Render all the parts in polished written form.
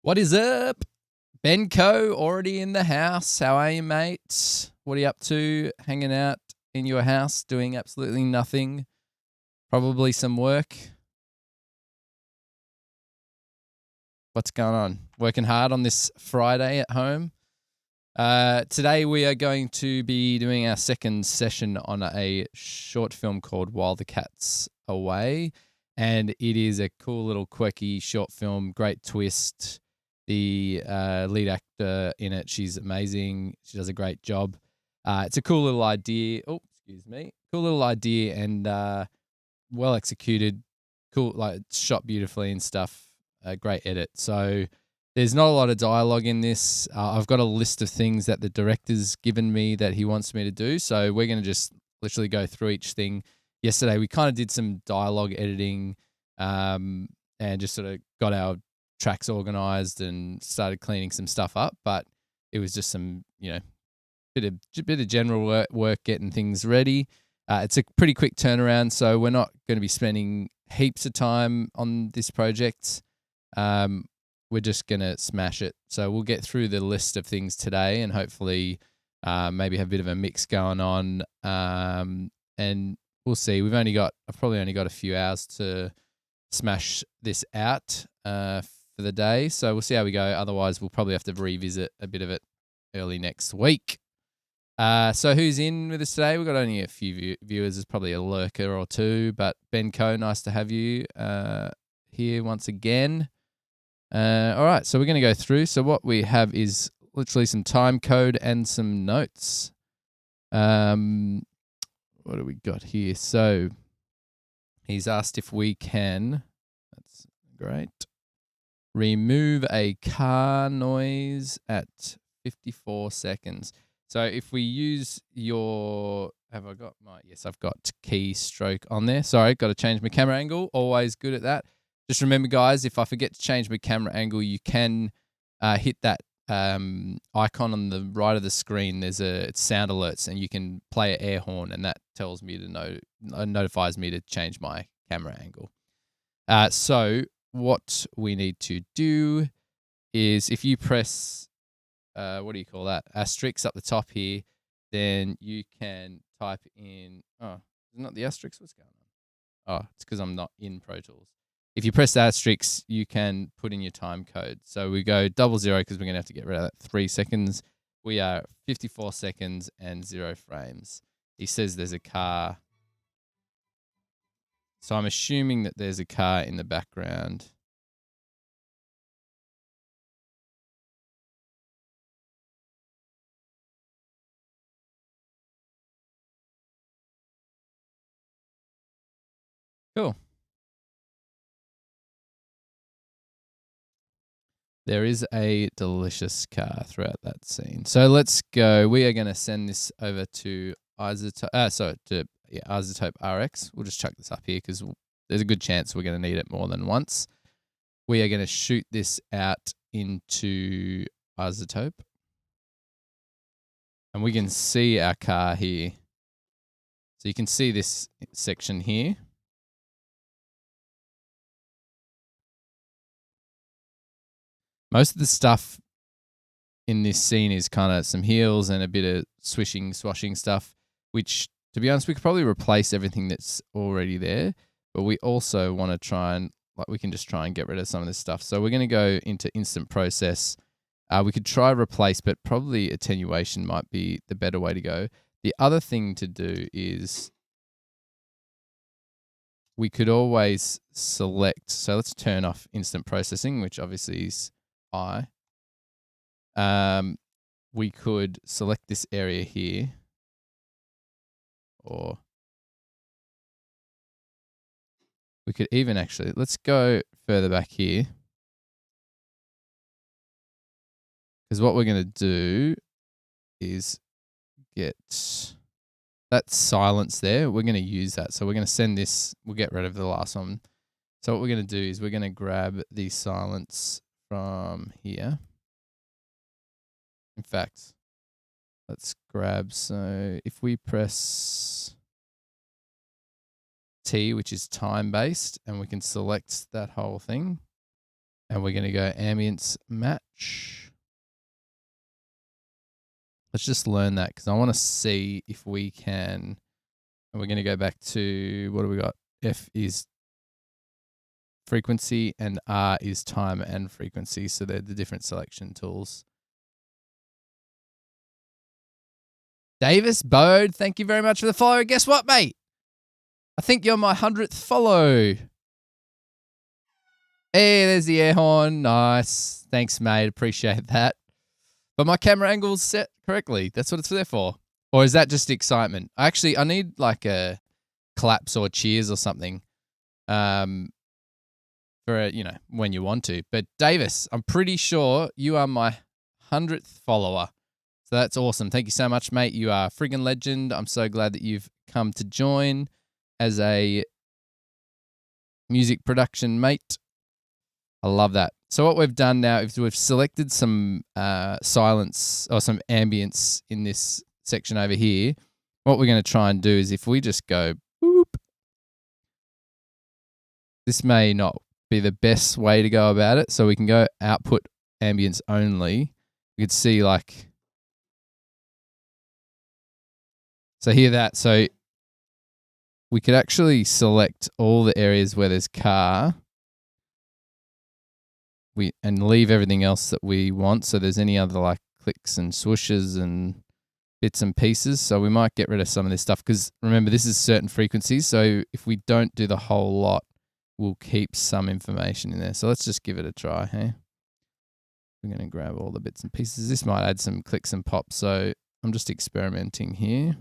What is up? Benco already in the house. How are you, mate? What are you up to? Hanging out in your house, doing absolutely nothing. Probably some work. What's going on? Working hard on this Friday at home. Today we are going to be doing our second session on a short film called While the Cat's Away. And it is a cool little quirky short film, great twist. The lead actor in it, she's amazing. She does a great job. It's a cool little idea. Oh, excuse me. Cool little idea and well executed. Cool, like shot beautifully and stuff. Great edit. So there's not a lot of dialogue in this. I've got a list of things that the director's given me that he wants me to do. So we're going to just literally go through each thing. Yesterday, we kind of did some dialogue editing and just sort of got our tracks organized and started cleaning some stuff up. But it was just some, bit of general work getting things ready. It's a pretty quick turnaround, so we're not going to be spending heaps of time on this project. We're just going to smash it. So we'll get through the list of things today and hopefully maybe have a bit of a mix going on. And we'll see. I've probably only got a few hours to smash this out for the day. So we'll see how we go. Otherwise, we'll probably have to revisit a bit of it early next week. So who's in with us today? We've got only a few viewers. There's probably a lurker or two, but Benco, nice to have you here once again. All right, so we're going to go through. So what we have is literally some time code and some notes. What do we got here? So he's asked if we can, that's great, remove a car noise at 54 seconds. So if we use I've got keystroke on there. Sorry, got to change my camera angle. Always good at that. Just remember, guys, if I forget to change my camera angle, you can hit that icon on the right of the screen. It's sound alerts, and you can play an air horn, and that tells me notifies me to change my camera angle. So what we need to do is if you press, what do you call that? Asterisk up the top here, then you can type in, not the asterisk, what's going on? Oh, it's because I'm not in Pro Tools. If you press the asterisk, you can put in your time code. So we go 00 because we're going to have to get rid of that 3 seconds. We are 54 seconds and 0 frames. He says there's a car. So I'm assuming that there's a car in the background. Cool. There is a delicious car throughout that scene. So let's go. We are going to send this over to Isotope RX. We'll just chuck this up here because there's a good chance we're going to need it more than once. We are going to shoot this out into Isotope. And we can see our car here. So you can see this section here. Most of the stuff in this scene is kind of some heels and a bit of swishing, swashing stuff, which, to be honest, we could probably replace everything that's already there. But we also want to try and, we can just try and get rid of some of this stuff. So we're going to go into instant process. We could try replace, but probably attenuation might be the better way to go. The other thing to do is we could always select. So let's turn off instant processing, which obviously is high. We could select this area here, or we could even actually, let's go further back here. Because what we're going to do is get that silence there. We're going to use that. So we're going to send this, we'll get rid of the last one. So what we're going to do is we're going to grab the silence from here. In fact, let's grab, so if we press T, which is time-based, and we can select that whole thing. And we're going to go ambience match. Let's just learn that because I want to see if we can. And we're going to go back to, what do we got? F is frequency and R is time and frequency. So they're the different selection tools. Davis Bode, thank you very much for the follow. Guess what, mate? I think you're my 100th follow. Hey, there's the air horn. Nice. Thanks, mate. Appreciate that. But my camera angle's set correctly. That's what it's there for. Or is that just excitement? Actually, I need like a claps or cheers or something. For when you want to. But Davis, I'm pretty sure you are my 100th follower. So that's awesome. Thank you so much, mate. You are a friggin' legend. I'm so glad that you've come to join as a music production mate. I love that. So what we've done now is we've selected some silence or some ambience in this section over here. What we're going to try and do is if we just go boop, this may not be the best way to go about it. So we can go output ambience only. You could see like, so hear that. So we could actually select all the areas where there's car. And leave everything else that we want. So there's any other like clicks and swooshes and bits and pieces. So we might get rid of some of this stuff because remember, this is certain frequencies. So if we don't do the whole lot, we'll keep some information in there. So let's just give it a try. Hey, we're going to grab all the bits and pieces. This might add some clicks and pops. So I'm just experimenting here.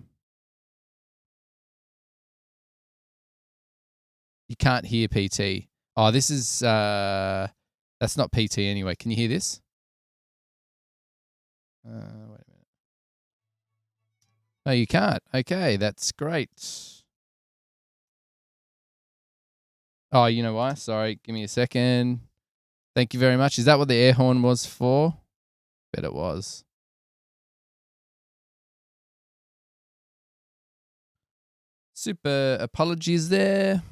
You can't hear PT. Oh, this is... that's not PT anyway. Can you hear this? Wait a minute. No, you can't. Okay, that's great. Oh, you know why? Sorry, give me a second. Thank you very much. Is that what the air horn was for? Bet it was. Super apologies there.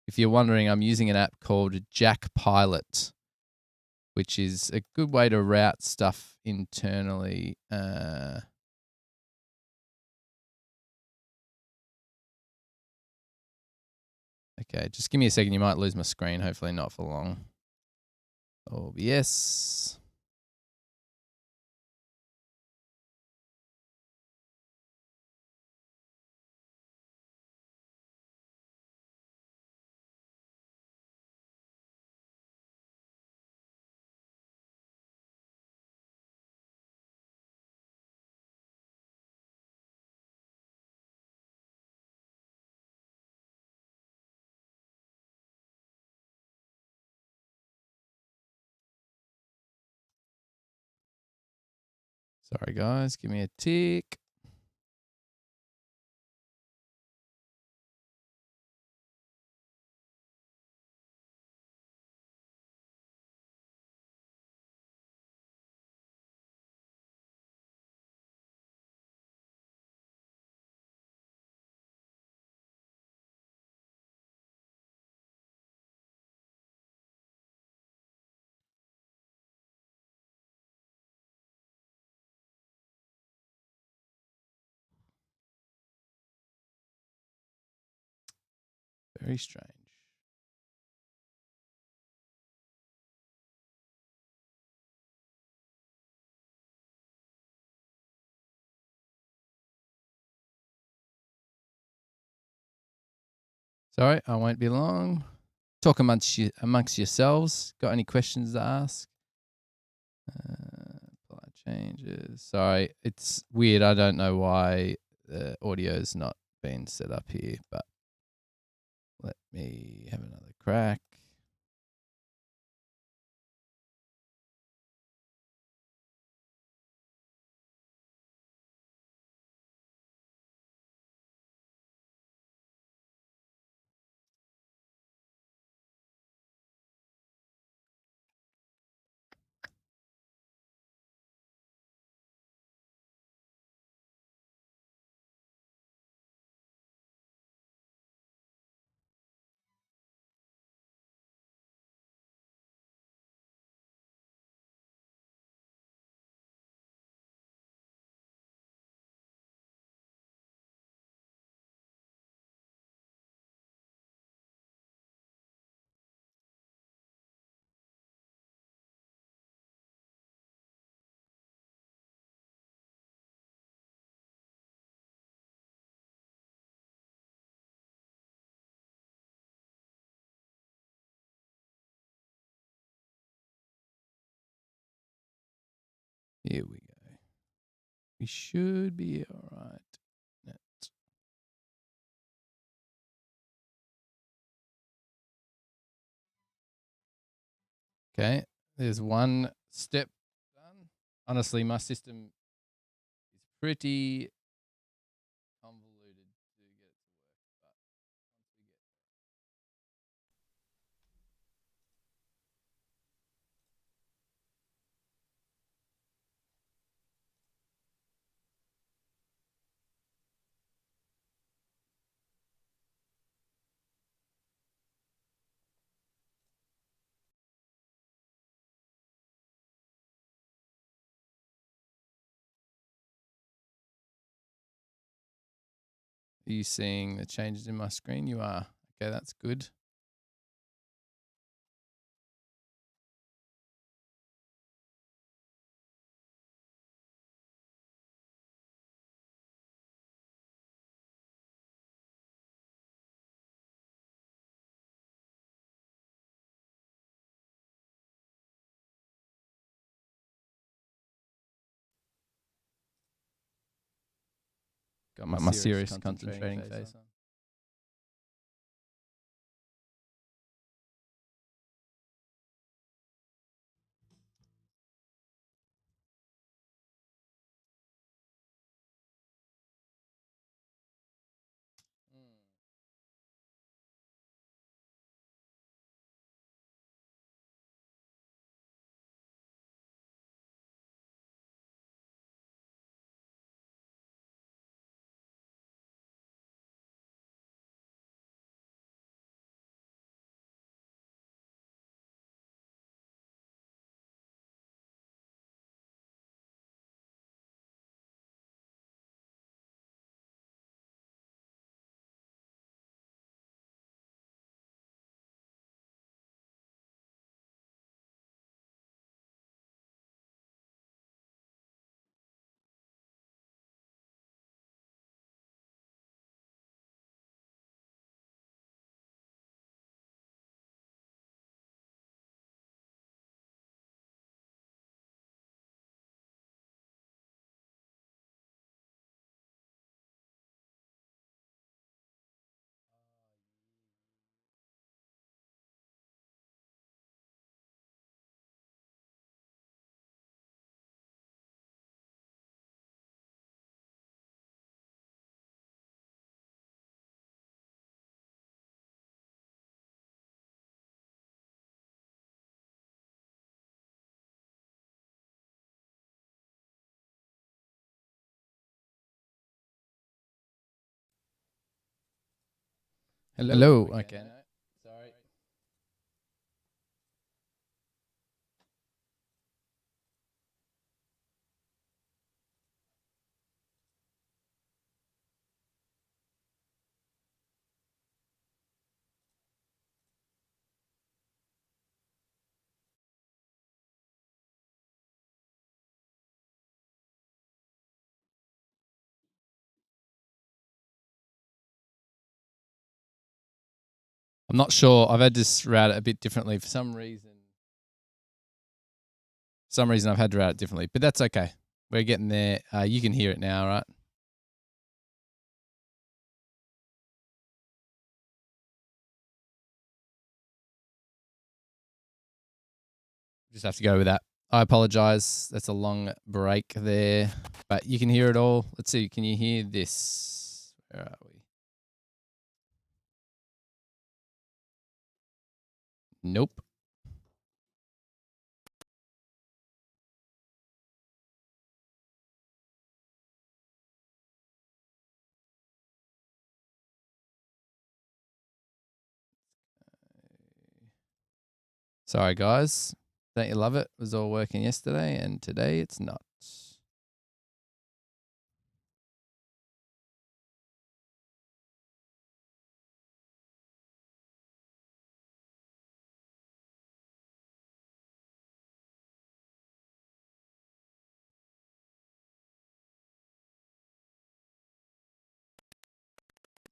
If you're wondering, I'm using an app called Jack Pilot, which is a good way to route stuff internally. Okay, just give me a second. You might lose my screen. Hopefully not for long. OBS. Sorry, guys. Give me a tick. Very strange. Sorry, I won't be long. Talk amongst yourselves. Got any questions to ask? Apply changes. Sorry, it's weird. I don't know why the audio's not been set up here, but let me have another crack. Here we go. We should be all right. Okay, there's one step done. Honestly, my system is pretty convoluted to get it to work, but once we get Are you seeing the changes in my screen? You are. Okay, that's good. Got my serious concentrating face on. Hello. Okay. No, sorry. I'm not sure. I've had this route it a bit differently for some reason. For some reason, I've had to route it differently, but that's okay. We're getting there. You can hear it now, right? Just have to go with that. I apologize. That's a long break there, but you can hear it all. Let's see. Can you hear this? Where are we? Nope. Sorry, guys. Don't you love it? It was all working yesterday, and today it's not.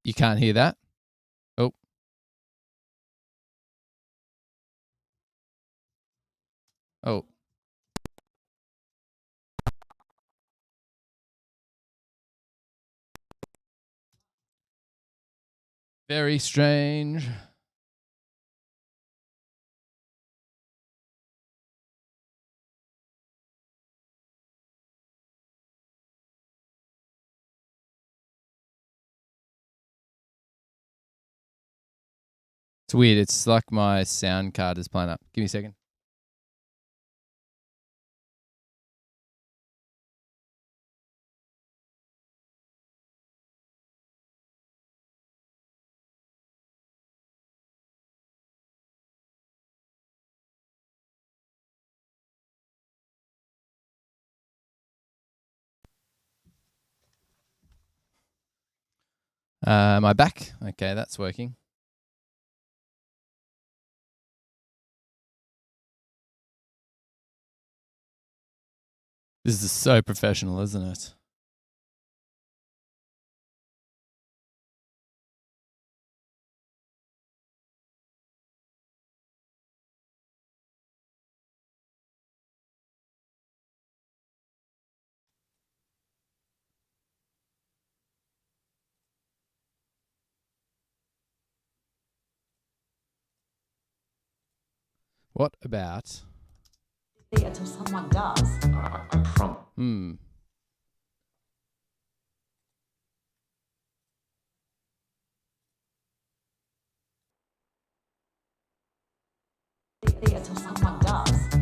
You can't hear that? Oh. Oh. Very strange. It's weird. It's like my sound card is playing up. Give me a second. Am I back? Okay, that's working. This is so professional, isn't it? What about? Until someone does. Until someone does. Until someone does.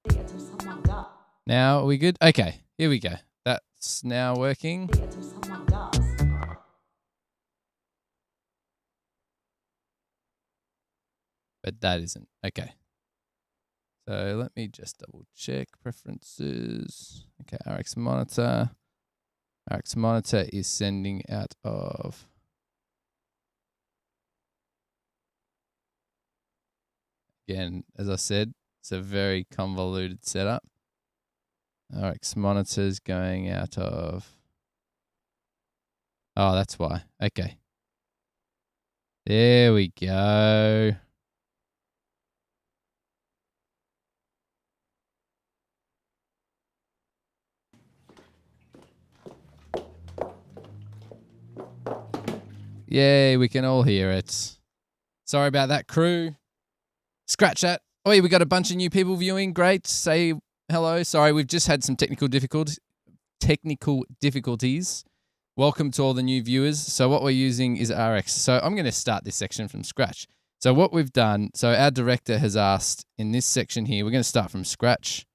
Until someone does. Now are we good? Okay, here we go. That's now working. Until someone does. But that isn't. Okay. So let me just double check preferences. Okay, RX monitor. RX monitor is sending out of. Again, as I said, it's a very convoluted setup. RX monitor's going out of. Oh, that's why. Okay. There we go. Yay, we can all hear it. Sorry about that, crew. Scratch that. Oh, we got a bunch of new people viewing. Great. Say hello. Sorry, we've just had some technical difficulties. Welcome to all the new viewers. So what we're using is RX. So I'm going to start this section from scratch. So what we've done, so our director has asked in this section here, we're going to start from scratch.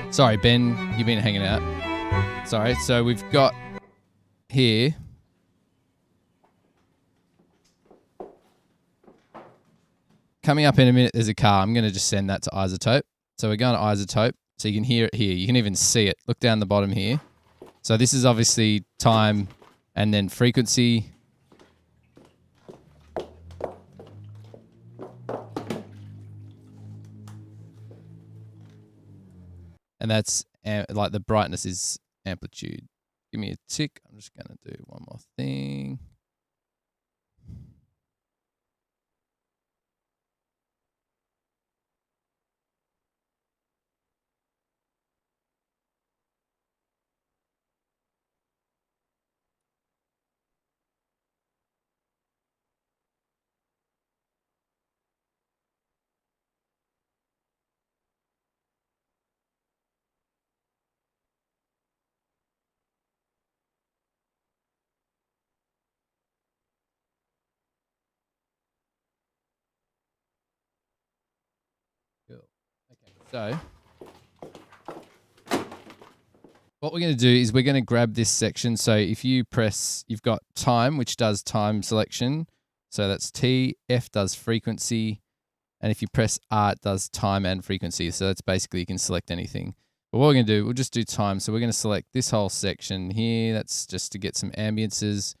Sorry, Ben, you've been hanging out. Sorry. So we've got here. Coming up in a minute, there's a car. I'm going to just send that to isotope. So we're going to isotope. So you can hear it here. You can even see it. Look down the bottom here. So this is obviously time and then frequency. And that's like the brightness is amplitude. Give me a tick. I'm just going to do one more thing. Cool. Okay, so what we're going to do is we're going to grab this section. So if you press, you've got time, which does time selection. So that's T, F does frequency. And if you press R, it does time and frequency. So that's basically, you can select anything. But what we're going to do, we'll just do time. So we're going to select this whole section here. That's just to get some ambiances.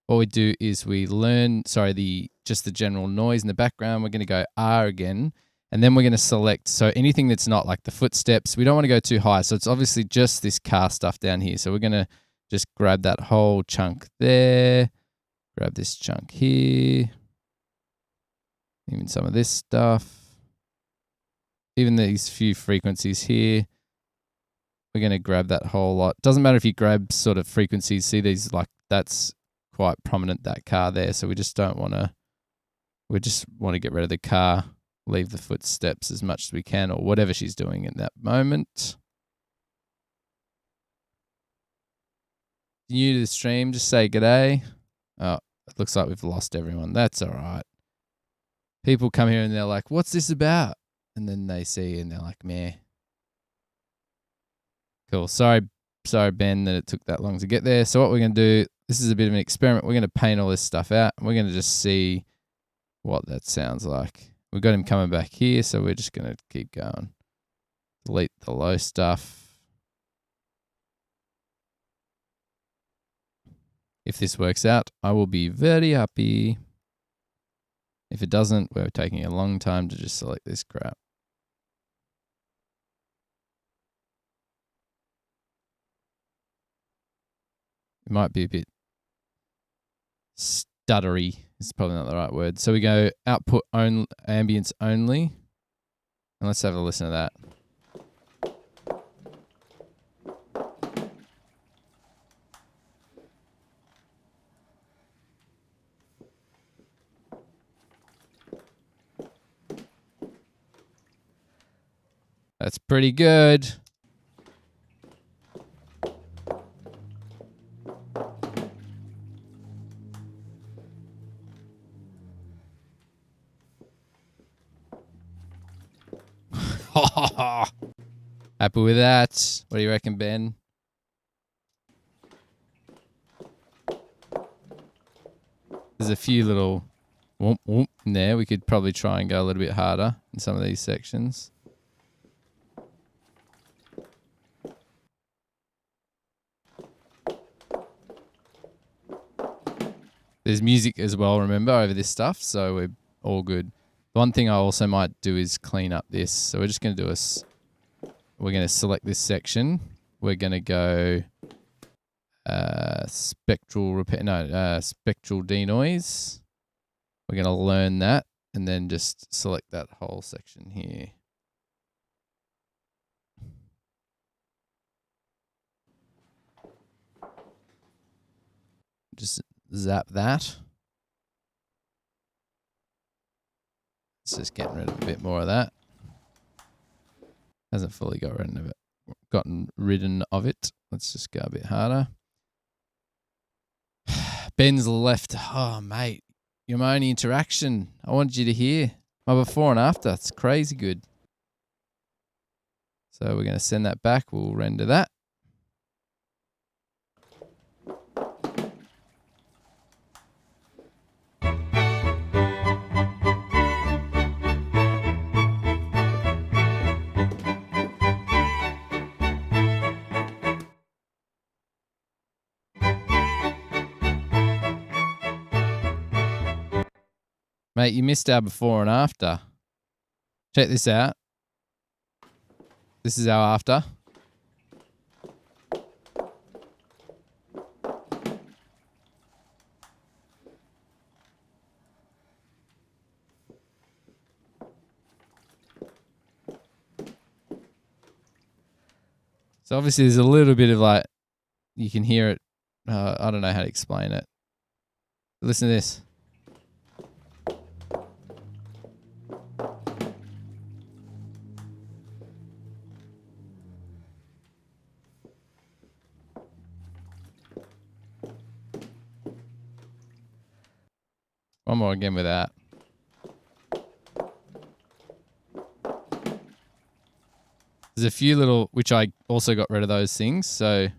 What we do is we learn, just the general noise in the background. We're going to go R again. And then we're going to select, so anything that's not like the footsteps, we don't want to go too high. So it's obviously just this car stuff down here. So we're going to just grab that whole chunk there. Grab this chunk here. Even some of this stuff. Even these few frequencies here. We're going to grab that whole lot. Doesn't matter if you grab sort of frequencies. See these, like, that's quite prominent, that car there. So we just don't want to, we just want to get rid of the car, leave the footsteps as much as we can, or whatever she's doing in that moment. New to the stream, just say g'day. Oh, it looks like we've lost everyone. That's all right. People come here and they're like, what's this about? And then they see and they're like, meh. Cool. Sorry, Ben, that it took that long to get there. So what we're going to do, this is a bit of an experiment. We're going to paint all this stuff out. And we're going to just see what that sounds like. We've got him coming back here, so we're just going to keep going. Delete the low stuff. If this works out, I will be very happy. If it doesn't, we're taking a long time to just select this crap. It might be a bit stuttery. Is probably not the right word. So we go output only, ambience only. And let's have a listen to that. That's pretty good. Happy with that? What do you reckon, Ben? There's a few little whoop whoop in there. We could probably try and go a little bit harder in some of these sections. There's music as well, remember, over this stuff, so we're all good. The one thing I also might do is clean up this. So we're just going to do we're going to select this section. We're going to go spectral denoise. We're going to learn that and then just select that whole section here. Just zap that. It's just getting rid of a bit more of that. Hasn't fully gotten rid of it. Let's just go a bit harder. Ben's left. Oh, mate, you're my only interaction. I wanted you to hear my before and after. It's crazy good. So we're going to send that back. We'll render that. Mate, you missed our before and after. Check this out. This is our after. So obviously there's a little bit of like, you can hear it. I don't know how to explain it. Listen to this. One more again with that. There's a few little, which I also got rid of those things. So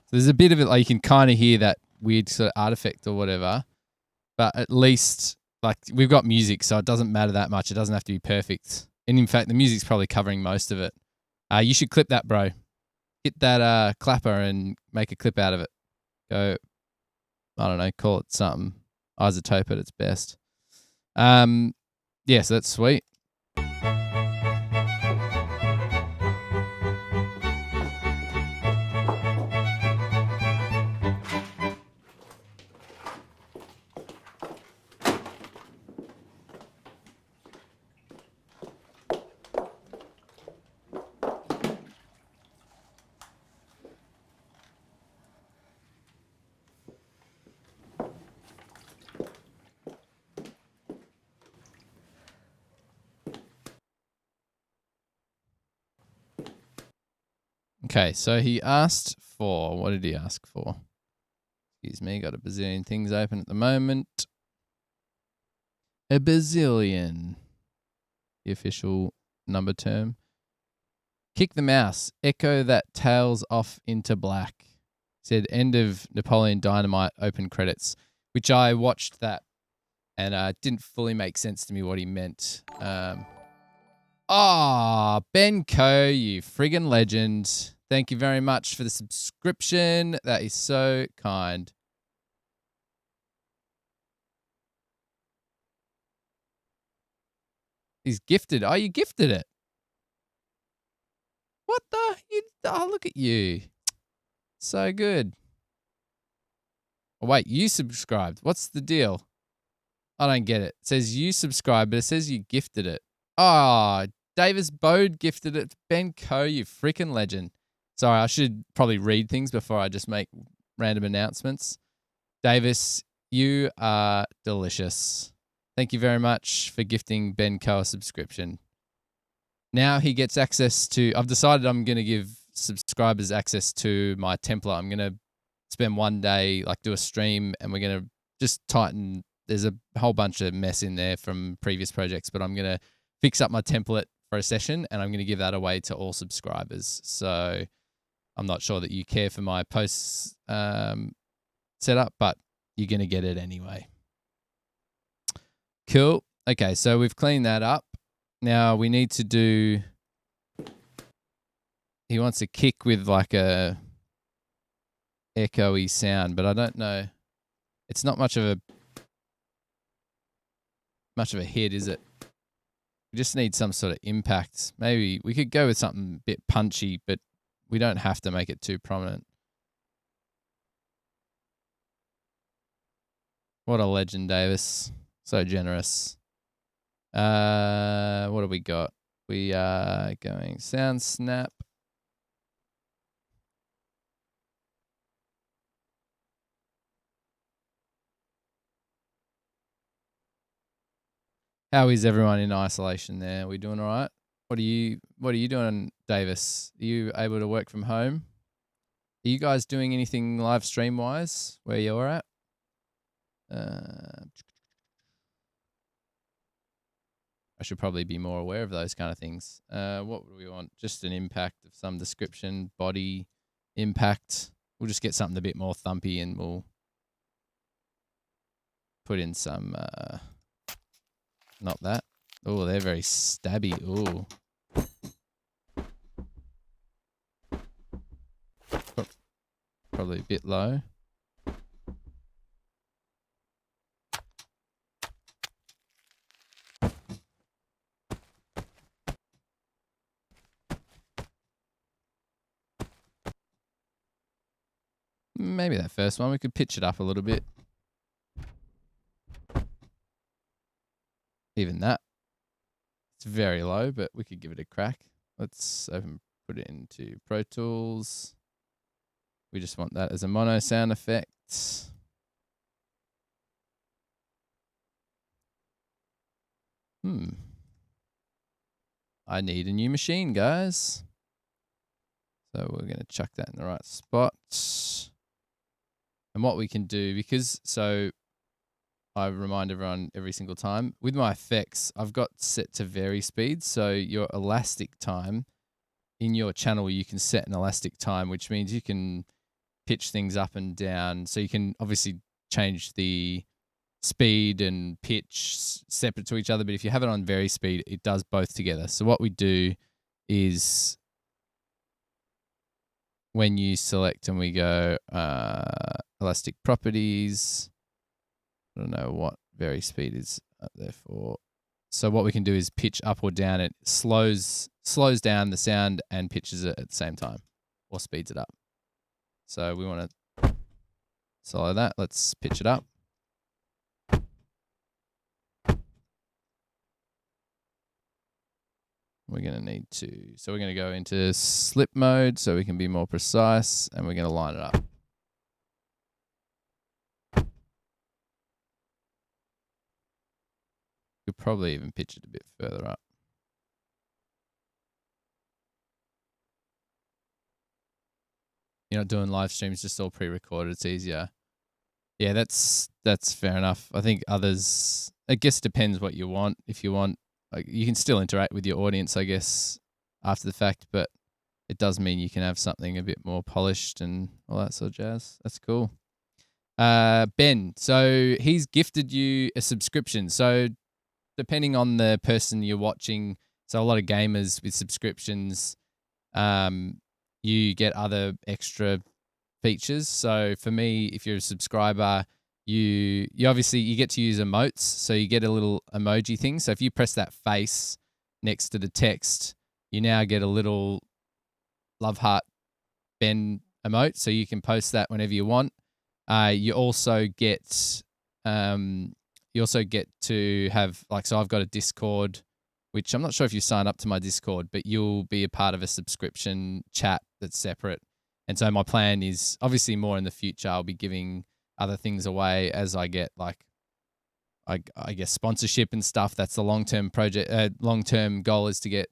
there's a bit of it, like you can kind of hear that weird sort of artifact or whatever. But at least, like, we've got music, so it doesn't matter that much. It doesn't have to be perfect. And in fact, the music's probably covering most of it. You should clip that, bro. Hit that clapper and make a clip out of it. Go, I don't know, call it something. Isotope at its best. Yeah, so that's sweet. Okay, so he asked for, what did he ask for? Excuse me, got a bazillion things open at the moment. A bazillion, the official number term. Kick the mouse, echo that tails off into black. Said end of Napoleon Dynamite, open credits, which I watched that and didn't fully make sense to me what he meant. Ben Co, you friggin' legend. Thank you very much for the subscription. That is so kind. He's gifted. Oh, you gifted it. What the? Oh, look at you. So good. Oh, wait, you subscribed. What's the deal? I don't get it. It says you subscribed, but it says you gifted it. Oh, Davis Bode gifted it to Ben Co, you freaking legend. Sorry, I should probably read things before I just make random announcements. Davis, you are delicious. Thank you very much for gifting Ben Co a subscription. Now he gets access to, I've decided I'm going to give subscribers access to my template. I'm going to spend one day, like do a stream, and we're going to just tighten. There's a whole bunch of mess in there from previous projects, but I'm going to fix up my template for a session, and I'm going to give that away to all subscribers. So I'm not sure that you care for my posts setup, but you're going to get it anyway. Cool. Okay, so we've cleaned that up. Now we need to do, he wants a kick with like a echoey sound, but I don't know. It's not much of a hit, is it? We just need some sort of impact. Maybe we could go with something a bit punchy, but we don't have to make it too prominent. What a legend, Davis. So generous. What have we got? We are going sound snap. How is everyone in isolation there? Are we doing all right? What are you doing, Davis? Are you able to work from home? Are you guys doing anything live stream wise where you're at? I should probably be more aware of those kind of things. What would we want? Just an impact of some description, body impact. We'll just get something a bit more thumpy, and we'll put in some, not that. Oh, they're very stabby. Oh. Probably a bit low. Maybe that first one, we could pitch it up a little bit. Even that. It's very low, but we could give it a crack. Let's put it into Pro Tools. We just want that as a mono sound effect. I need a new machine, guys. So we're going to chuck that in the right spot. And what we can do, because, so I remind everyone every single time, with my effects, I've got set to vary speed. So your elastic time in your channel, you can set an elastic time, which means you can pitch things up and down. So you can obviously change the speed and pitch separate to each other. But if you have it on vary speed, it does both together. So what we do is when you select and we go elastic properties, I don't know what vary speed is up there for. So what we can do is pitch up or down. It slows down the sound and pitches it at the same time, or speeds it up. So we want to follow that. Let's pitch it up. We're going to need to, so we're going to go into slip mode so we can be more precise, and we're going to line it up. Could probably even pitch it a bit further up. You're not doing live streams, just all pre-recorded. It's easier. Yeah, that's fair enough. I think others, I guess, depends what you want. If you want, like, you can still interact with your audience, I guess, after the fact, but it does mean you can have something a bit more polished and all that sort of jazz. That's cool. Ben, so he's gifted you a subscription. So depending on the person you're watching, so a lot of gamers with subscriptions, you get other extra features. So for me, if you're a subscriber, you obviously you get to use emotes. So you get a little emoji thing. So if you press that face next to the text, you now get a little love heart Ben emote. So you can post that whenever you want. You also get to have, like, so I've got a Discord, which I'm not sure if you sign up to my Discord, but you'll be a part of a subscription chat that's separate. And so my plan is obviously more in the future. I'll be giving other things away as I get, like, I guess, sponsorship and stuff. That's the long-term project. Long-term goal is to get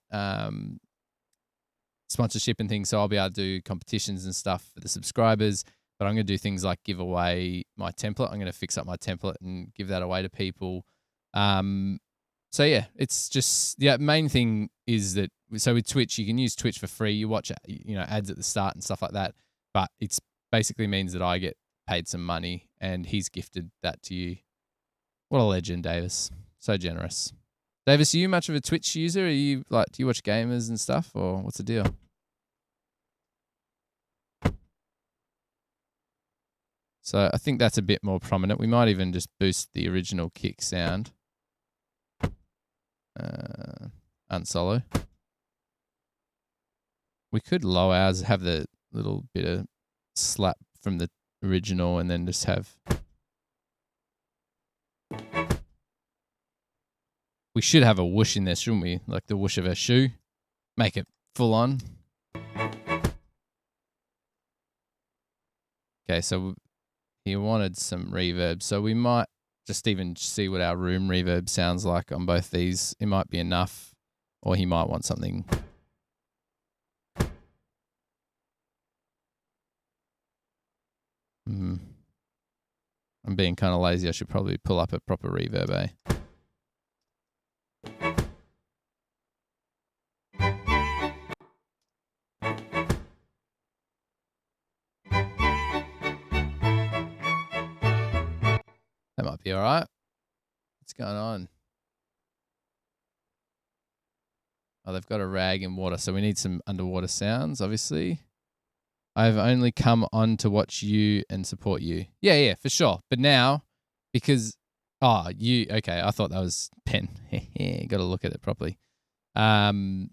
sponsorship and things. So I'll be able to do competitions and stuff for the subscribers. But I'm going to do things like give away my template. I'm going to fix up my template and give that away to people. So yeah, it's just, the main thing is that, so with Twitch, you can use Twitch for free. You watch, ads at the start and stuff like that. But it's basically means that I get paid some money, and he's gifted that to you. What a legend, Davis. So generous. Davis, are you much of a Twitch user? Are you, like, do you watch gamers and stuff, or what's the deal? So I think that's a bit more prominent. We might even just boost the original kick sound. Unsolo. We could low ours, have the little bit of slap from the original, and then just have... We should have a whoosh in there, shouldn't we? Like the whoosh of a shoe. Make it full on. Okay, so he wanted some reverb. So we might just even see what our room reverb sounds like on both these. It might be enough, or he might want something. I'm being kind of lazy. I should probably pull up a proper reverb, eh? That might be all right. What's going on? Oh, they've got a rag in water, so we need some underwater sounds, obviously. I've only come on to watch you and support you. Yeah, for sure. But now, because... Oh, you... Okay, I thought that was pen. Got to look at it properly. That's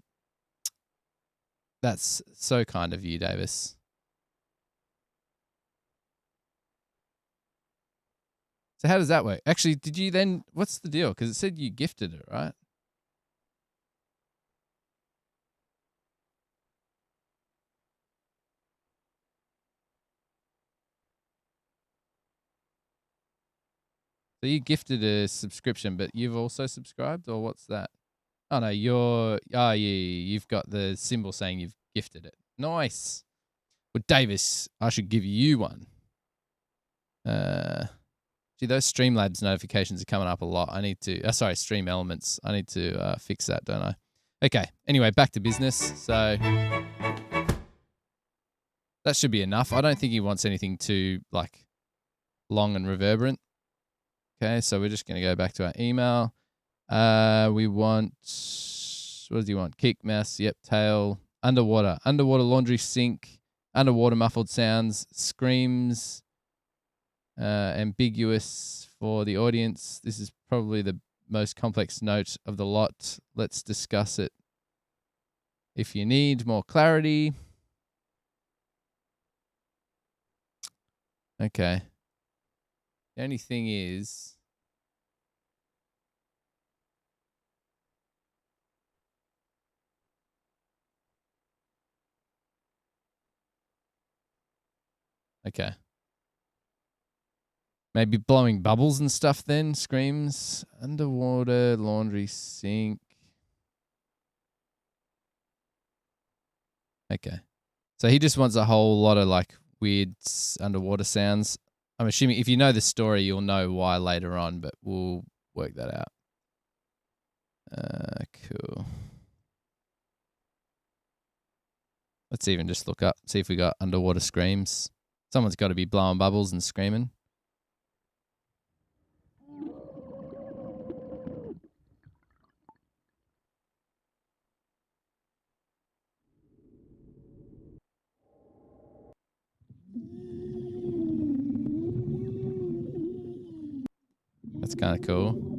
so kind of you, Davis. So how does that work? Actually, did you then... What's the deal? Because it said you gifted it, right? So you gifted a subscription, but you've also subscribed, or what's that? Oh no, you've got the symbol saying you've gifted it. Nice. Well, Davis, I should give you one. Gee, those Streamlabs notifications are coming up a lot. I need to, Stream Elements. I need to fix that, don't I? Okay. Anyway, back to business. So that should be enough. I don't think he wants anything too, like, long and reverberant. Okay, so we're just going to go back to our email. We want, what does he want? Kick, mouse, yep, tail, underwater laundry sink, underwater muffled sounds, screams, ambiguous for the audience. This is probably the most complex note of the lot. Let's discuss it if you need more clarity. Okay. The only thing is... Okay. Maybe blowing bubbles and stuff then. Screams. Underwater laundry sink. Okay. So he just wants a whole lot of like weird underwater sounds. I'm assuming if you know the story, you'll know why later on, but we'll work that out. Cool. Let's even just look up, see if we got underwater screams. Someone's got to be blowing bubbles and screaming. That's kind of cool.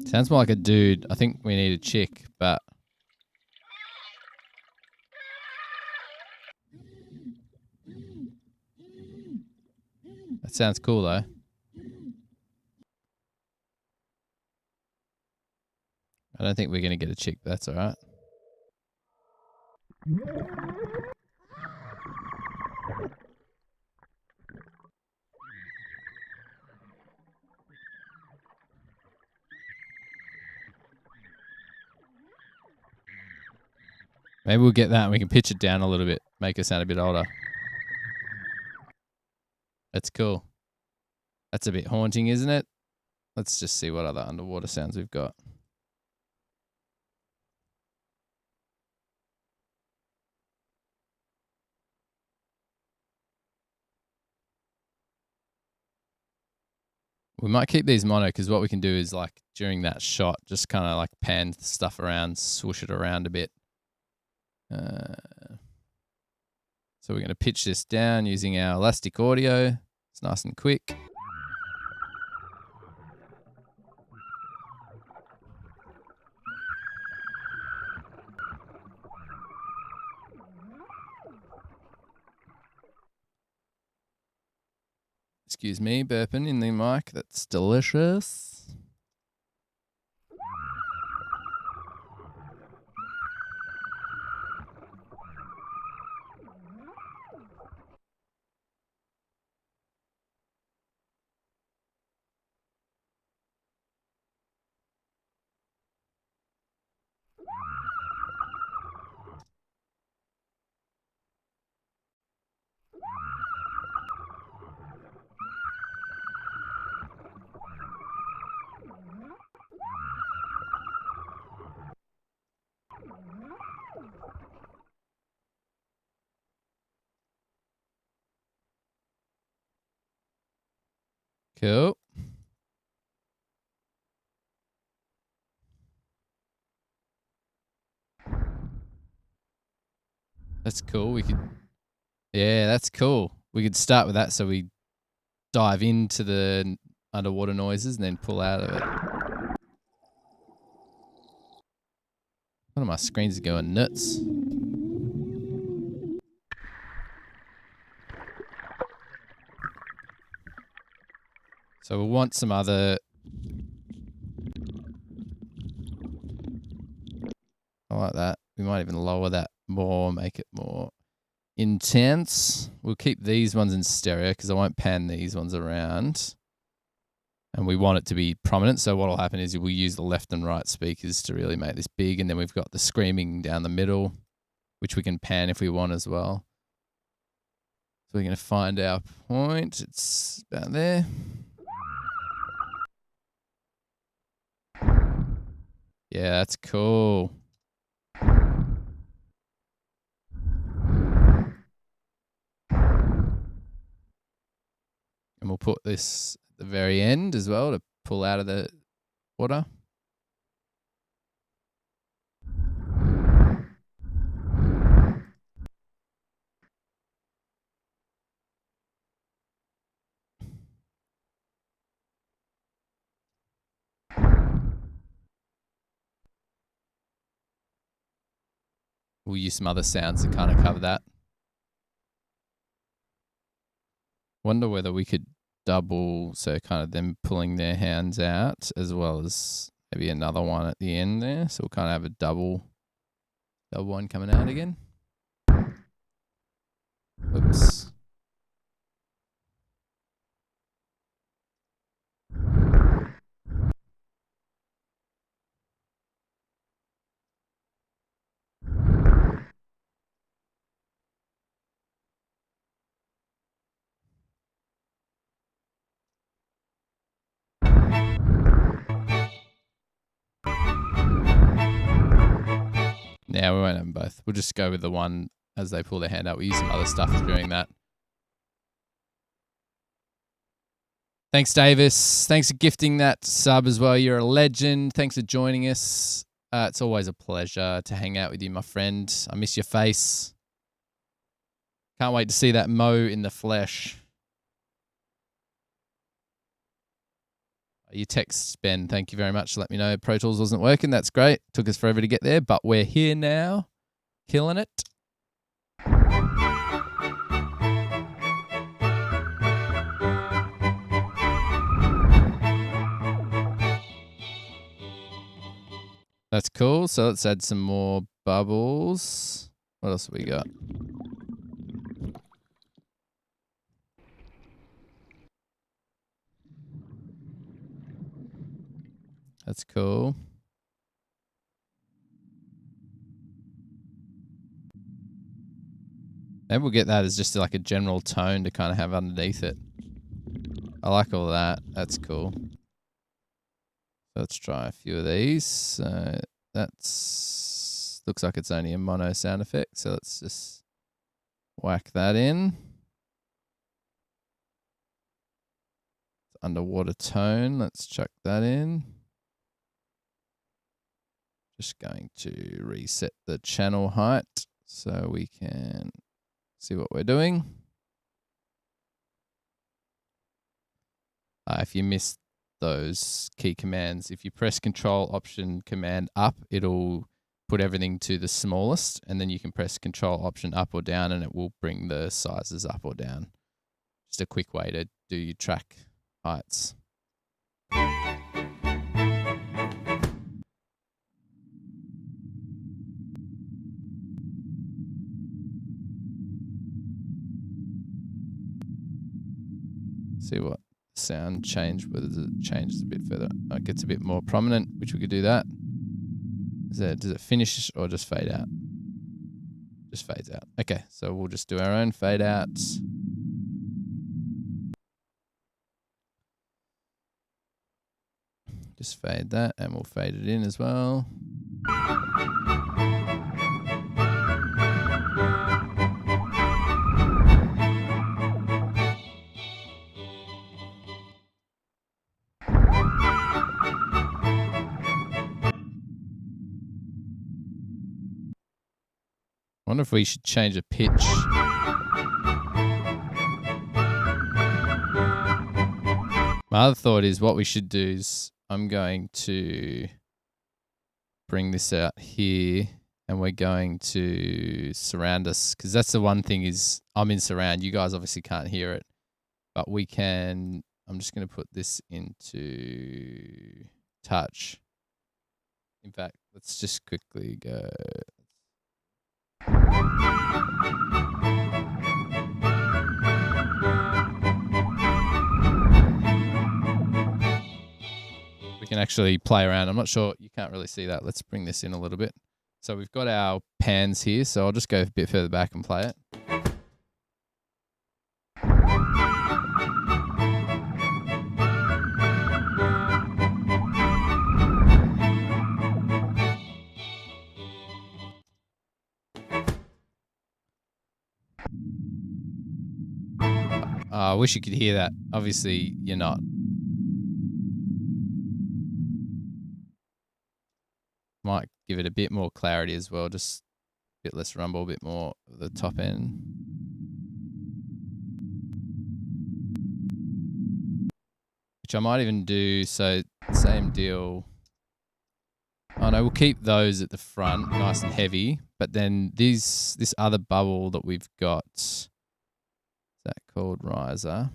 Sounds more like a dude. I think we need a chick, but that sounds cool though. I don't think we're going to get a chick, but that's all right. Maybe we'll get that and we can pitch it down a little bit, make it sound a bit older. That's cool. That's a bit haunting, isn't it? Let's just see what other underwater sounds we've got. We might keep these mono because what we can do is like during that shot, just kind of like pan stuff around, swoosh it around a bit. So we're going to pitch this down using our elastic audio. It's nice and quick. Excuse me, burping in the mic. That's delicious. Cool. That's cool. We could, yeah, that's cool. We could start with that so we dive into the underwater noises and then pull out of it. One of my screens is going nuts. So we'll want some other... I like that. We might even lower that more, make it more intense. We'll keep these ones in stereo because I won't pan these ones around. And we want it to be prominent. So what will happen is we'll use the left and right speakers to really make this big. And then we've got the screaming down the middle, which we can pan if we want as well. So we're going to find our point. It's about there. Yeah, that's cool. And we'll put this at the very end as well to pull out of the water. We'll use some other sounds to kind of cover that. Wonder whether we could double, so kind of them pulling their hands out as well as maybe another one at the end there. So we'll kind of have a double one coming out again. Oops. Yeah, we won't have them both. We'll just go with the one as they pull their hand out. We'll use some other stuff during that. Thanks, Davis. Thanks for gifting that sub as well. You're a legend. Thanks for joining us. It's always a pleasure to hang out with you, my friend. I miss your face. Can't wait to see that Mo in the flesh. You text Ben, thank you very much. Let me know Pro Tools wasn't working. That's great. Took us forever to get there, but we're here now. Killing it. That's cool. So let's add some more bubbles. What else have we got? That's cool. Maybe we'll get that as just like a general tone to kind of have underneath it. I like all that. That's cool. So let's try a few of these. So that's looks like it's only a mono sound effect. So let's just whack that in. Underwater tone. Let's chuck that in. Just going to reset the channel height so we can see what we're doing. If you missed those key commands, if you press Control Option Command up, it'll put everything to the smallest, and then you can press Control Option up or down and it will bring the sizes up or down. Just a quick way to do your track heights. See what sound change, whether it changes a bit further. Oh, it gets a bit more prominent, which we could do that. Does it finish or just fade out? Just fades out. Okay, so we'll just do our own fade outs. Just fade that and we'll fade it in as well. I wonder if we should change a pitch. My other thought is what we should do is I'm going to bring this out here and we're going to surround us, because that's the one thing is I'm in surround. You guys obviously can't hear it, but we can. I'm just going to put this into touch. In fact, let's just quickly go. We can actually play around. I'm not sure. You can't really see that. Let's bring this in a little bit. So we've got our pans here. So I'll just go a bit further back and play it. I wish you could hear that. Obviously, you're not. Might give it a bit more clarity as well. Just a bit less rumble, a bit more at the top end. Which I might even do, so same deal. Oh no, we'll keep those at the front, nice and heavy. But then this other bubble that we've got, is that called riser?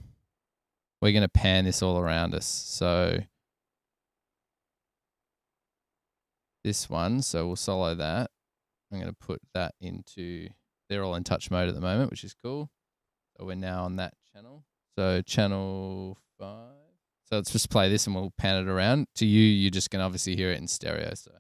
We're going to pan this all around us. So this one, so we'll solo that. I'm going to put that into, they're all in touch mode at the moment, which is cool. So we're now on that channel. So channel 5. So let's just play this and we'll pan it around. To you, you're just going to obviously hear it in stereo. So.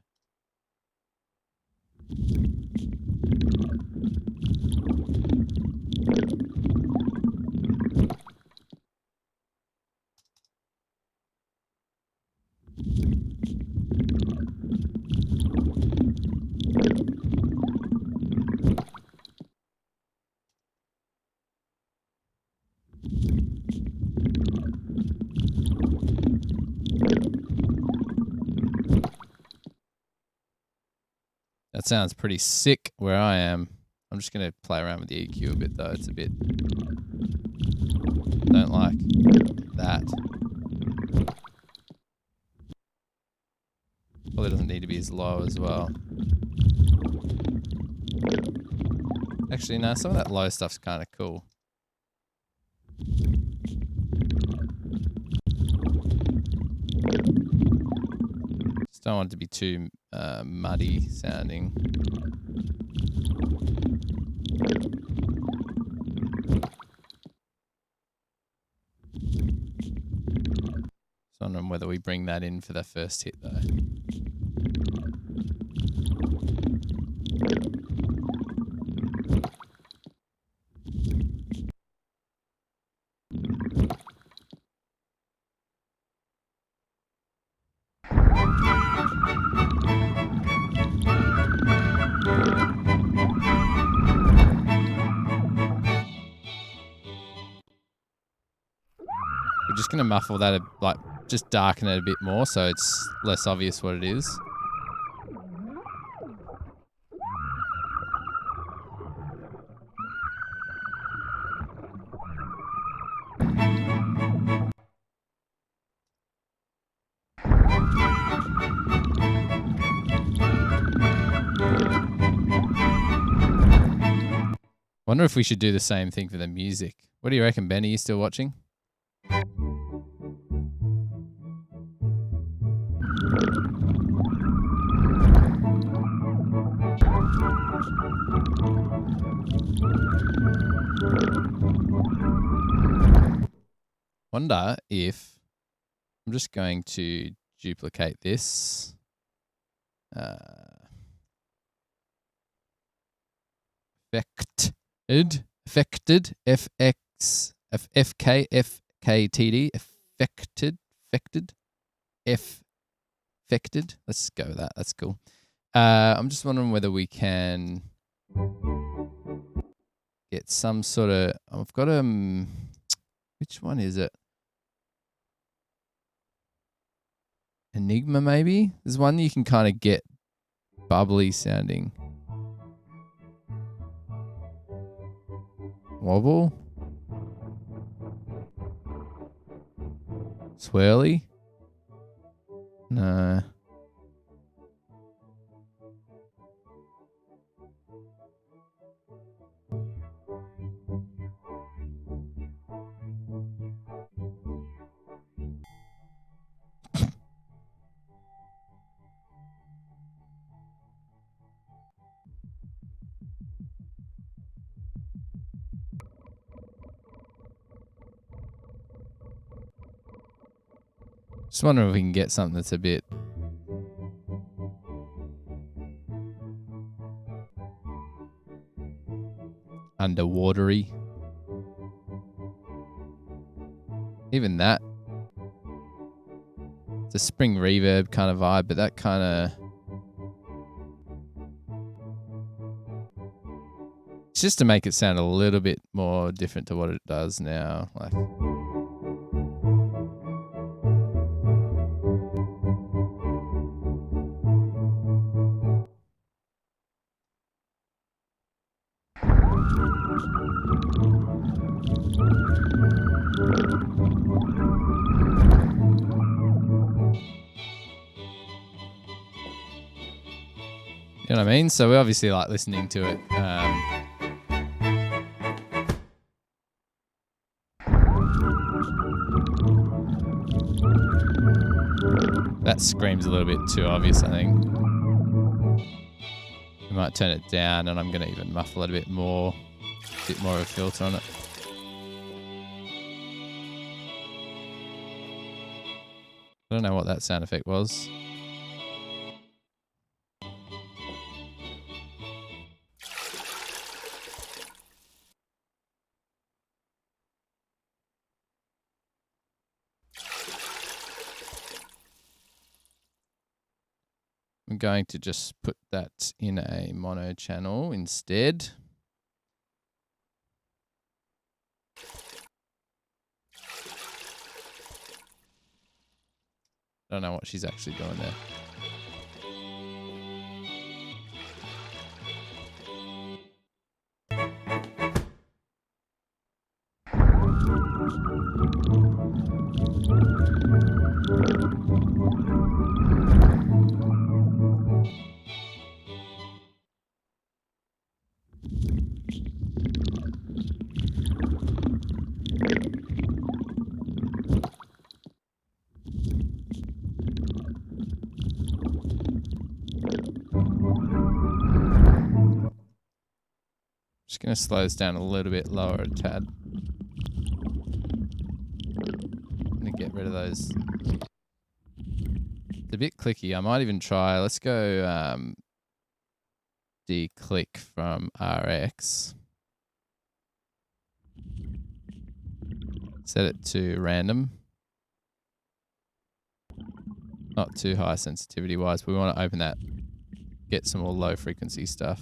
That sounds pretty sick where I am. I'm just going to play around with the EQ a bit though. It's a bit... Don't like that. Probably doesn't need to be as low as well. Actually, no, some of that low stuff's kind of cool. Just don't want it to be too muddy sounding. Just wondering whether we bring that in for the first hit though. We're just going to muffle that, like, just darken it a bit more so it's less obvious what it is. Wonder if we should do the same thing for the music. What do you reckon, Ben? Are you still watching? Wonder if I'm just going to duplicate this. Affected, FKTD, affected. Let's go with that. That's cool. I'm just wondering whether we can get some sort of. I've got which one is it? Enigma, maybe? There's one you can kind of get bubbly sounding. Wobble? Swirly? No. Just wondering if we can get something that's a bit underwatery. Even that. It's a spring reverb kind of vibe, but that kind of... It's just to make it sound a little bit more different to what it does now. Like... You know what I mean? So we're obviously like listening to it. That screams a little bit too obvious, I think. We might turn it down, and I'm going to even muffle it a bit more of a filter on it. I don't know what that sound effect was. I'm going to just put that in a mono channel instead. I don't know what she's actually doing there. Just going to slow this down a little bit, lower a tad. I'm going to get rid of those. It's a bit clicky. I might even try, let's go declick from RX. Set it to random. Not too high sensitivity wise, but we want to open that. Get some more low frequency stuff.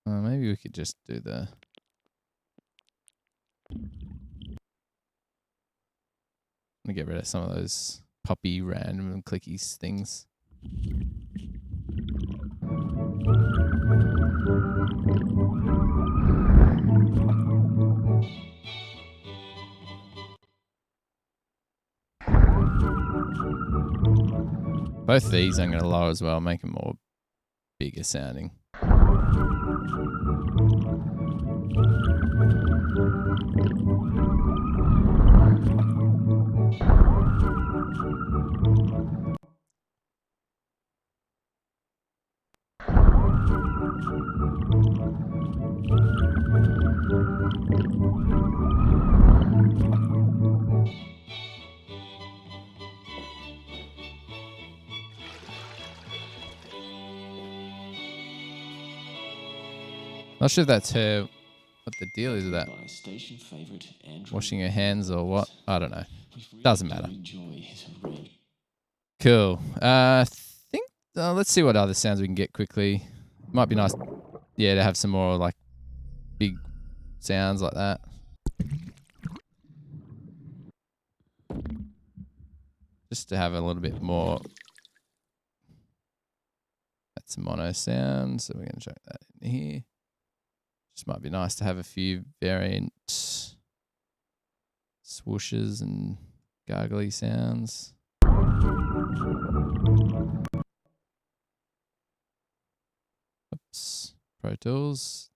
Maybe we could just do the... I'm gonna get rid of some of those poppy, random, and clicky things. Both these I'm going to lower as well, make them more bigger sounding. Not sure if that's her, what the deal is with that. Washing her hands or what? I don't know. Doesn't matter. Cool. Let's see what other sounds we can get quickly. Might be nice, yeah, to have some more like big sounds like that. Just to have a little bit more. That's a mono sound, so we're going to chuck that in here. Just might be nice to have a few variant swooshes and gargly sounds. Oops, Pro Tools.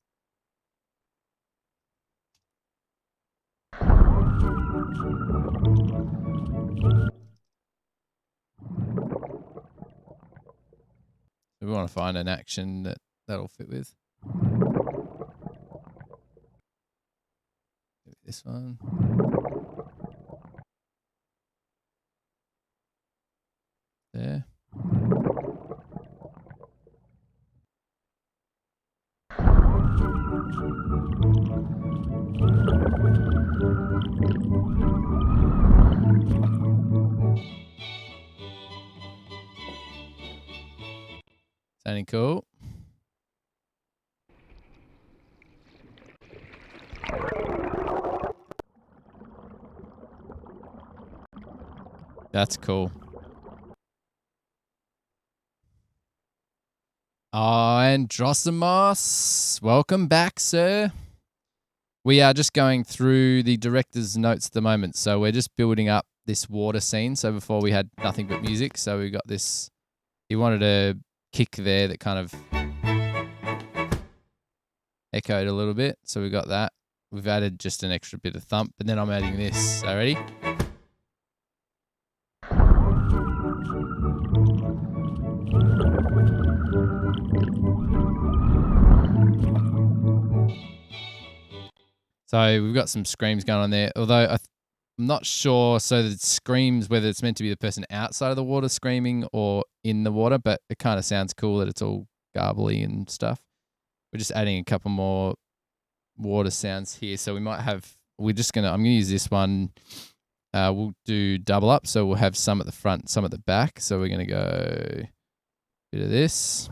We want to find an action that'll fit with. This one. There. Sounding cool. That's cool. Androsimos, welcome back, sir. We are just going through the director's notes at the moment. So we're just building up this water scene. So before we had nothing but music. So we got this, he wanted a kick there that kind of echoed a little bit. So we got that. We've added just an extra bit of thump, and then I'm adding this. So ready? So we've got some screams going on there, although I'm not sure. So the screams, whether it's meant to be the person outside of the water screaming or in the water, but it kind of sounds cool that it's all garbly and stuff. We're just adding a couple more water sounds here. So we might have, I'm going to use this one. We'll do double up. So we'll have some at the front, some at the back. So we're going to go bit of this.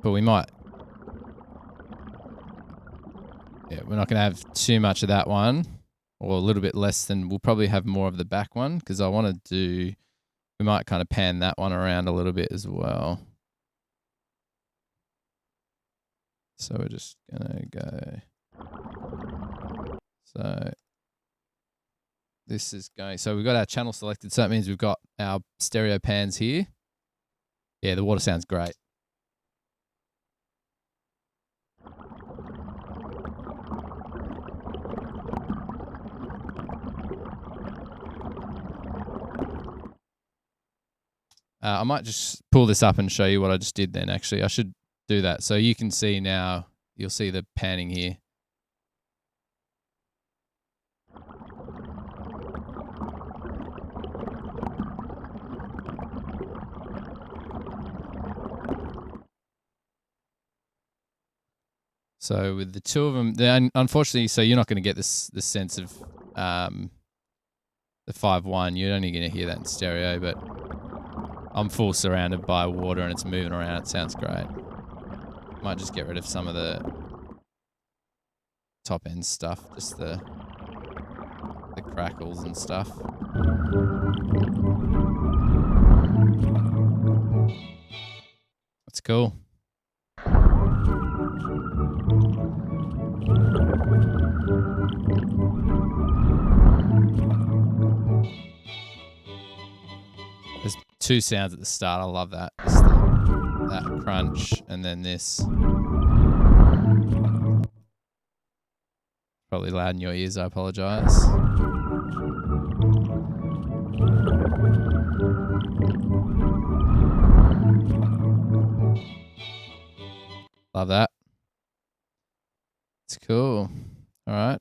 But we might. Yeah, we're not going to have too much of that one, or a little bit less than, we'll probably have more of the back one, because I want to do, we might kind of pan that one around a little bit as well. So we're just going to go. So this is going, so we've got our channel selected. So that means we've got our stereo pans here. Yeah, the water sounds great. I might just pull this up and show you what I just did then, actually. I should do that. So you can see now, you'll see the panning here. So with the two of them, unfortunately, so you're not going to get this sense of the 5.1. You're only going to hear that in stereo, but I'm full surrounded by water and it's moving around. It sounds great. Might just get rid of some of the top end stuff, just the crackles and stuff. That's cool. There's two sounds at the start. I love that. It's that crunch and then this. Probably loud in your ears. I apologize. Love that. It's cool. All right.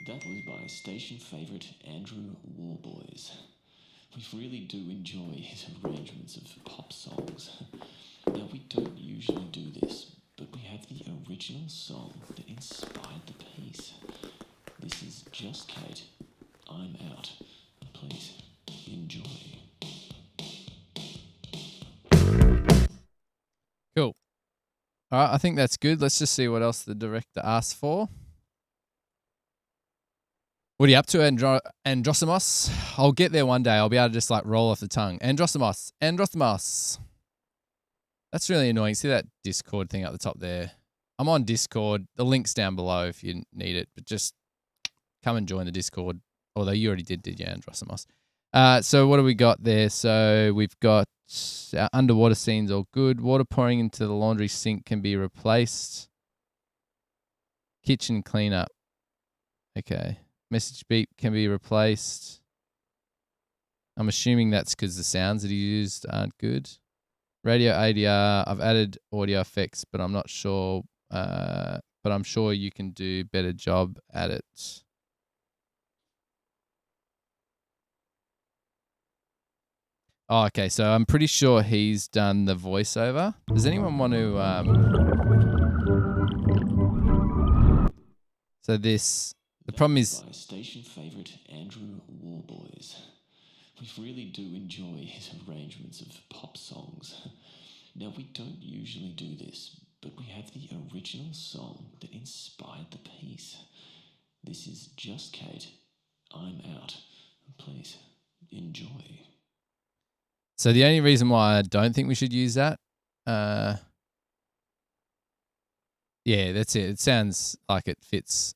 That was by station favourite Andrew Warboys. We really do enjoy his arrangements of pop songs. Now, we don't usually do this, but we have the original song that inspired the piece. This is Just Kate, I'm Out. Please enjoy. Cool. All right, I think that's good. Let's just see what else the director asked for. What are you up to, Androsimos? I'll get there one day. I'll be able to just like roll off the tongue. Androsimos. That's really annoying. See that Discord thing up the top there? I'm on Discord. The link's down below if you need it. But just come and join the Discord. Although you already did you, Androsimos? So what do we got there? So we've got our underwater scenes all good. Water pouring into the laundry sink can be replaced. Kitchen cleanup. Okay. Message beep can be replaced. I'm assuming that's because the sounds that he used aren't good. Radio ADR, I've added audio effects, but I'm not sure. But I'm sure you can do better job at it. Oh, okay. So I'm pretty sure he's done the voiceover. Does anyone want to? So this. The problem is. By station favourite Andrew Warboys. We really do enjoy his arrangements of pop songs. Now, we don't usually do this, but we have the original song that inspired the piece. This is Just Kate, I'm Out. Please enjoy. So the only reason why I don't think we should use that, yeah, that's it. It sounds like it fits.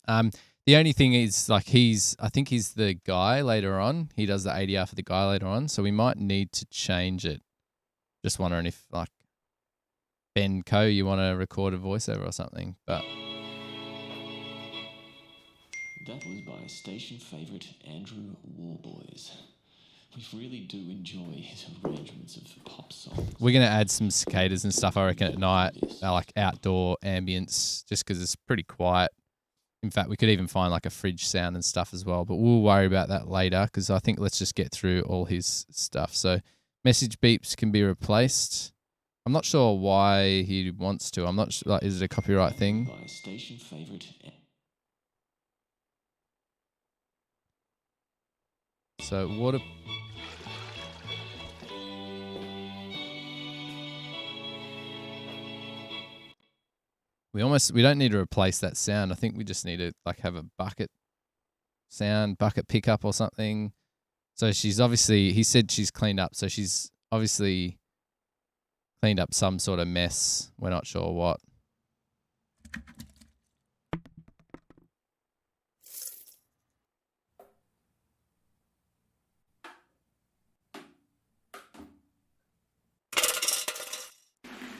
The only thing is, like, I think he's the guy later on. He does the ADR for the guy later on, so we might need to change it. Just wondering if, like, Ben Co, you want to record a voiceover or something, but That was by station favourite Andrew Warboys. We really do enjoy his arrangements of pop songs. we're going to add some cicadas and stuff, I reckon, at night, like outdoor ambience, just because it's pretty quiet. In fact, we could even find like a fridge sound and stuff as well, but we'll worry about that later because I think let's just get through all his stuff. So message beeps can be replaced. I'm not sure why he wants to. I'm not sure, like, is it a copyright thing? By station favourite. So what? We don't need to replace that sound. I think we just need to like have a bucket sound, bucket pickup or something. So she's obviously, he said she's cleaned up. So she's obviously cleaned up some sort of mess. We're not sure what.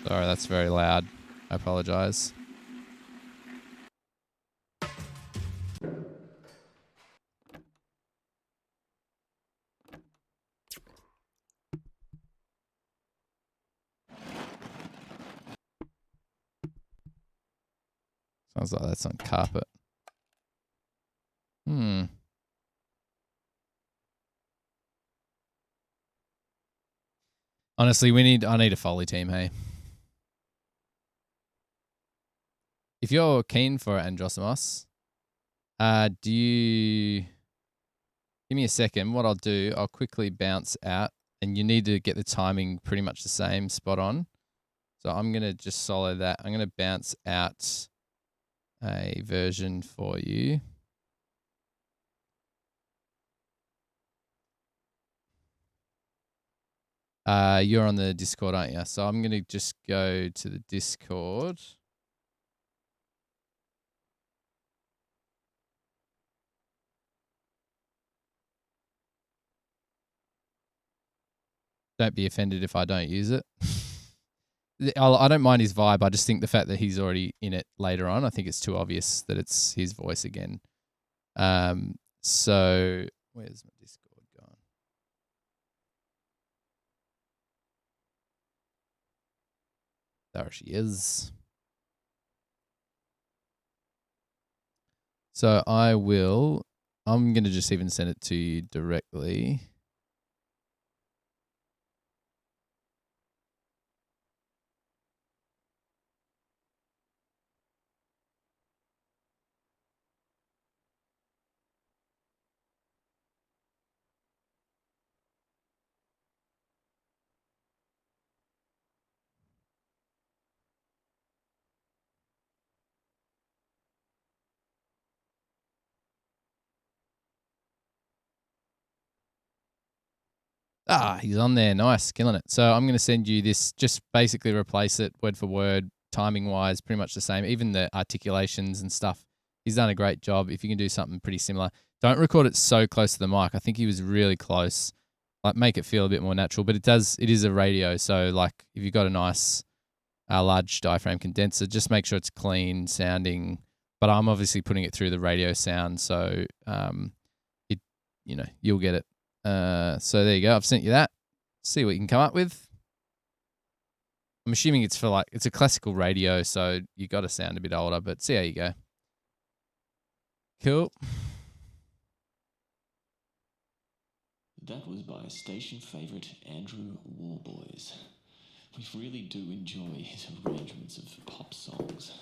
Sorry, that's very loud. I apologize. Sounds like that's on carpet. Honestly, I need a Foley team, hey. If you're keen for Androsimos, do you give me a second? What I'll do, I'll quickly bounce out, and you need to get the timing pretty much the same, spot on. So I'm going to just solo that. I'm going to bounce out a version for you. You're on the Discord, aren't you? So I'm going to just go to the Discord. Don't be offended if I don't use it. I don't mind his vibe. I just think the fact that he's already in it later on, I think it's too obvious that it's his voice again. So where's my Discord gone? There she is. So I'm going to just even send it to you directly. He's on there. Nice. Killing it. So I'm going to send you this. Just basically replace it word for word, timing wise, pretty much the same. Even the articulations and stuff. He's done a great job. If you can do something pretty similar, don't record it so close to the mic. I think he was really close. Like, make it feel a bit more natural, but it is a radio. So like if you've got a nice large diaphragm condenser, just make sure it's clean sounding. But I'm obviously putting it through the radio sound. So, you'll get it. So there you go. I've sent you that. See what you can come up with. I'm assuming it's a classical radio, so you got to sound a bit older, but see how you go. Cool. That was by station favourite Andrew Warboys. We really do enjoy his arrangements of pop songs.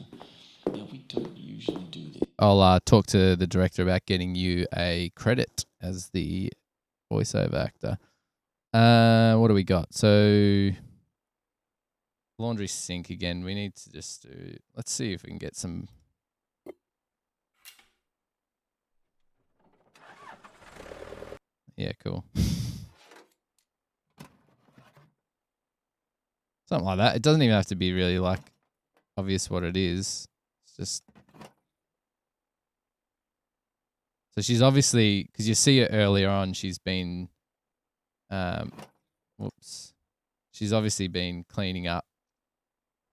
Now, we don't usually do this. I'll talk to the director about getting you a credit as the voiceover actor. What do we got? So laundry sink again. We need to just do. Let's see if we can get some. Yeah, cool. Something like that. It doesn't even have to be really like obvious what it is. It's just. So she's obviously, because you see it earlier on, she's been, she's obviously been cleaning up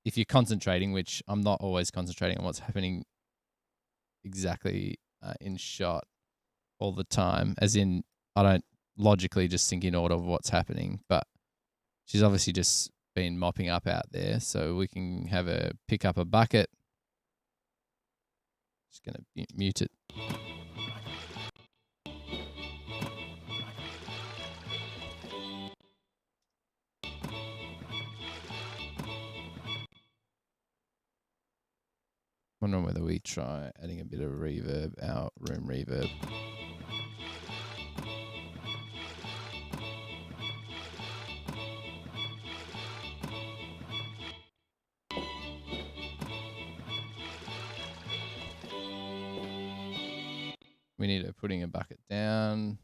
if you're concentrating, which I'm not always concentrating on what's happening exactly in shot all the time, as in I don't logically just think in order of what's happening, but she's obviously just been mopping up out there, so we can have her pick up a bucket. Just going to mute it. Wondering whether we try adding a bit of reverb, our room reverb. We need her putting a bucket down.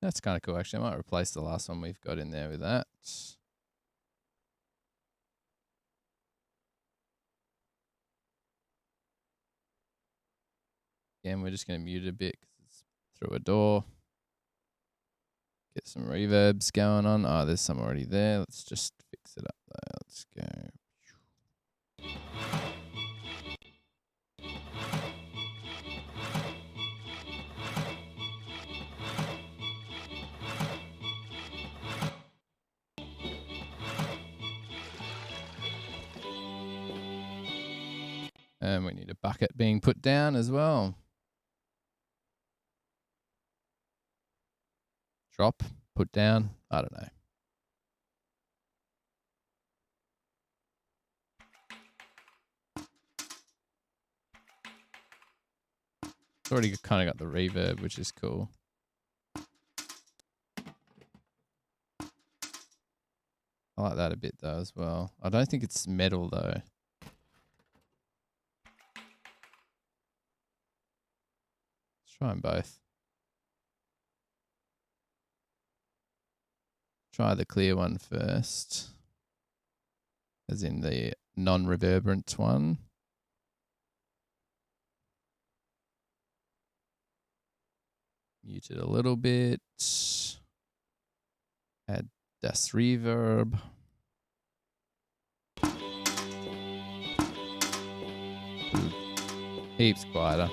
That's kind of cool, actually. I might replace the last one we've got in there with that. Again, we're just going to mute it a bit because it's through a door. Get some reverbs going on. Oh, there's some already there. Let's just fix it up there. Let's go. And we need a bucket being put down as well. Drop, put down. I don't know. It's already kind of got the reverb, which is cool. I like that a bit though as well. I don't think it's metal though. Let's try them both. Try the clear one first, as in the non-reverberant one. Mute it a little bit. Add das reverb. Heaps quieter.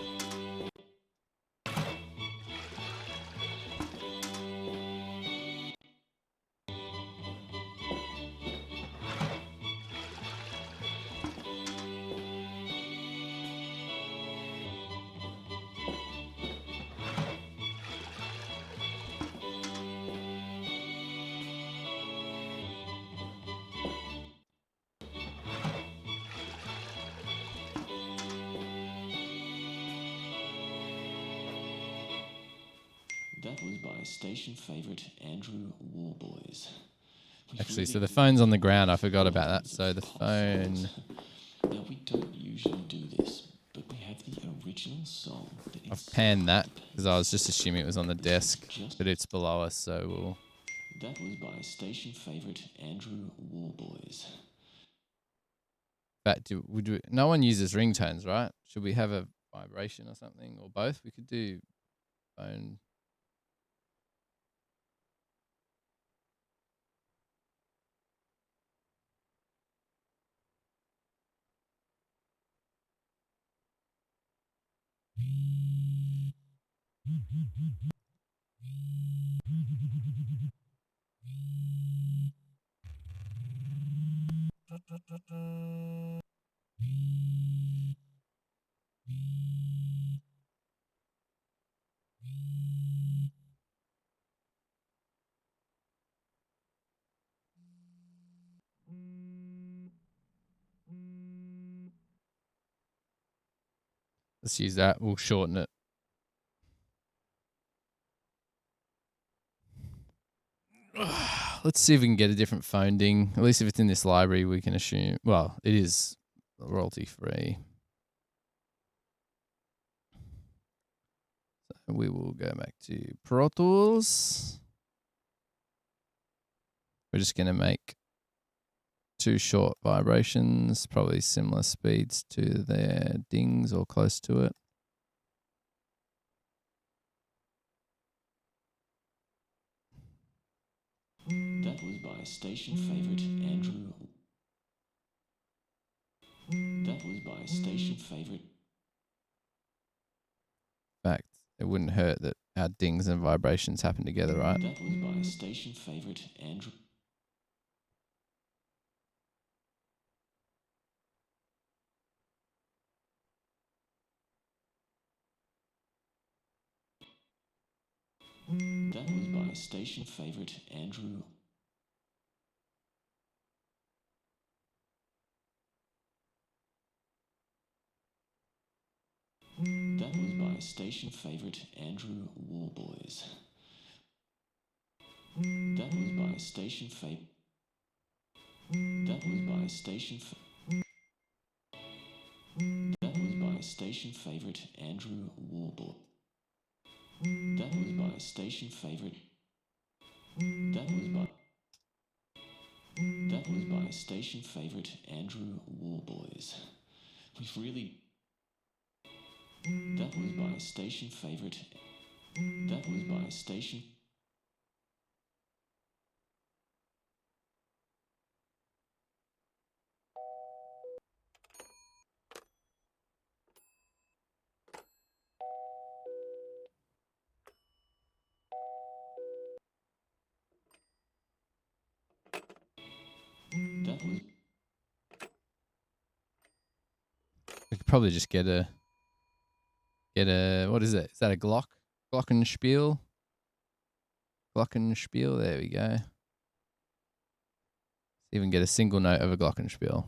That was by station favourite Andrew Warboys. Actually, so the phone's on the ground. I forgot about that. So the phone... Now, we don't usually do this, but we have the original song. I've panned that because I was just assuming it was on the desk, but it's below us, so we'll... That was by station favourite Andrew Warboys. But no one uses ringtones, right? Should we have a vibration or something, or both? We could do phone... Let's use that. We'll shorten it. Let's see if we can get a different phone ding. At least if it's in this library, we can assume... Well, it is royalty free. So we will go back to Pro Tools. We're just going to make 2 short vibrations, probably similar speeds to their dings or close to it. station favorite Andrew. That was by station favorite. In fact, it wouldn't hurt that our dings and vibrations happen together, right? That was by station favorite Andrew. That was by station favorite Andrew. That was by station favorite Andrew Warboys. That was by station favorite. That was by station. That was by station favorite Andrew Warboy. That was by station favorite. That was by. That was by station favorite Andrew Warboys. We've really. That was by station favorite. That was by station. That was. We could probably just get a what is it? Is that a Glock? Glockenspiel? Glockenspiel, there we go. Even get a single note of a Glockenspiel.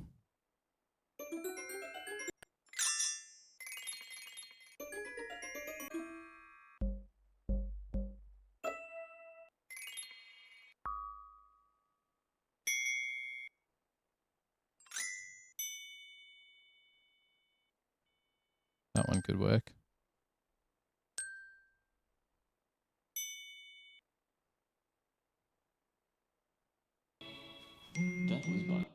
That one could work. That was by.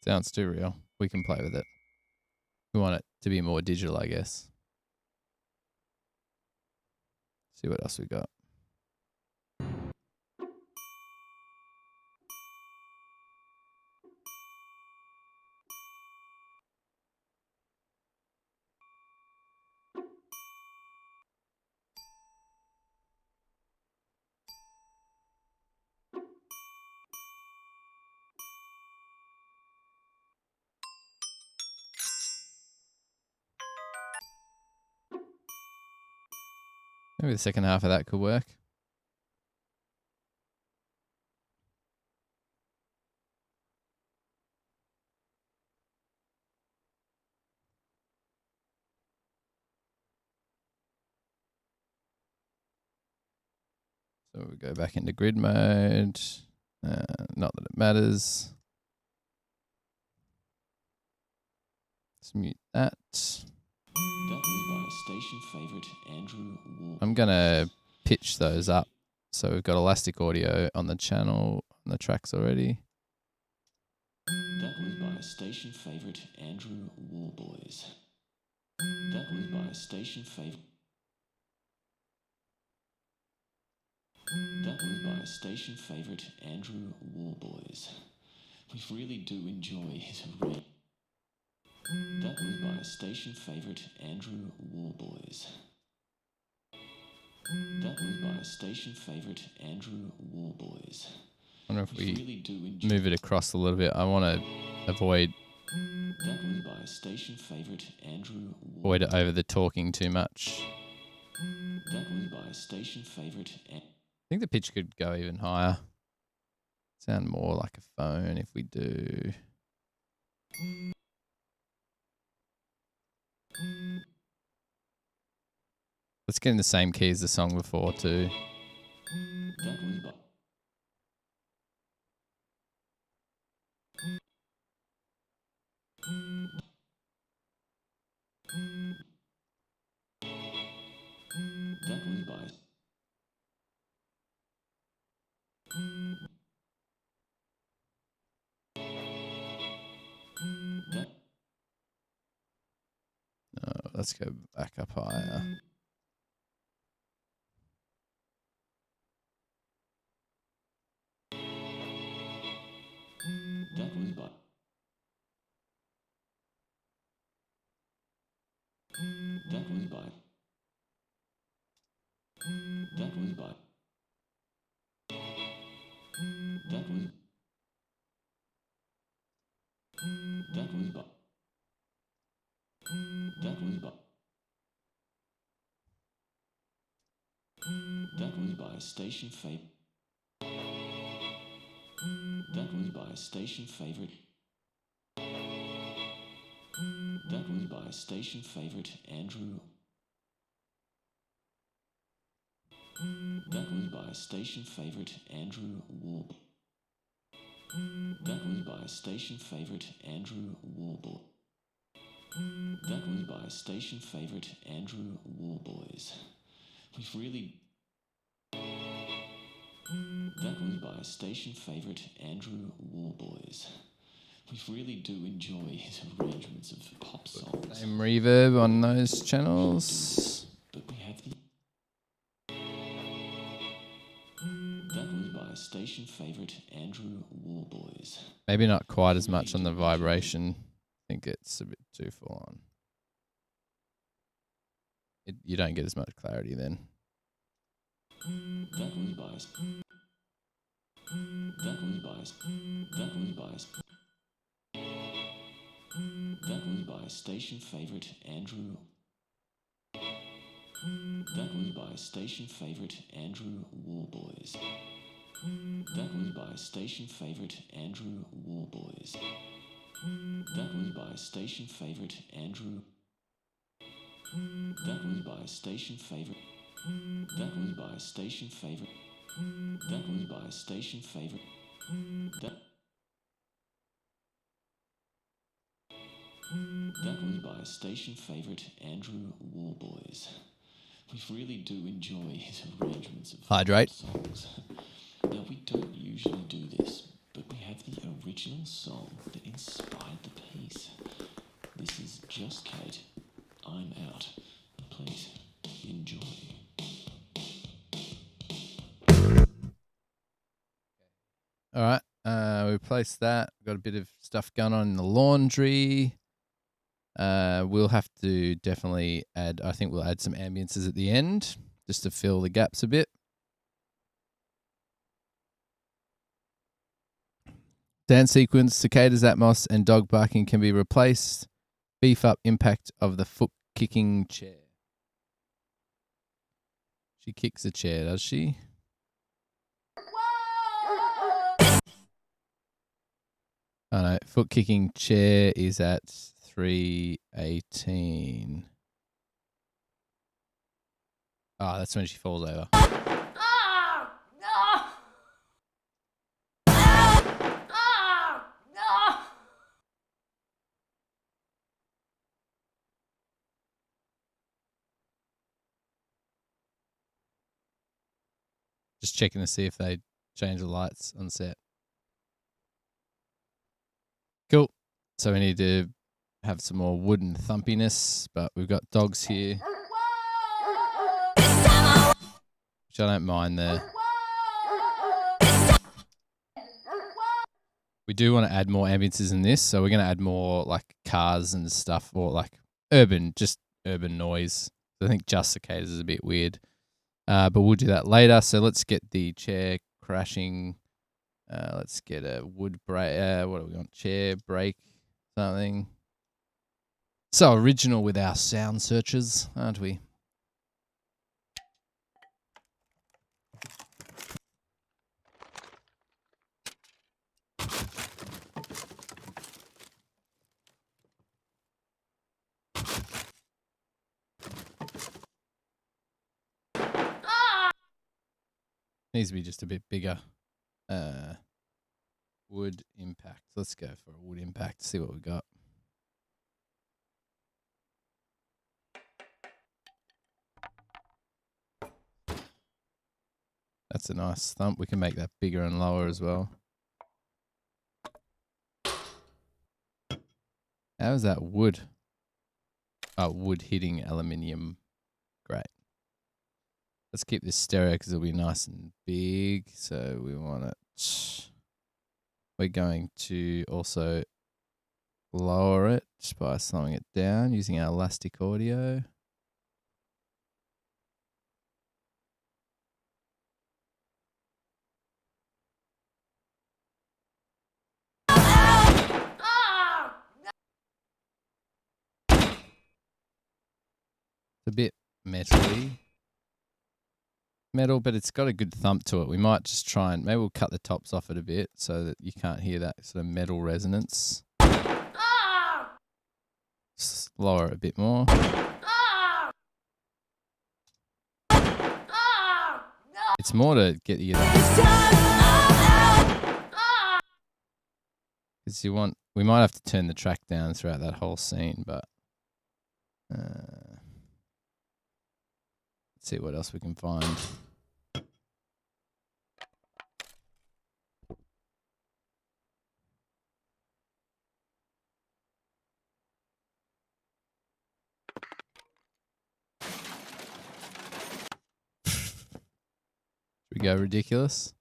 Sounds too real. We can play with it. We want it to be more digital, I guess. See what else we got. Maybe the second half of that could work. So we go back into grid mode. Not that it matters. Let's mute that. That was by station favorite Andrew Warboys. I'm going to pitch those up. So we've got elastic audio on the channel, on the tracks already. That was by station favorite Andrew Warboys. That was by station favorite. That was by station favorite Andrew Warboys. We really do enjoy his array. That was by station favorite Andrew Warboys. That was by station favorite Andrew Warboys. I wonder if We we really do enjoy. move it across a little bit. I want to avoid That was by station favorite Andrew it Warboys. over the talking too much. That was by station favorite. I think the pitch could go even higher. Sound more like a phone if we do. Let's get in the same key as the song before too. That was by. That was by. let's go back up higher. That was by. That was by. That was by. That was. That was by. That was by. That was by station favorite. That was by station favorite. That was by station favorite Andrew. That was by station favorite Andrew Warble. That was by station favorite Andrew Warble. That was by station favorite Andrew Warboys. We've really. That was by station favorite Andrew Warboys. We really do enjoy his arrangements of pop songs. Same reverb on those channels. But we have the. That was by station favorite Andrew Warboys. Maybe not quite as much on the vibration. I think it's a bit too full on. You don't get as much clarity then. That was by. That was by. That was by. That was by station favorite Andrew. That was by station favorite Andrew Warboys. That was by station favorite Andrew Warboys. That was by station favorite Andrew. That was by station favorite. That was by station favorite. That was by station favorite. That was by station favorite Andrew Warboys. We really do enjoy his arrangements of Hydrate. songs. Now we don't usually do this, but we have the original song that inspired the piece. This is Just Kate. I'm out. Please enjoy. All right. We replaced that. Got a bit of stuff going on in the laundry. We'll have to definitely add, I think we'll add some ambiences at the end just to fill the gaps a bit. Dance sequence, cicadas, atmos, and dog barking can be replaced. Beef up impact of the foot kicking chair. She kicks a chair, does she? Oh no, foot kicking chair is at 318. Oh, that's when she falls over. Just checking to see if they change the lights on set. Cool. So we need to have some more wooden thumpiness, but we've got dogs here, which I don't mind there. We do want to add more ambiences in this, so we're going to add more like cars and stuff, or like urban noise. I think just cicadas is a bit weird, but we'll do that later. So let's get the chair crashing. Let's get a wood break. What do we want? Chair break something. So original with our sound searches, aren't we? Needs to be just a bit bigger. Wood impact. Let's go for a wood impact. See what we got. That's a nice thump. We can make that bigger and lower as well. How is that wood? wood hitting aluminium grate. Let's keep this stereo because it'll be nice and big. So we want it. We're going to also lower it just by slowing it down using our elastic audio. It's a bit metally. Metal, but it's got a good thump to it. We might just try and maybe we'll cut the tops off it a bit so that you can't hear that sort of metal resonance. Just lower it a bit more. It's more to get you that. Because we might have to turn the track down throughout that whole scene, but let's see what else we can find. Should we go ridiculous?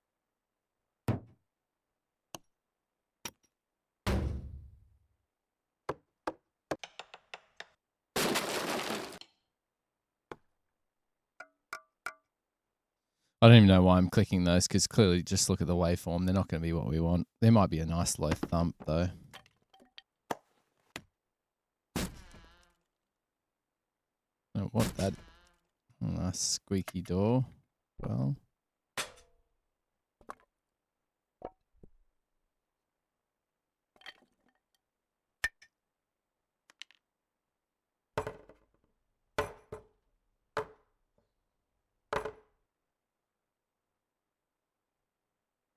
I don't even know why I'm clicking those because clearly just look at the waveform. They're not going to be what we want. There might be a nice low thump though. Oh, what that? Nice squeaky door. Well.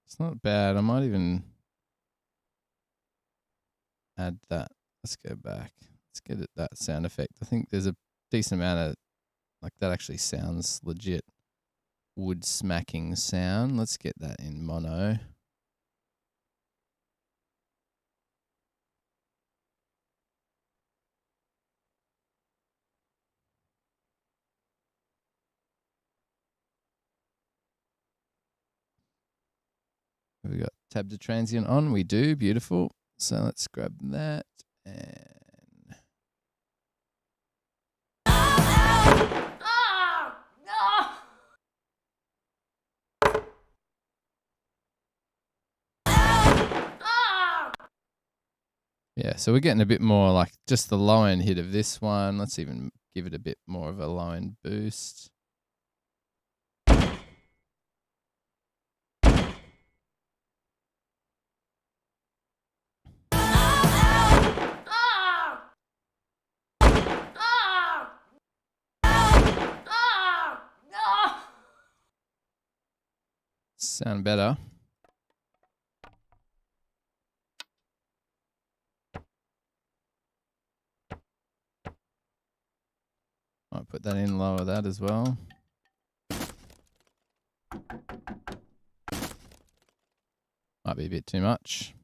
It's not bad. I might even add that. Let's go back. Let's get it that sound effect. I think there's a decent amount of like that actually sounds legit wood smacking sound. Let's get that in mono. Have we got tab to transient on? We do. Beautiful. So let's grab that and yeah, so we're getting a bit more like just the low end hit of this one. Let's even give it a bit more of a low end boost. Sound better. Might put that in, lower that as well. Might be a bit too much.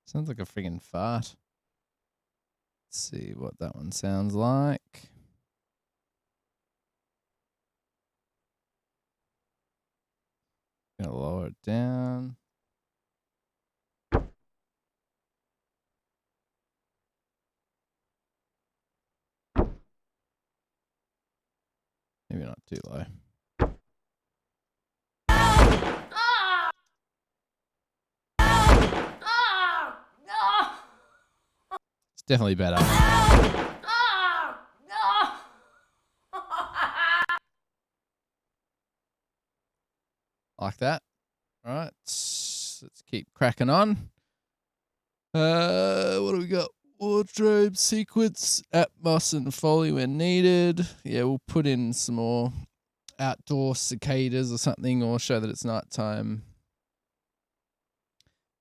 Sounds like a friggin' fart. Let's see what that one sounds like. Gonna lower it down. Maybe not too low. It's definitely better. Like that. All right. Let's keep cracking on. What do we got? Wardrobe, sequence, Atmos, and Foley when needed. Yeah, we'll put in some more outdoor cicadas or something, or show that it's nighttime.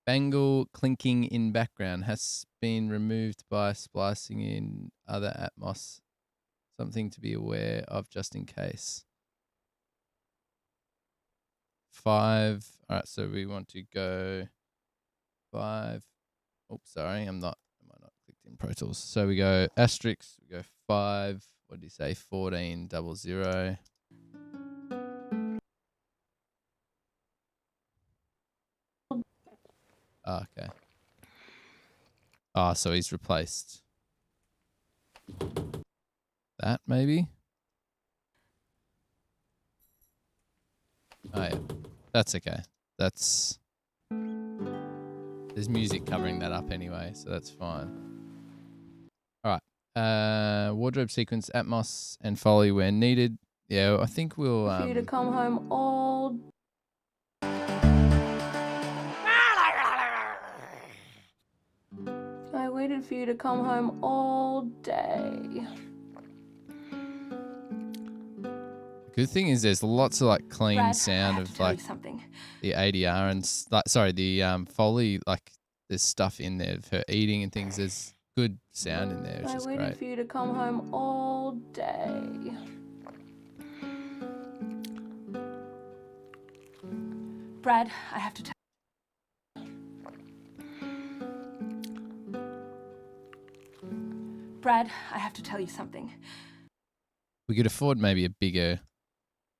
Bangle clinking in background has been removed by splicing in other Atmos. Something to be aware of just in case. 5. All right, so we want to go 5. Oops, sorry, am I not clicked in Pro Tools? So we go asterisk, we go 5. What did you say? 1400. Oh, okay. Oh, so he's replaced that, maybe? Oh, yeah. That's okay. There's music covering that up anyway, so that's fine. All right. Wardrobe sequence, Atmos, and Foley where needed. Yeah, I think we'll... For you to come home all I waited for you to come home all day. Good thing is there's lots of like clean Brad, sound I have of to tell like you something. the ADR and the Foley, like there's stuff in there of her eating and things. There's good sound in there, which I is waited great. for you to come home all day. Brad, I have to tell Brad, I have to tell you something. We could afford maybe a bigger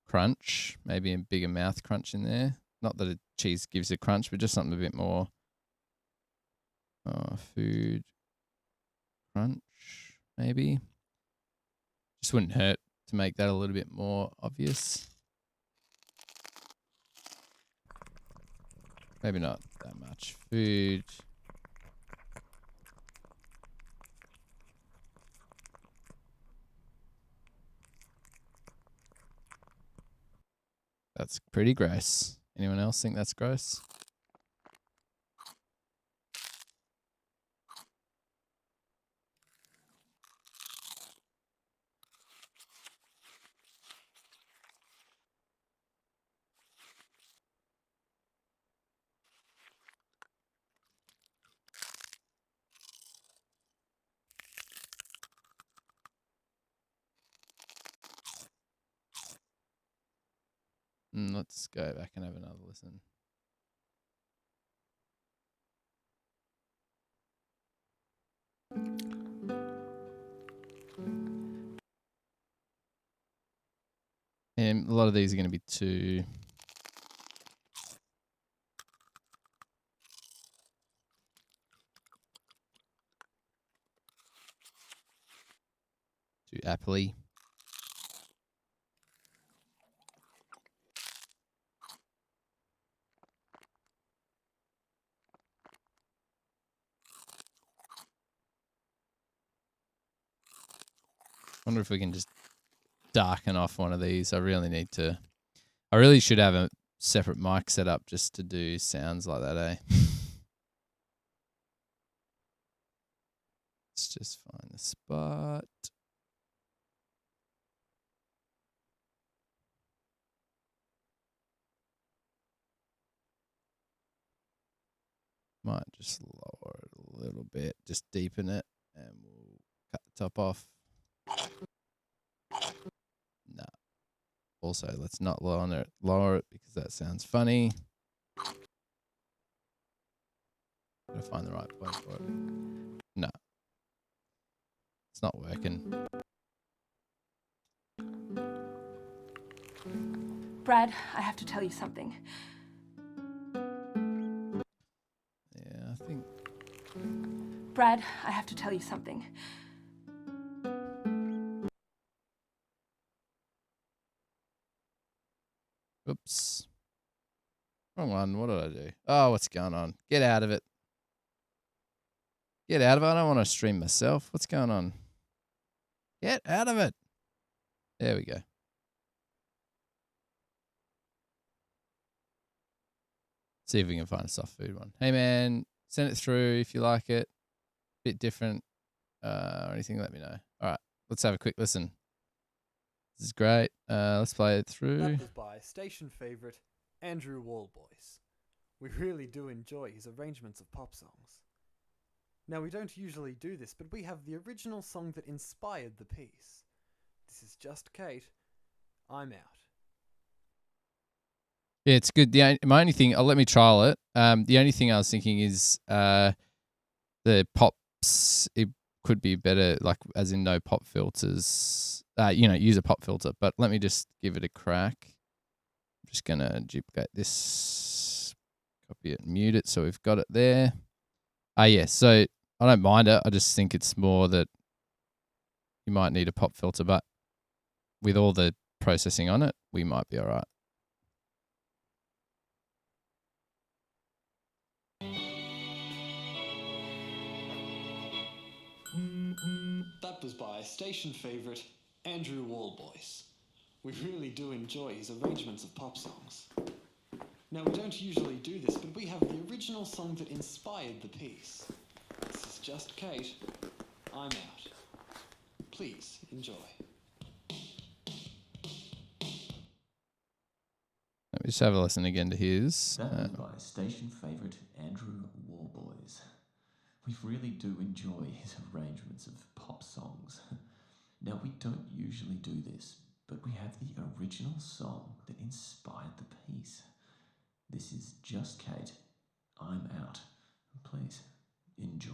crunch, maybe a bigger mouth crunch in there. Not that a cheese gives a crunch, but just something a bit more food crunch, maybe. Just wouldn't hurt to make that a little bit more obvious. Maybe not that much. Food. That's pretty gross. Anyone else think that's gross? Let's go back and have another listen. And a lot of these are going to be too appley. Wonder if we can just darken off one of these. I really should have a separate mic set up just to do sounds like that, eh? Let's just find the spot. Might just lower it a little bit, just deepen it, and we'll cut the top off. No. Also, let's not lower it because that sounds funny. Gotta find the right point for it. No. It's not working. Brad, I have to tell you something. Yeah, I think... Brad, I have to tell you something. Oops. Wrong one. What did I do? Oh, what's going on? Get out of it. Get out of it. I don't want to stream myself. What's going on? Get out of it. There we go. See if we can find a soft food one. Hey, man, send it through if you like it. Bit different or anything, let me know. All right, let's have a quick listen. This is great. Let's play it through. That was by station favourite Andrew Wallboys. We really do enjoy his arrangements of pop songs. Now, we don't usually do this, but we have the original song that inspired the piece. This is Just Kate. I'm out. Yeah, it's good. My only thing, let me trial it. The only thing I was thinking is the pops. It could be better, like as in no pop filters. Use a pop filter. But let me just give it a crack. I'm just gonna duplicate this, copy it, and mute it, so we've got it there. Yeah. So I don't mind it. I just think it's more that you might need a pop filter, but with all the processing on it, we might be all right. That was by station favourite Andrew Wallboys. We really do enjoy his arrangements of pop songs. Now, we don't usually do this, but we have the original song that inspired the piece. This is Just Kate. I'm out. Please enjoy. Let me just have a listen again to his. That was by station favourite Andrew Wallboys. We really do enjoy his arrangements of pop songs. Now, we don't usually do this, but we have the original song that inspired the piece. This is Just Kate, I'm Out. Please enjoy.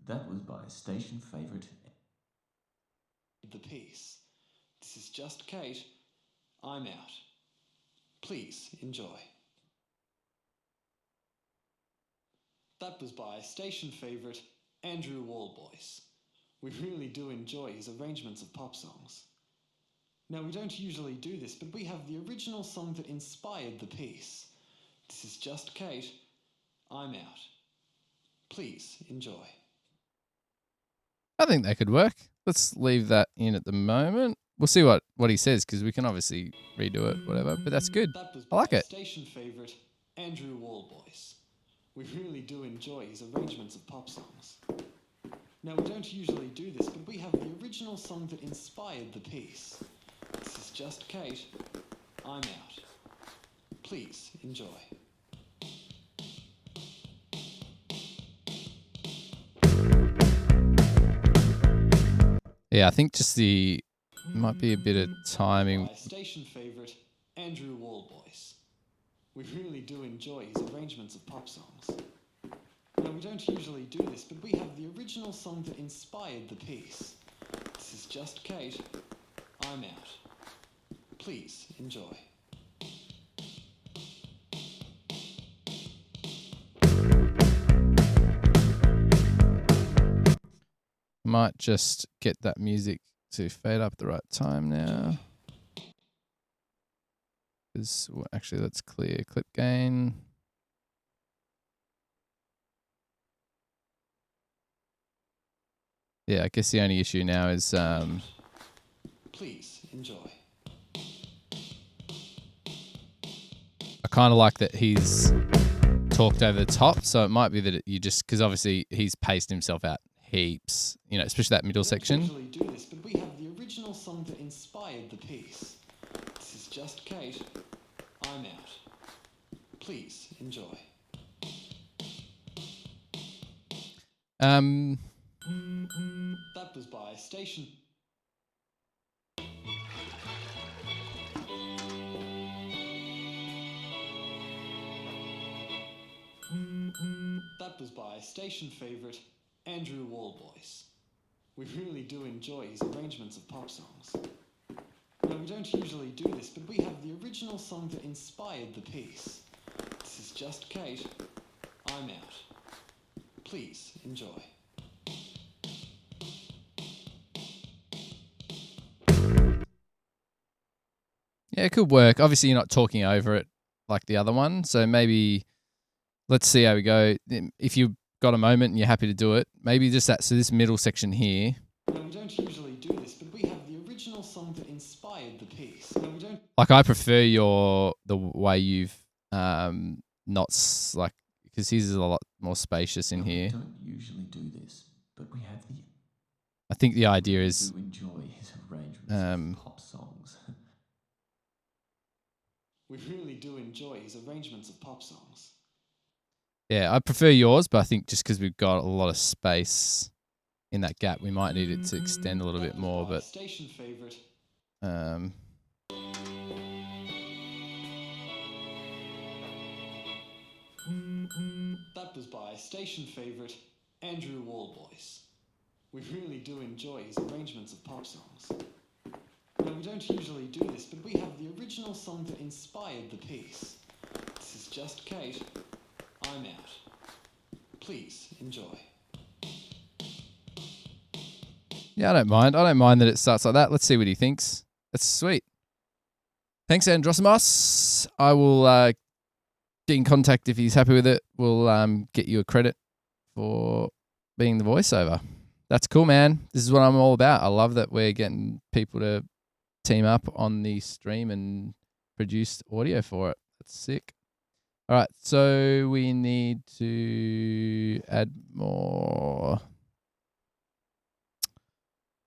That was by station favourite the piece. This is Just Kate, I'm Out. Please enjoy. That was by station favourite Andrew Wallboys. We really do enjoy his arrangements of pop songs. Now, we don't usually do this, but we have the original song that inspired the piece. This is Just Kate, I'm Out. Please enjoy. I think that could work. Let's leave that in at the moment. We'll see what he says, because we can obviously redo it, whatever. But that's good. That was I like by it. station favourite Andrew Wallboys. We really do enjoy his arrangements of pop songs. Now, we don't usually do this, but we have the original song that inspired the piece. This is Just Kate, I'm Out. Please enjoy. Yeah, I think just might be a bit of timing. By station favourite Andrew Wallboys. We really do enjoy his arrangements of pop songs. Now, we don't usually do this, but we have the original song that inspired the piece. This is Just Kate, I'm Out. Please enjoy. Might just get that music to fade up at the right time now. Actually, let's clear clip gain. Yeah, I guess the only issue now is Please enjoy. I kind of like that he's talked over the top, so it might be that you just, because obviously he's paced himself out heaps, especially that middle section. We don't usually do this, but we have the original song that inspired the piece. This is Just Kate, I'm Out. Please enjoy. That was by station. That was by station favourite Andrew Wallboys. We really do enjoy his arrangements of pop songs. Now, we don't usually do this, but we have the original song that inspired the piece. This is Just Kate, I'm Out. Please enjoy. Yeah, it could work. Obviously, you're not talking over it like the other one, so maybe let's see how we go. If you've got a moment and you're happy to do it, maybe just so this middle section here. Now, we don't usually do this, but we have the original song that inspired the piece. Now, we don't. Like, I prefer the way you've not because his is a lot more spacious in here. We don't usually do this, but we have the. I think the idea is to enjoy his arrangements of pop songs. We really do enjoy his arrangements of pop songs. Yeah, I prefer yours, but I think just because we've got a lot of space in that gap, we might need it to extend a little bit more. But station favourite. That was by station favourite Andrew Wallboys. We really do enjoy his arrangements of pop songs. Now, we don't usually do this, but we have the original song that inspired the piece. This is just Kate. I'm out. Please enjoy. Yeah, I don't mind. I don't mind that it starts like that. Let's see what he thinks. That's sweet. Thanks, Androsimos. I will get in contact if he's happy with it. We'll get you a credit for being the voiceover. That's cool, man. This is what I'm all about. I love that we're getting people to team up on the stream and produce audio for it. That's sick. All right, so we need to add more.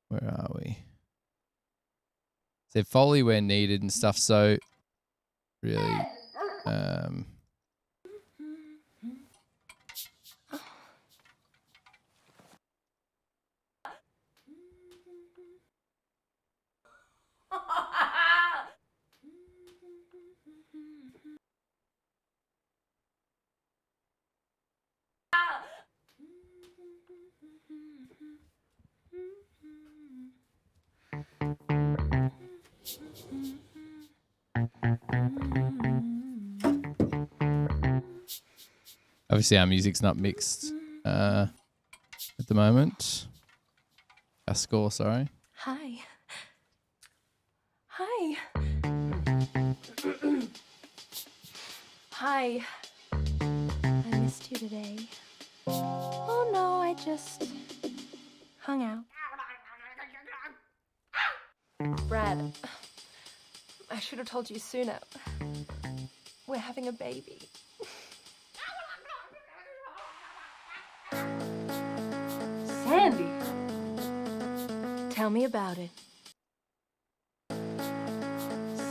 Where are we? So foley where needed and stuff. So really, obviously our music's not mixed at the moment. Our score, sorry. Hi. Hi. Hi. I missed you today. Oh no, I just hung out. Brad, I should have told you sooner. We're having a baby. Sandy, tell me about it.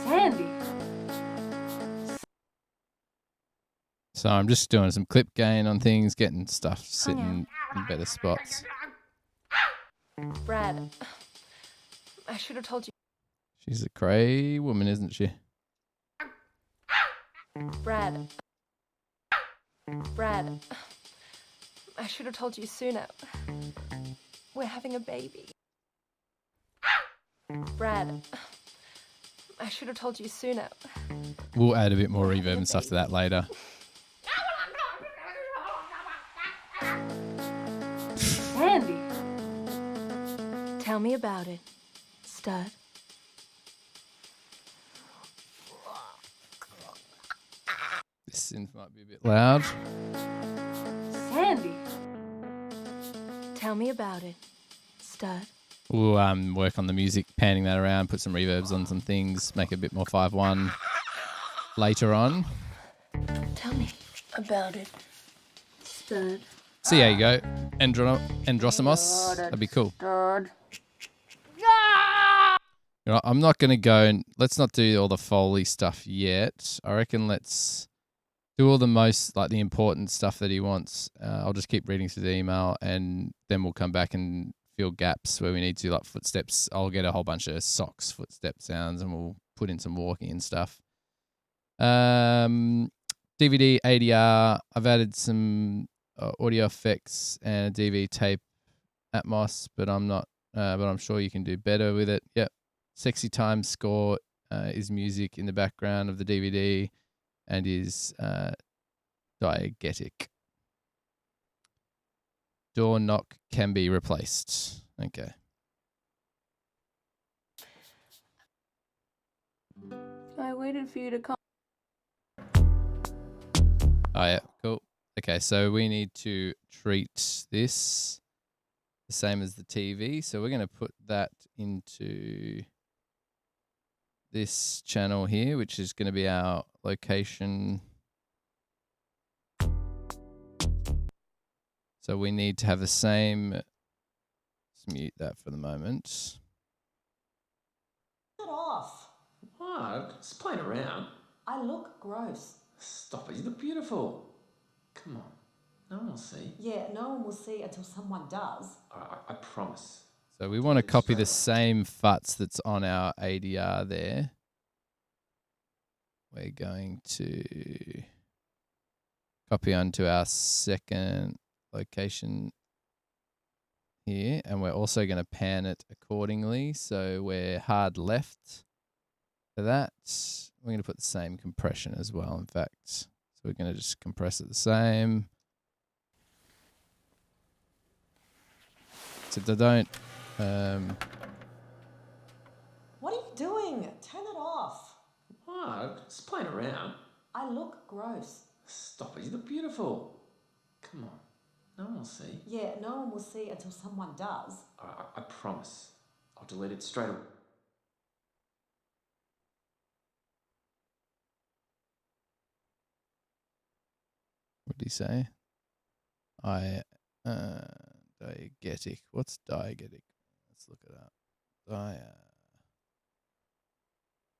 Sandy. So I'm just doing some clip gain on things, getting stuff sitting in better spots. Brad, I should have told you. She's a cray woman, isn't she? Brad, I should have told you sooner. We're having a baby. Brad, I should have told you sooner. We'll add a bit more reverb and stuff to that later. Sandy, tell me about it, stud. This synth might be a bit loud. Sandy, tell me about it, stud. We'll work on the music, panning that around, put some reverbs on some things, make it a bit more 5/1 later on. Tell me about it, stud. See how you go. Androsimos. That'd be cool. Stud. You know, I'm not going to go and let's not do all the Foley stuff yet. I reckon let's do all the most, like the important stuff that he wants. I'll just keep reading through the email and then we'll come back and fill gaps where we need to, like footsteps. I'll get a whole bunch of socks, footstep sounds, and we'll put in some walking and stuff. DVD, ADR. I've added some audio effects and a DV tape Atmos, but I'm not. But I'm sure you can do better with it. Yep. Sexy Time score is music in the background of the DVD and is diegetic. Door knock can be replaced. Okay. I waited for you to come. Oh, yeah. Cool. Okay, so we need to treat this the same as the TV. So we're going to put that into this channel here, which is going to be our location. So we need to have the same. Let's mute that for the moment. Get off. What? Just playing around. I look gross. Stop it. You look beautiful. Come on. No one will see. Yeah, no one will see until someone does. I promise. So we want to copy the same FUTs that's on our ADR there. We're going to Copy onto our second location here, and we're also going to pan it accordingly. So we're hard left for that. We're going to put the same compression as well, in fact. So we're going to just compress it the same. So they don't... What are you doing? Turn it off. Oh, just playing around. I look gross. Stop it, you look beautiful. Come on, no one will see. Yeah, no one will see until someone does. I promise. I'll delete it straight away. What did he say? Diegetic. What's diegetic? Let's look it up.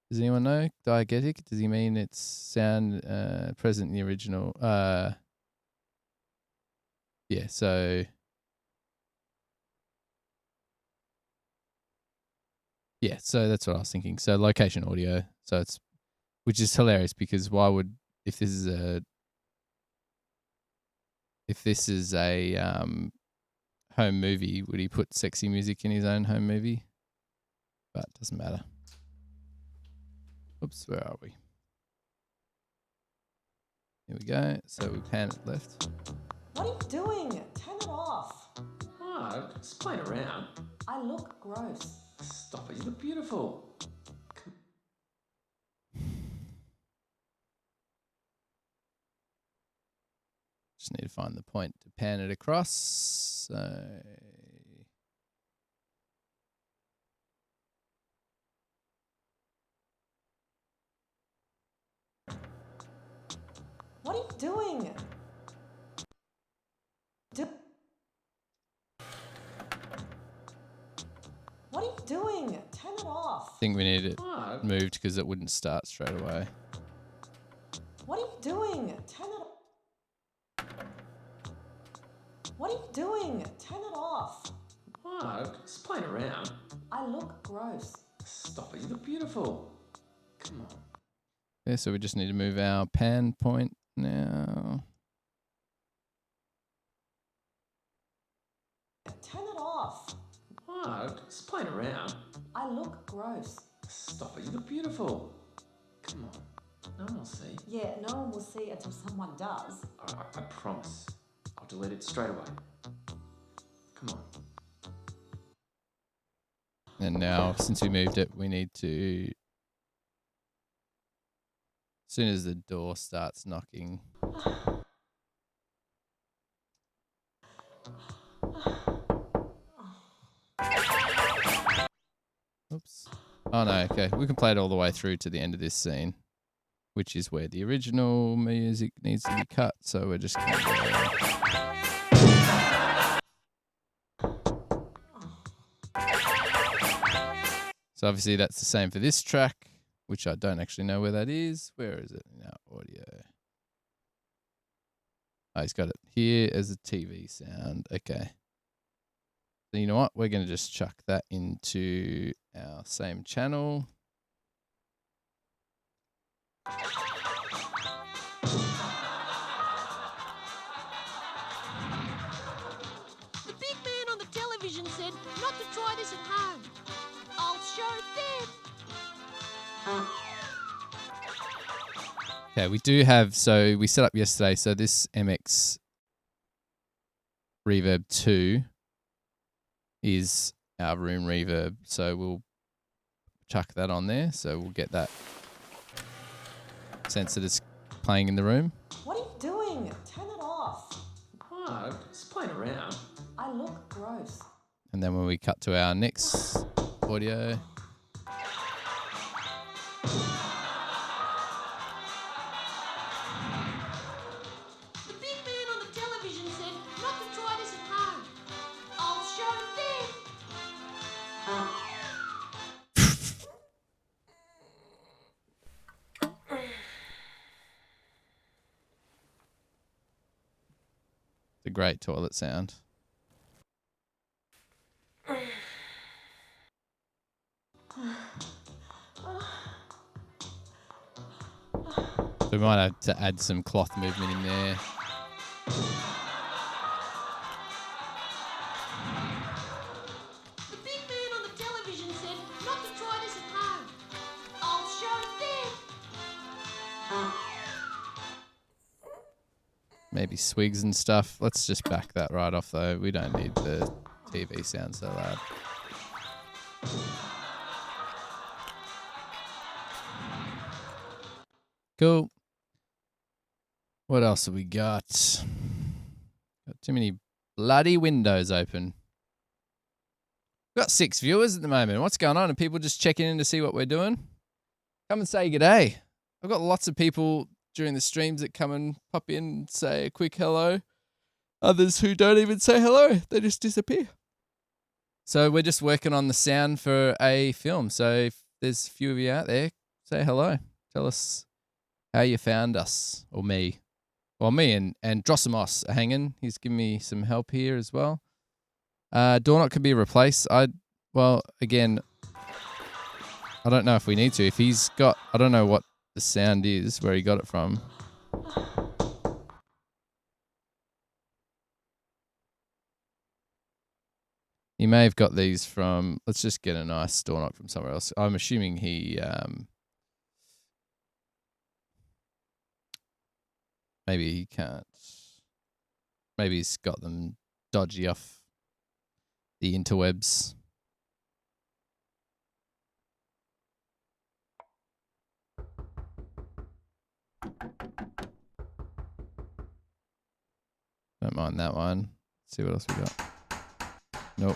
Does anyone know diegetic? Does he mean it's sound present in the original? Yeah. So yeah. So that's what I was thinking. So location audio. So it's, which is hilarious because why would, if this is a home movie, would he put sexy music in his own home movie? But it doesn't matter. Oops, where are we? Here we go. So we pan it left. What are you doing? Turn it off. Oh, just playing around. I look gross. Stop it, you look beautiful. Just need to find the point to pan it across. So What are you doing? What are you doing? Turn it off. I think we need it moved because it wouldn't start straight away. What are you doing? Turn it off. What are you doing? Turn it off. Oh, just playing around. I look gross. Stop it, you look beautiful. Come on. Yeah, so we just need to move our pan point now. Turn it off. Oh, just playing around. I look gross. Stop it, you look beautiful. Come on, no one will see. Yeah, no one will see until someone does. I promise. I'll delete it straight away. Come on. And now, since we moved it, we need to, as soon as the door starts knocking. Oops. Oh no, okay. We can play it all the way through to the end of this scene, which is where the original music needs to be cut. So we're just going to go. So obviously that's the same for this track, which I don't actually know where that is. Where is it in our audio? Oh, he's got it here as a TV sound. Okay. So you know what? We're going to just chuck that into our same channel. The big man on the television said not to try this at home. I'll show them. Okay, we do have, so we set up yesterday, so this MX Reverb 2 is our room reverb, so we'll chuck that on there, so we'll get that sense that it's playing in the room. What are you doing? Turn it off. Oh, just playing around. I look gross. And then when we cut to our next audio, The big man on the television said not to try this at home. I'll show them. it's a great toilet sound. So we might have to add some cloth movement in there. The big man on the television said not to try this at home. I'll show them. Maybe swigs and stuff. Let's just back that right off though. We don't need the TV sound so loud. Cool. What else have we got? Got too many bloody windows open. We've got 6 viewers at the moment. What's going on? Are people just checking in to see what we're doing? Come and say g'day. I've got lots of people during the streams that come and pop in and say a quick hello. Others who don't even say hello. They just disappear. So we're just working on the sound for a film. So if there's a few of you out there, say hello. Tell us how you found us, or me. Well, me and Drosimos are hanging. He's giving me some help here as well. Doorknob can be replaced. Again, I don't know if we need to. If he's got, I don't know what the sound is, where he got it from. He may have got these from, let's just get a nice doorknob from somewhere else. I'm assuming he, maybe he can't. Maybe he's got them dodgy off the interwebs. Don't mind that one. Let's see what else we got. Nope.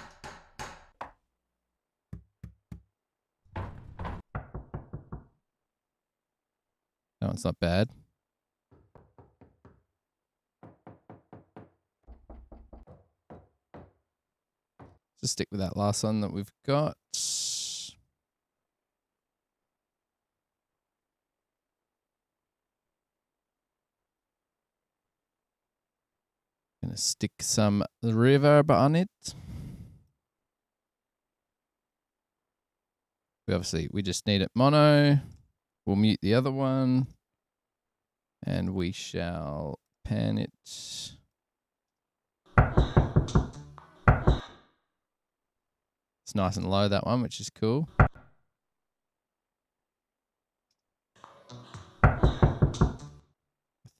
That one's not bad. Just stick with that last one that we've got. Gonna stick some reverb on it. We just need it mono. We'll mute the other one. And we shall pan it. It's nice and low, that one, which is cool. I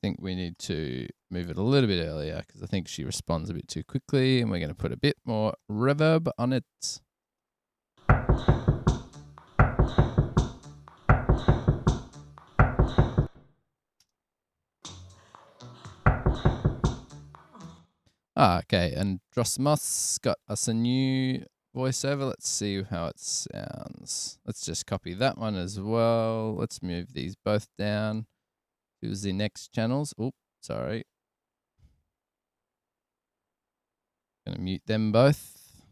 think we need to move it a little bit earlier because I think she responds a bit too quickly, and we're going to put a bit more reverb on it. Okay, and Drosimos got us a new voiceover. Let's see how it sounds. Let's just copy that one as well. Let's move these both down to the next channels. Oops, sorry. Gonna mute them both.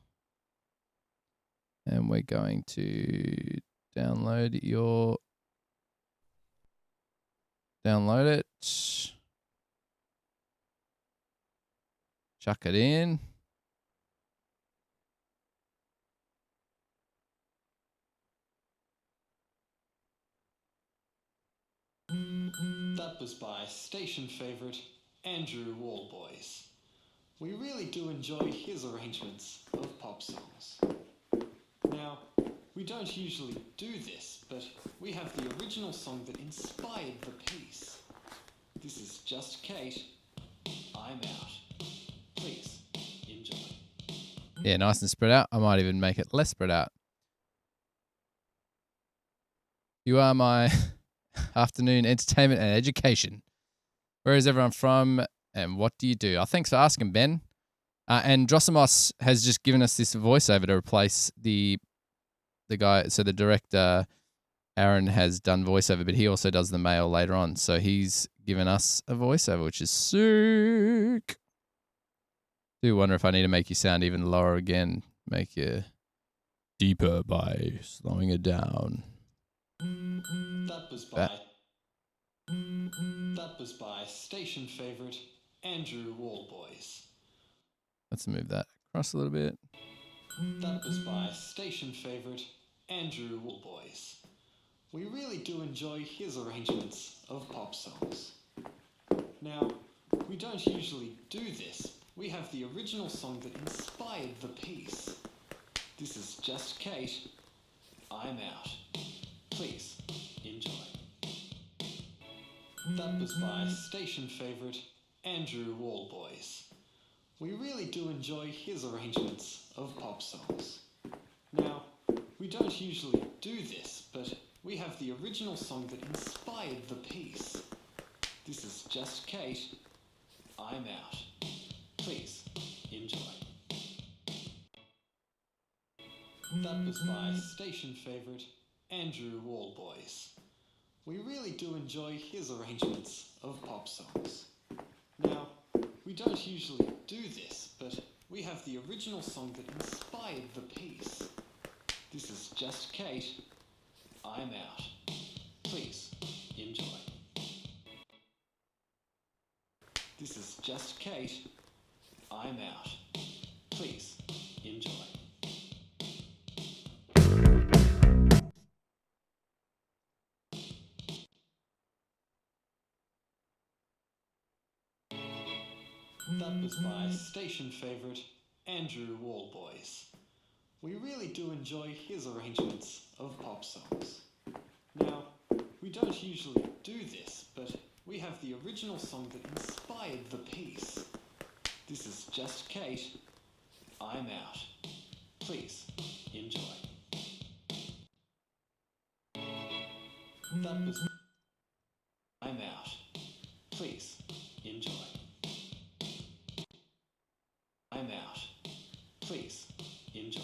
And we're going to download it. Chuck it in. That was by station favourite Andrew Wallboys. We really do enjoy his arrangements of pop songs. Now, we don't usually do this, but we have the original song that inspired the piece. This is Just Kate, I'm Out. Please, enjoy. Yeah, nice and spread out. I might even make it less spread out. You are my afternoon entertainment and education. Where is everyone from and what do you do? Thanks for asking, Ben. And Drosimos has just given us this voiceover to replace the guy. So the director, Aaron, has done voiceover, but he also does the mail later on. So he's given us a voiceover, which is sick. Do wonder if I need to make you sound even lower again. Make you deeper by slowing it down. That was by station favourite Andrew Wallboys. Let's move that across a little bit. That was by station favourite Andrew Wallboys. We really do enjoy his arrangements of pop songs. Now, we don't usually do this. We have the original song that inspired the piece. This is Just Kate. I'm out. Please enjoy. That was by station favourite Andrew Wallboys. We really do enjoy his arrangements of pop songs. Now, we don't usually do this, but we have the original song that inspired the piece. This is Just Kate. I'm out. Please enjoy. That was by station favourite Andrew Wallboys. We really do enjoy his arrangements of pop songs. Now, we don't usually do this, but we have the original song that inspired the piece. This is Just Kate. I'm out. Please enjoy. This is Just Kate. I'm out. Please enjoy. That was by station favourite Andrew Wallboys. We really do enjoy his arrangements of pop songs. Now, we don't usually do this, but we have the original song that inspired the piece. This is Just Kate. I'm out. Please enjoy. That was I'm out. Please enjoy. I'm out. Please enjoy.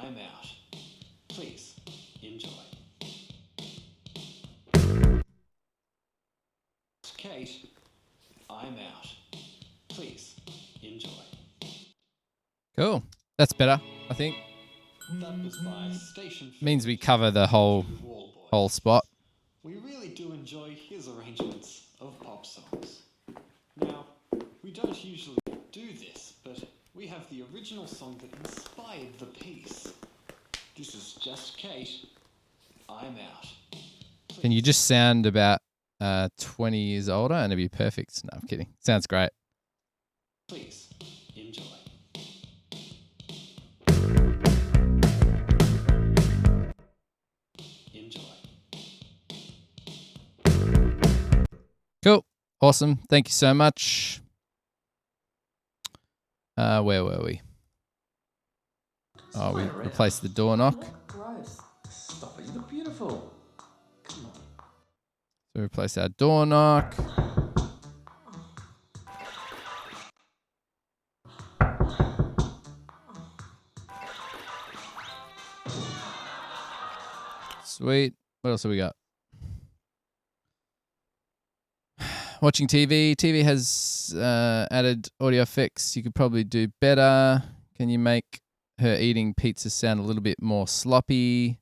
I'm out. Please enjoy. Kate, I'm out. Please enjoy. Cool. That's better, I think. That was by station Means we cover the whole Wallboys. spot. We really do enjoy his arrangements of pop songs. Now, we don't usually do this, but we have the original song that inspired the piece. This is Just Kate. I'm out. Can you just sound about 20 years older and it'd be perfect? No, I'm kidding. Sounds great. Please enjoy. Enjoy. Cool. Awesome. Thank you so much. Where were we? Oh, we replaced the door knock. Look gross. Stop it, you look beautiful. Come on. So we replaced our door knock. Sweet. What else have we got? Watching TV. TV has added audio effects. You could probably do better. Can you make her eating pizza sound a little bit more sloppy?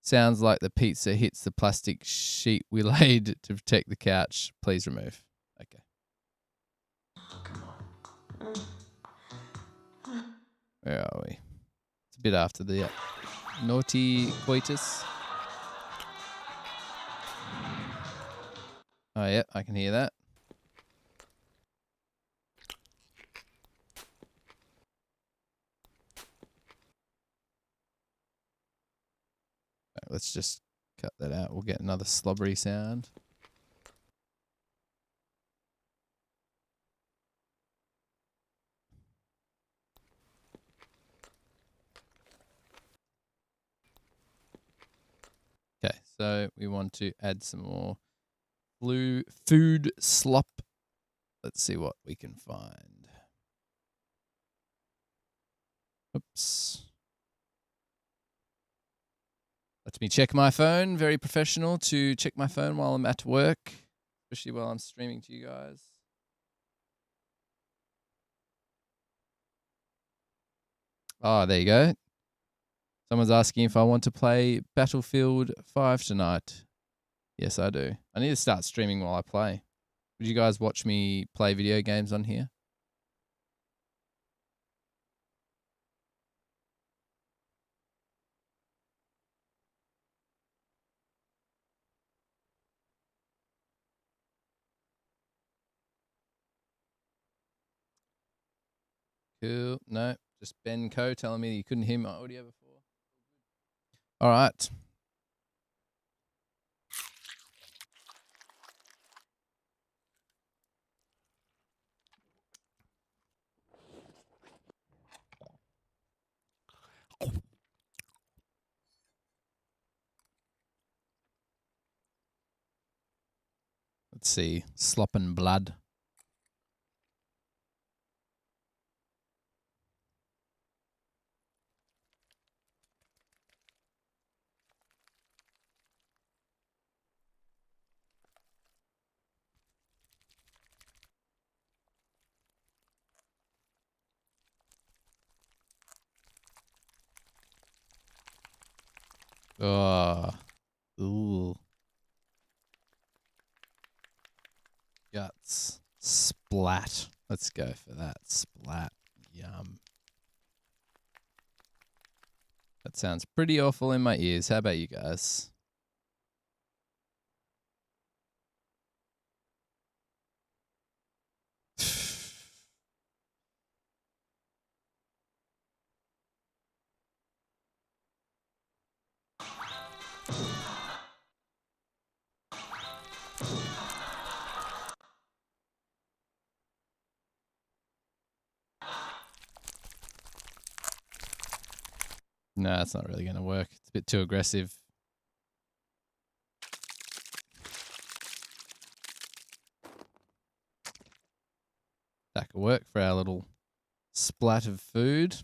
Sounds like the pizza hits the plastic sheet we laid to protect the couch. Please remove. Okay. Come on. Where are we? It's a bit after the naughty coitus. Oh, yeah, I can hear that. Right, let's just cut that out. We'll get another slobbery sound. Okay, so we want to add some more food slop. Let's see what we can find. Oops. Let me check my phone. Very professional to check my phone while I'm at work, especially while I'm streaming to you guys. Oh, there you go. Someone's asking if I want to play Battlefield 5 tonight. Yes, I do. I need to start streaming while I play. Would you guys watch me play video games on here? Cool. No, just Ben Co telling me you couldn't hear my audio before. All right. Let's see. Slop and blood. Oh. Ooh. Guts. Splat. Let's go for that. Splat. Yum. That sounds pretty awful in my ears. How about you guys? No, it's not really going to work. It's a bit too aggressive. That could work for our little splat of food.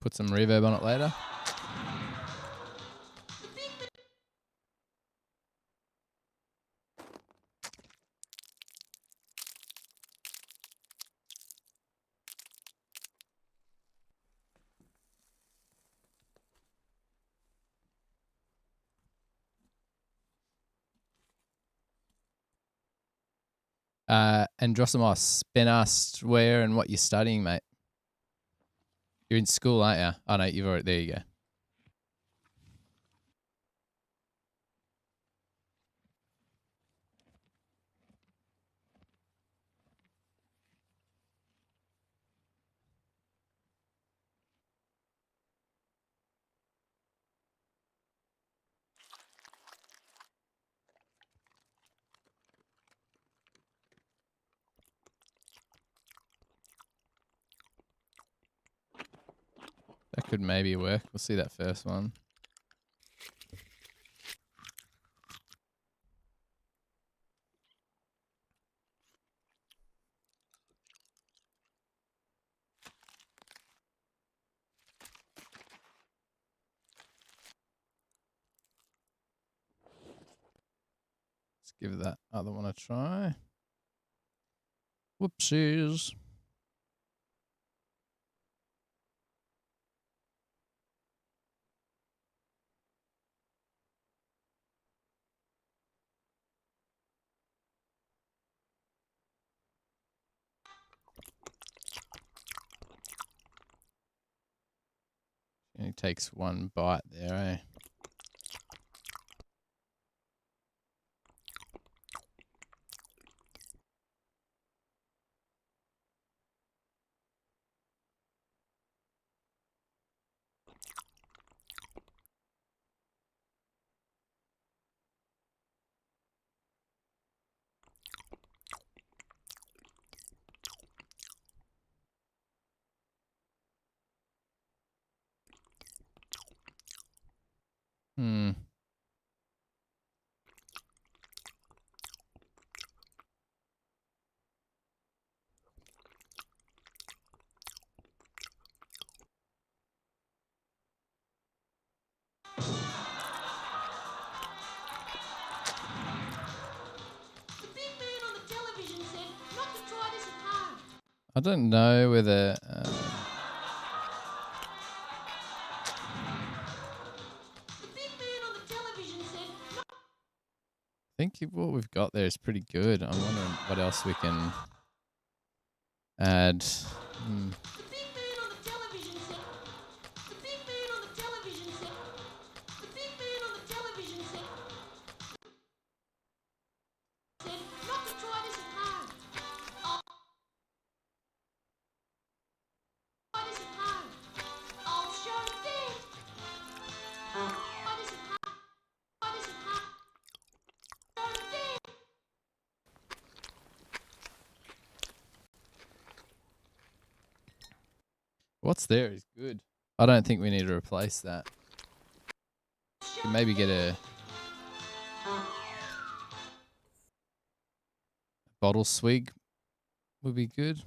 Put some reverb on it later. Androsimos, Ben asked where and what you're studying, mate. You're in school, aren't you? Oh, no, you've already, there you go. That could maybe work. We'll see that first one. Let's give that other one a try. Whoopsies. Only takes one bite there, eh? Hmm. The big man on the television said not to try this at home. I don't know whether... The big man on the television said not... I think what we've got there is pretty good. I'm wondering what else we can add. Hmm. The big man on the television set. The big man on the television set. The big man on the television set. Said not to try this at home. I'll try this at home. I'll show them. Try this at home. Try this at home. Show them. What's there is good. I don't think we need to replace that. We can maybe get a bottle swig would be good.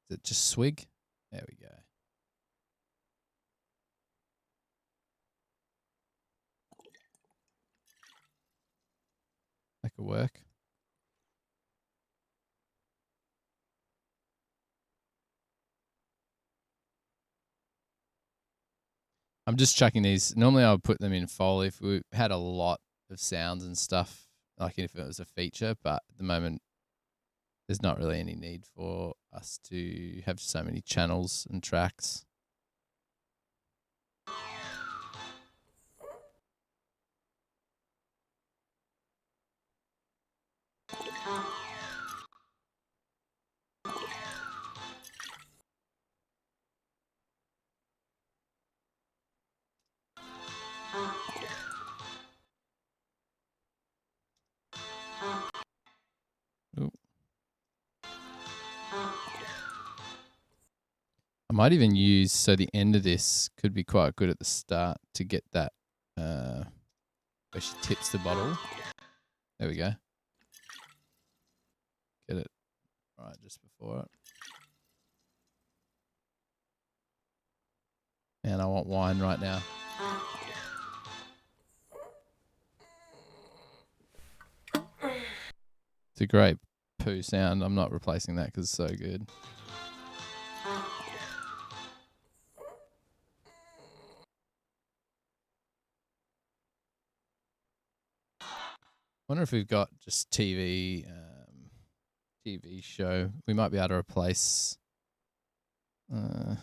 Is it just swig? There we go. That could work. I'm just checking these. Normally I would put them in foley if we had a lot of sounds and stuff, like if it was a feature, but at the moment there's not really any need for us to have so many channels and tracks. Ooh. I might even use, so the end of this could be quite good at the start to get that where she tips the bottle. There we go. Get it right just before it. And I want wine right now. It's a great poo sound. I'm not replacing that because it's so good. Wonder if we've got just TV show. We might be able to replace. No.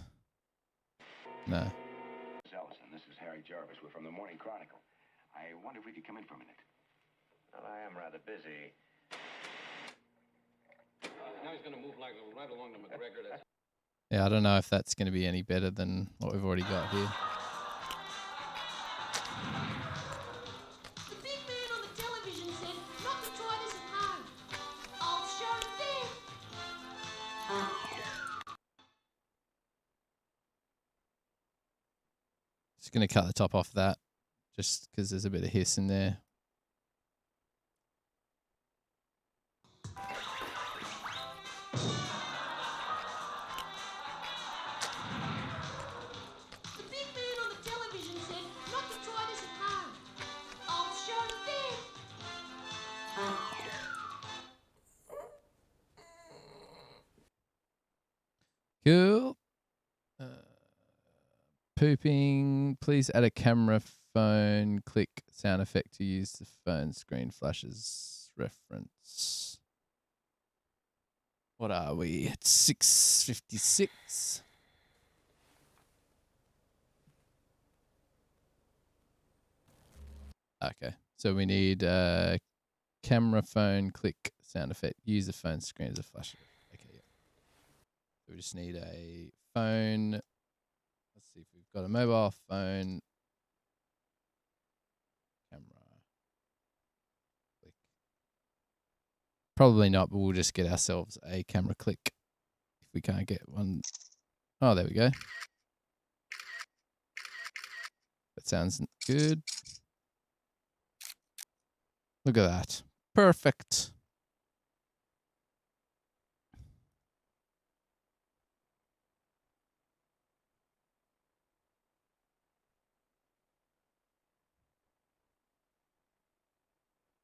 Ellison, this is Harry Jarvis. We're from the Morning Chronicle. I wonder if we could come in for a minute. Well, I am rather busy. Now he's going to move like right along to McGregor. Yeah, I don't know if that's going to be any better than what we've already got here. The big man on the television said not to try this at home. I'll show them. Just going to cut the top off that just because there's a bit of hiss in there. The big man on the television said not to try this at home. I'll show them. Cool. Pooping. Please add a camera phone click sound effect to use the phone screen flashes reference. What are we at? 6:56. Okay, so we need a camera phone click sound effect. Use the phone screen as a flash. Okay, yeah. So we just need a phone. Let's see if we've got a mobile phone camera click. Probably not, but we'll just get ourselves a camera click if we can't get one. Oh, there we go. That sounds good. Look at that. Perfect.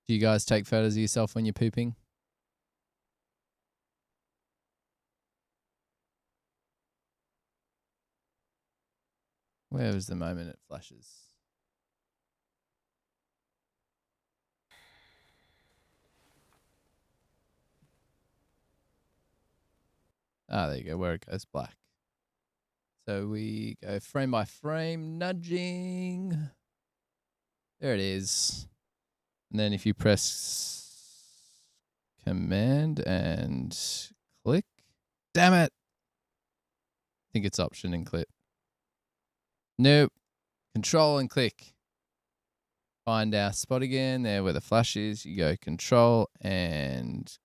Do you guys take photos of yourself when you're pooping? Where was the moment it flashes? Ah, there you go, where it goes black. So we go frame by frame, nudging. There it is. And then if you press Command and click. Damn it! I think it's Option and click. Nope. Control and click. Find our spot again, there where the flash is. You go Control and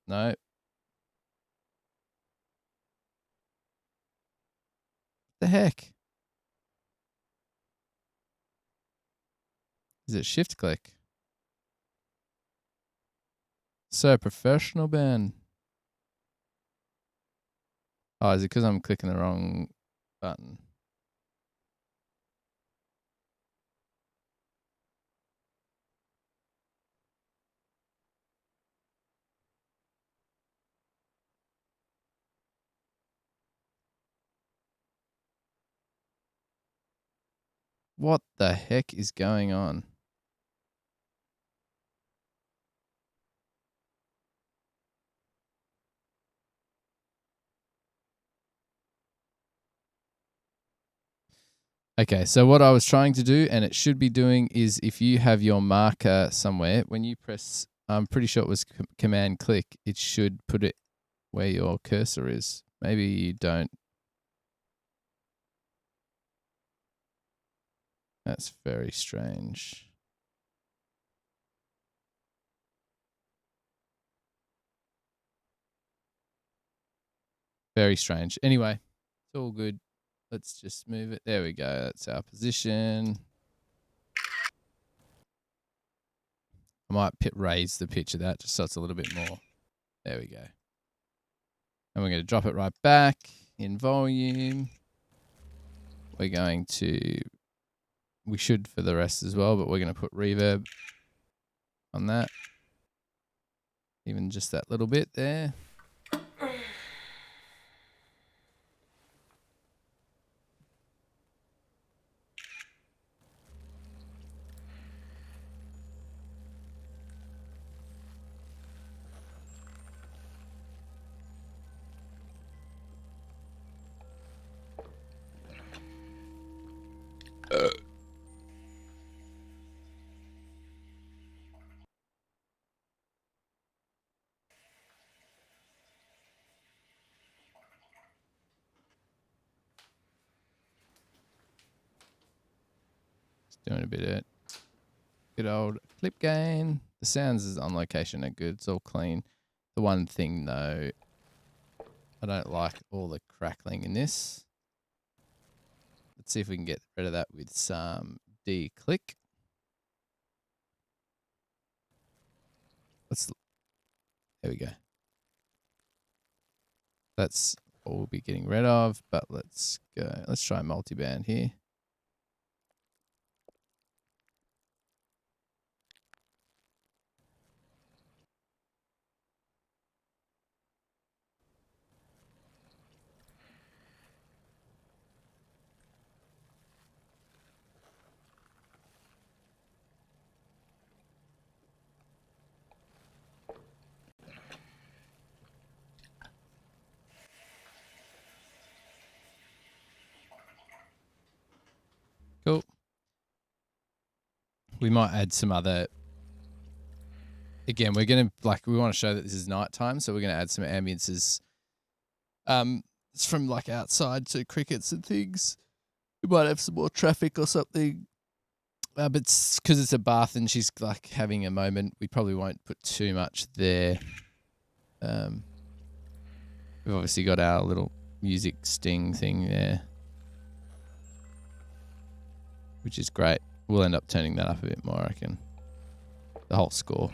no. What the heck? Is it Shift click? So professional, Ben. Oh, is it because I'm clicking the wrong button? What the heck is going on? Okay, so what I was trying to do, and it should be doing, is if you have your marker somewhere, when you press, I'm pretty sure it was Command click, it should put it where your cursor is. Maybe you don't. That's very strange. Very strange. Anyway, it's all good. Let's just move it. There we go. That's our position. I might raise the pitch of that just so it's a little bit more. There we go. And we're going to drop it right back in volume. We're going to, we should for the rest as well, but we're going to put reverb on that. Even just that little bit there. Doing a bit of good old clip gain. The sounds on location are good. It's all clean. The one thing though, I don't like all the crackling in this. Let's see if we can get rid of that with some D-click. There we go. That's what we'll be getting rid of, but let's go. Let's try multiband here. Cool. We might add some other. Again, we're gonna we want to show that this is nighttime, so we're gonna add some ambiences. It's from like outside, so crickets and things. We might have some more traffic or something. But because it's a bath and she's like having a moment, we probably won't put too much there. We've obviously got our little music sting thing there, which is great. We'll end up turning that up a bit more, I reckon. The whole score.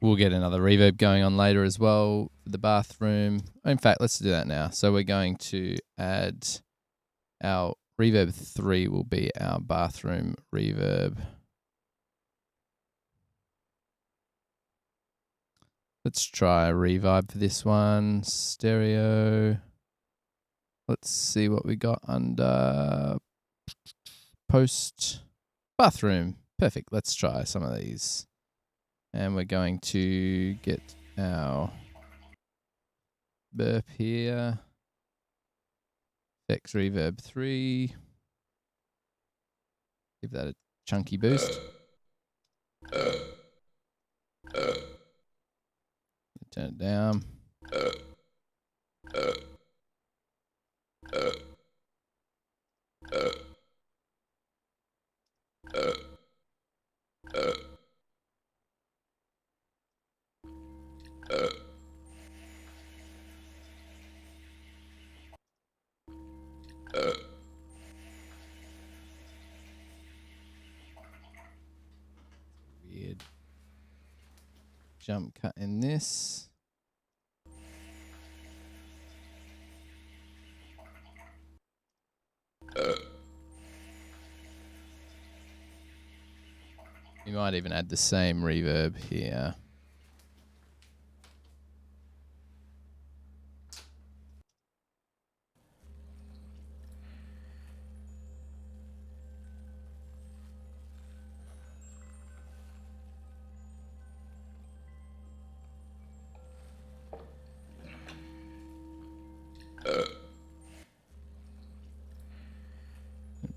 We'll get another reverb going on later as well for the bathroom. In fact, let's do that now. So we're going to add our reverb 3 will be our bathroom reverb. Let's try a revive for this one. Stereo. Let's see what we got under post bathroom. Perfect. Let's try some of these. And we're going to get our burp here. Effects reverb 3. Give that a chunky boost. Turn it down. Weird jump cut in this. You might even add the same reverb here.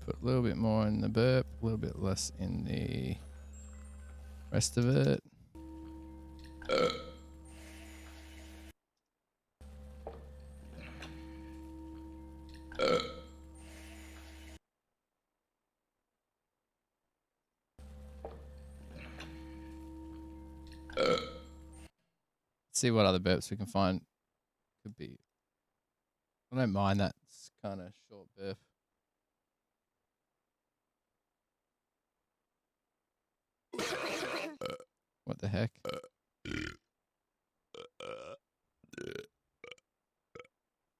Put a little bit more in the burp, a little bit less in the rest of it. See what other burps we can find. Could be. I don't mind that kind of short burp. What the heck?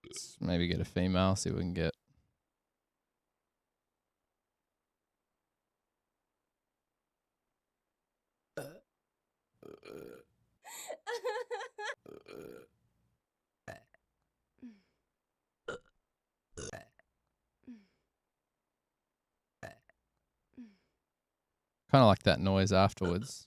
Let's maybe get a female, see what we can get. Kind of like that noise afterwards.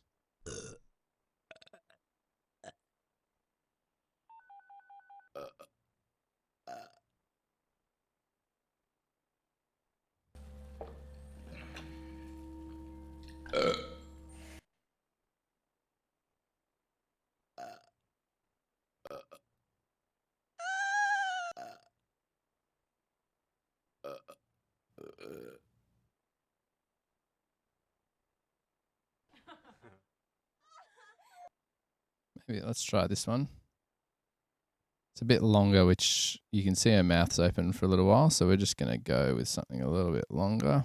Maybe let's try this one. It's a bit longer, which you can see her mouth's open for a little while, so we're just going to go with something a little bit longer.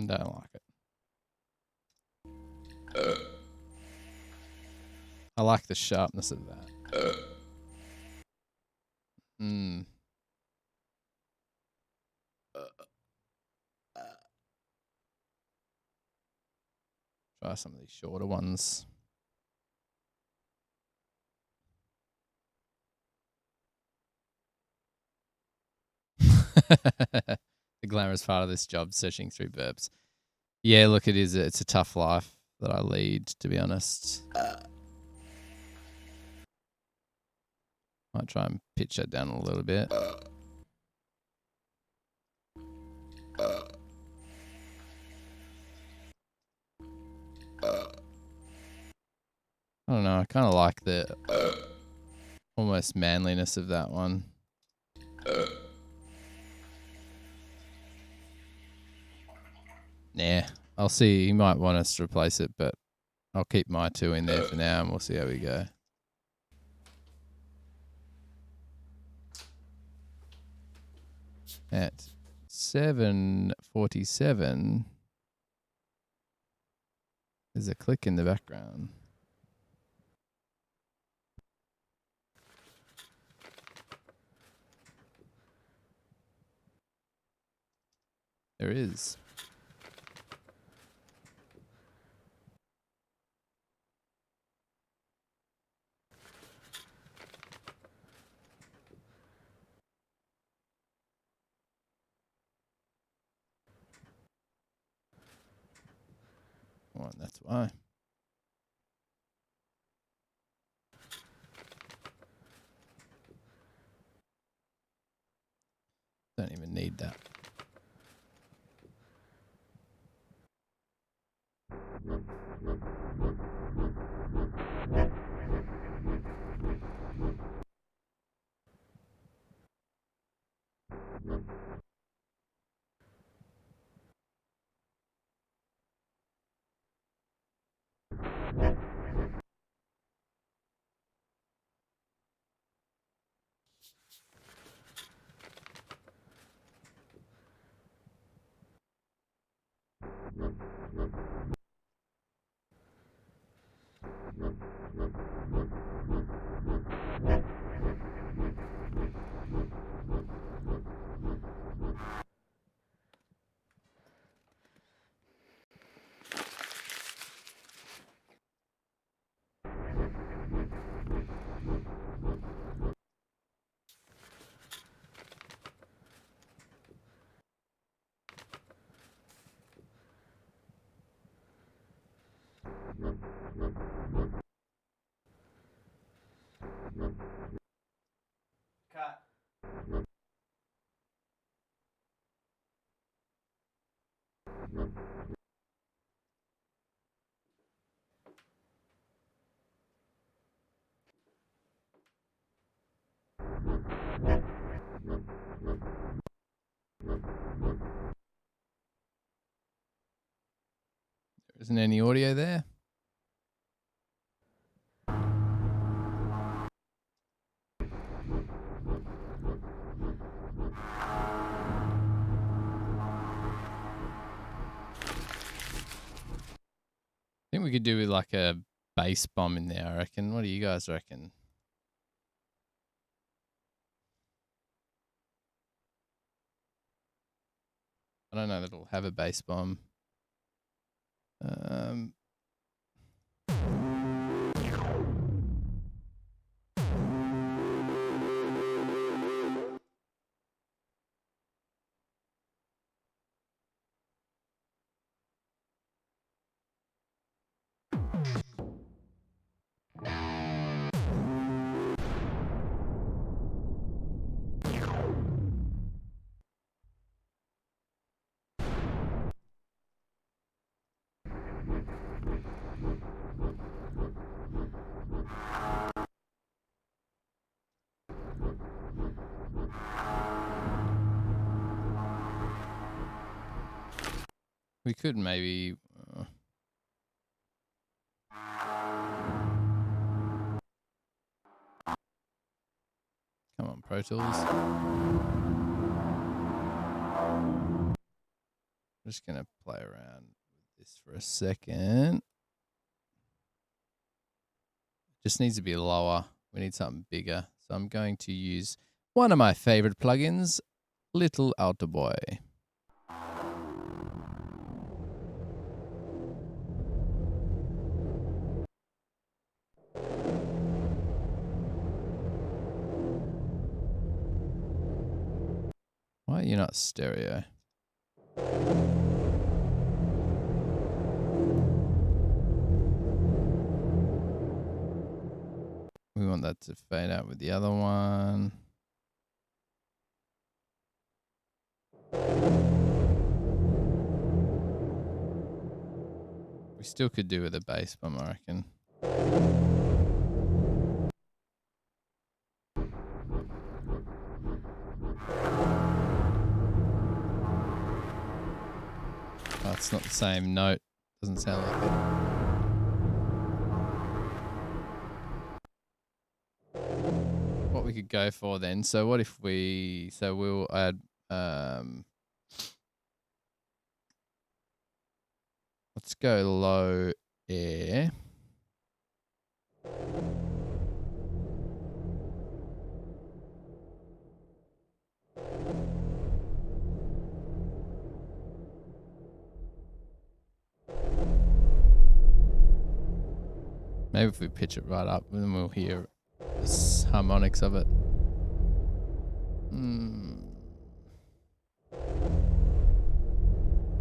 Don't like it. I like the sharpness of that. Try some of these shorter ones. The glamorous part of this job, searching through burps. Yeah, look, it's a tough life. that I lead, to be honest. Might try and pitch that down a little bit. I don't know. I kind of like the almost manliness of that one. Nah, I'll see. He might want us to replace it, but I'll keep my 2 in there for now, and we'll see how we go. At 7:47, there's a click in the background. There is. Well, that's why. Don't even need that. Cut. There isn't any audio there. I think we could do with like a bass bomb in there, I reckon. What do you guys reckon? I don't know that it'll have a bass bomb. We could maybe... Come on, Pro Tools. I'm just going to play around with this for a second. Just needs to be lower. We need something bigger. So I'm going to use one of my favorite plugins, Little Altar Boy. Why are you not stereo? that to fade out with the other one. We still could do with a bass bomb, I reckon. Oh, it's not the same note. Doesn't sound like it. What we could go for then. So what if we... So we'll add... let's go low air. Maybe if we pitch it right up, then we'll hear the harmonics of it.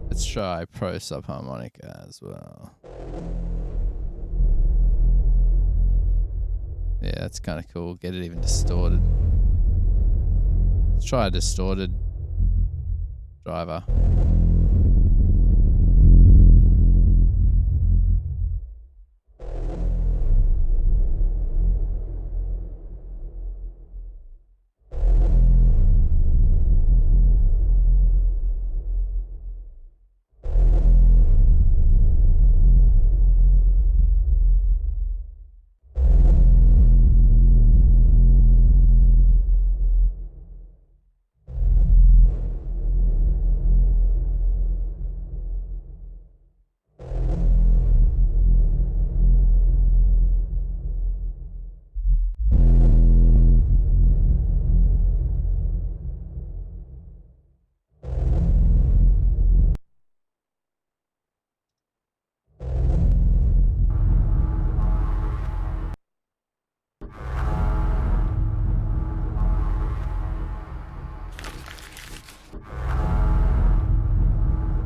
Let's try pro subharmonica as well. Yeah, that's kind of cool. Get it even distorted. Let's try a distorted driver.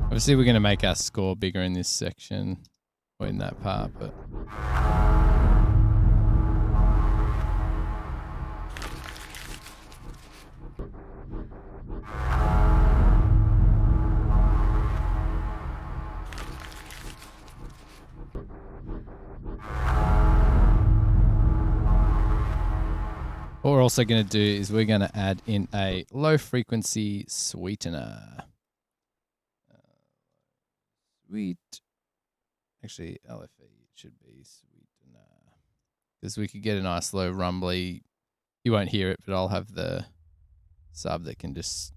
Obviously, we're going to make our score bigger in this section or in that part, but what we're also going to do is we're going to add in a low frequency sweetener. Sweet. Actually, LFE should be sweetener. Because we could get a nice low rumbly. You won't hear it, but I'll have the sub that can just...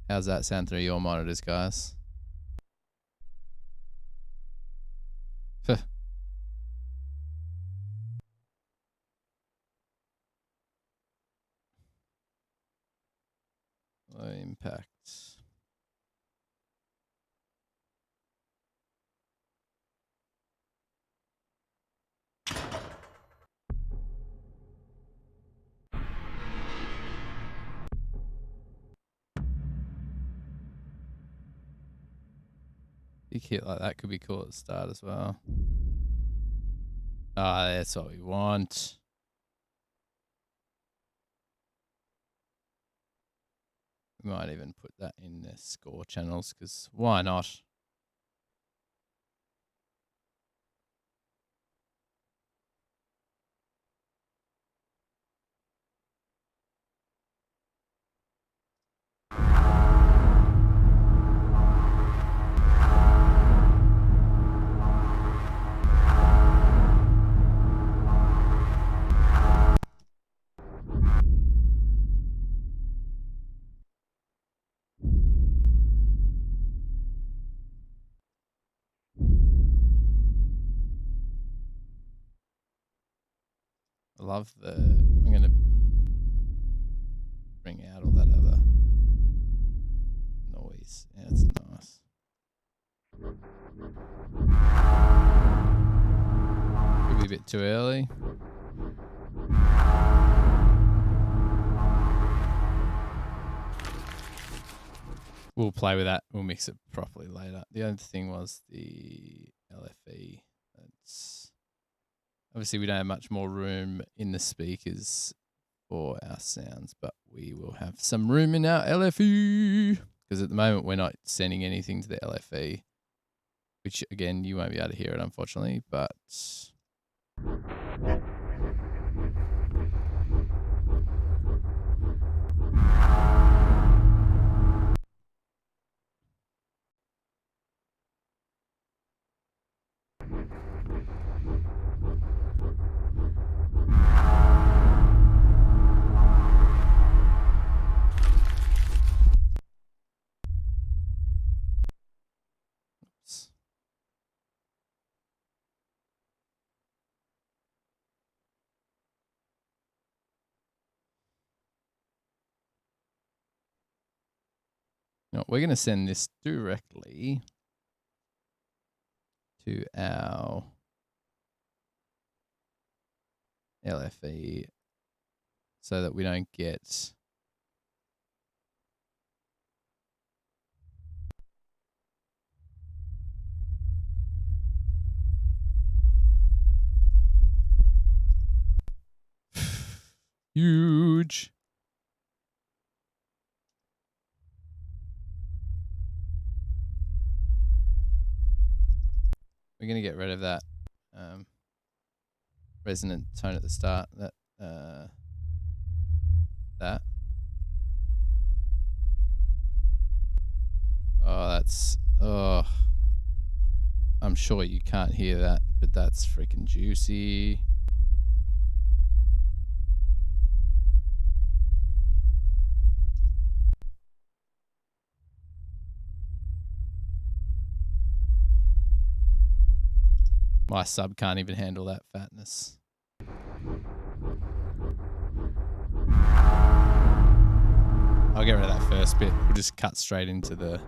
How's that sound through your monitors, guys? Low impact. Big hit like that could be cool at the start as well. Ah, that's what we want. We might even put that in the score channels because why not? I love the... I'm going to bring out all that other noise. Yeah, it's nice. Could be a bit too early. We'll play with that. We'll mix it properly later. The other thing was the LFE. That's obviously we don't have much more room in the speakers for our sounds, but we will have some room in our LFE because at the moment we're not sending anything to the LFE, which again you won't be able to hear it unfortunately, but no, we're going to send this directly to our LFE so that we don't get huge. We're going to get rid of that resonant tone at the start. That. Oh, that's... Oh. I'm sure you can't hear that, but that's freaking juicy. My sub can't even handle that fatness. I'll get rid of that first bit. We'll just cut straight into the...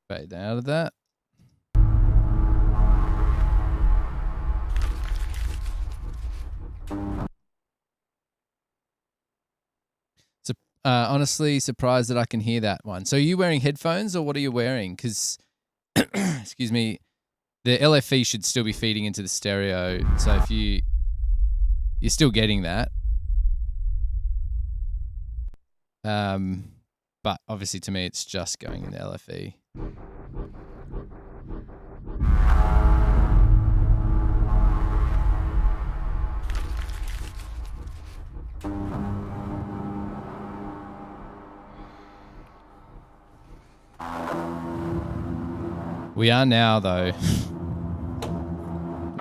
Fade out of that. So, honestly, surprised that I can hear that one. So are you wearing headphones or what are you wearing? Because, excuse me, the LFE should still be feeding into the stereo. So if you're still getting that. But obviously to me, it's just going in the LFE. We are now, though.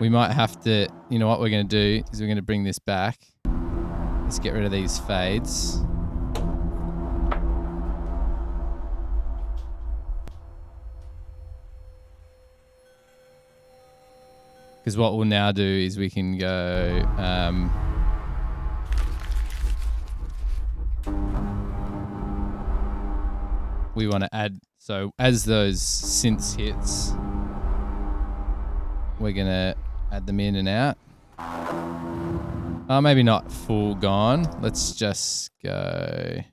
We might have to, you know what we're going to do is we're going to bring this back. Let's get rid of these fades. Because what we'll now do is we can go... we want to add... So as those synths hits, we're going to add them in and out. Maybe not full gone. Let's just go...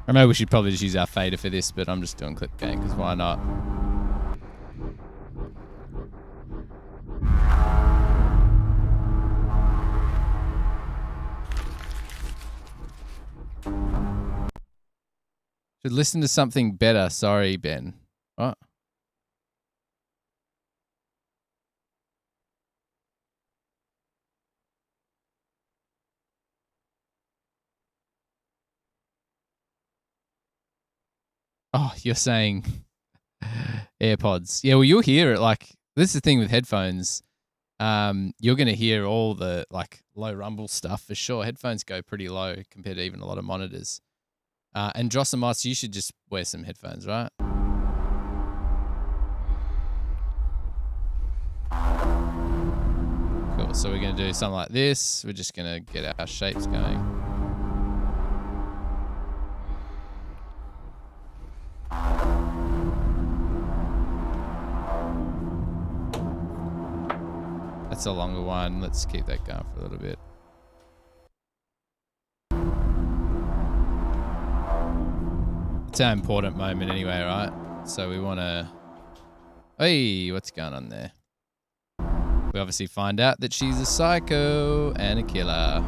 I know we should probably just use our fader for this, but I'm just doing clip gain because why not? Should listen to something better. Sorry, Ben. What? Oh, you're saying AirPods. Yeah, well, you'll hear it. Like, this is the thing with headphones. You're going to hear all the, like, low rumble stuff for sure. Headphones go pretty low compared to even a lot of monitors. And Drossamos, you should just wear some headphones, right? Cool. cool. So we're going to do something like this. We're just going to get our shapes going. That's a longer one. Let's keep that going for a little bit. It's an important moment anyway, right? So we want to... Hey, what's going on there? We obviously find out that she's a psycho and a killer.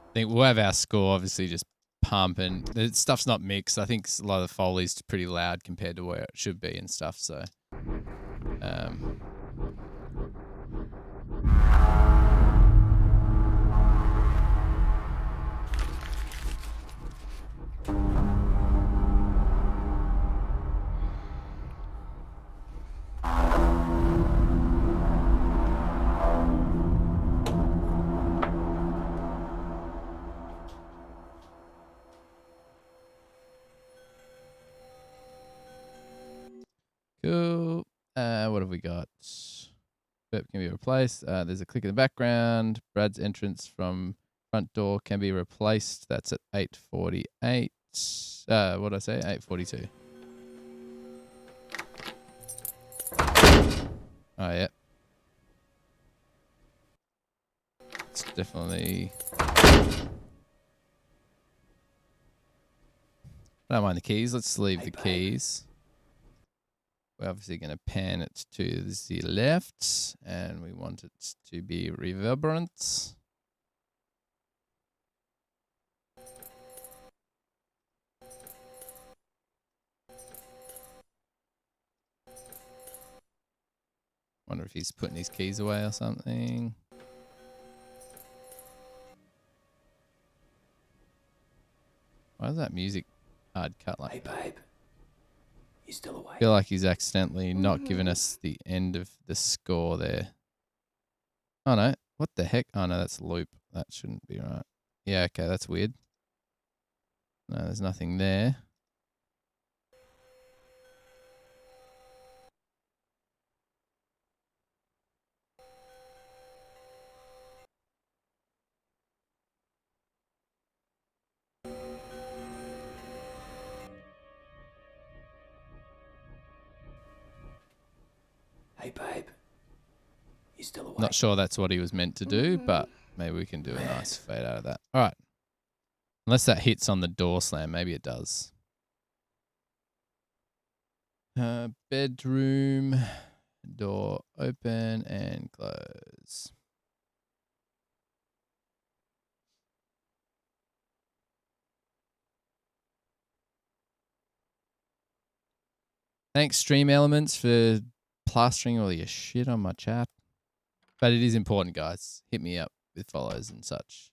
I think we'll have our score obviously just pumping. The stuff's not mixed. I think a lot of the Foley's pretty loud compared to where it should be and stuff. So, cool. What have we got? Burp can be replaced. There's a click in the background. Brad's entrance from front door can be replaced. That's at 8:48. What did I say? 8:42. Oh, yeah. It's definitely... I don't mind the keys. Let's leave the keys. We're obviously going to pan it to the left, and we want it to be reverberant. Wonder if he's putting his keys away or something. Why is that music hard cut like that? Hey, babe. You still awake? I feel like he's accidentally not giving us the end of the score there. Oh, no. What the heck? Oh, no, that's a loop. That shouldn't be right. Yeah, okay, that's weird. No, there's nothing there. Hey, babe. You still awake? Not sure that's what he was meant to do, but maybe we can do a nice fade out of that. All right. Unless that hits on the door slam, maybe it does. Bedroom, door open and close. Thanks, Stream Elements, for plastering all your shit on my chat. But it is important, guys. Hit me up with follows and such.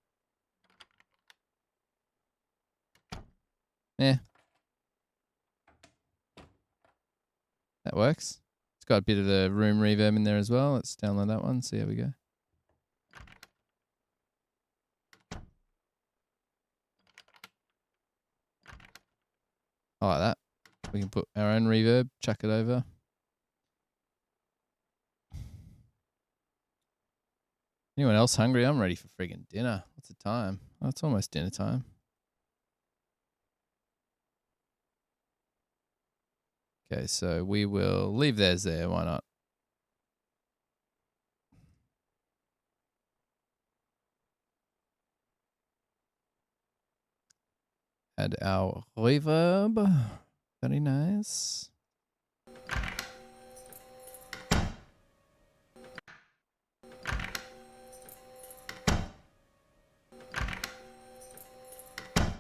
Yeah. That works. It's got a bit of the room reverb in there as well. Let's download that one. See how we go. I like that. We can put our own reverb, chuck it over. Anyone else hungry? I'm ready for friggin' dinner. What's the time? Oh, it's almost dinner time. Okay, so we will leave theirs there. Why not? Add our reverb. Very nice.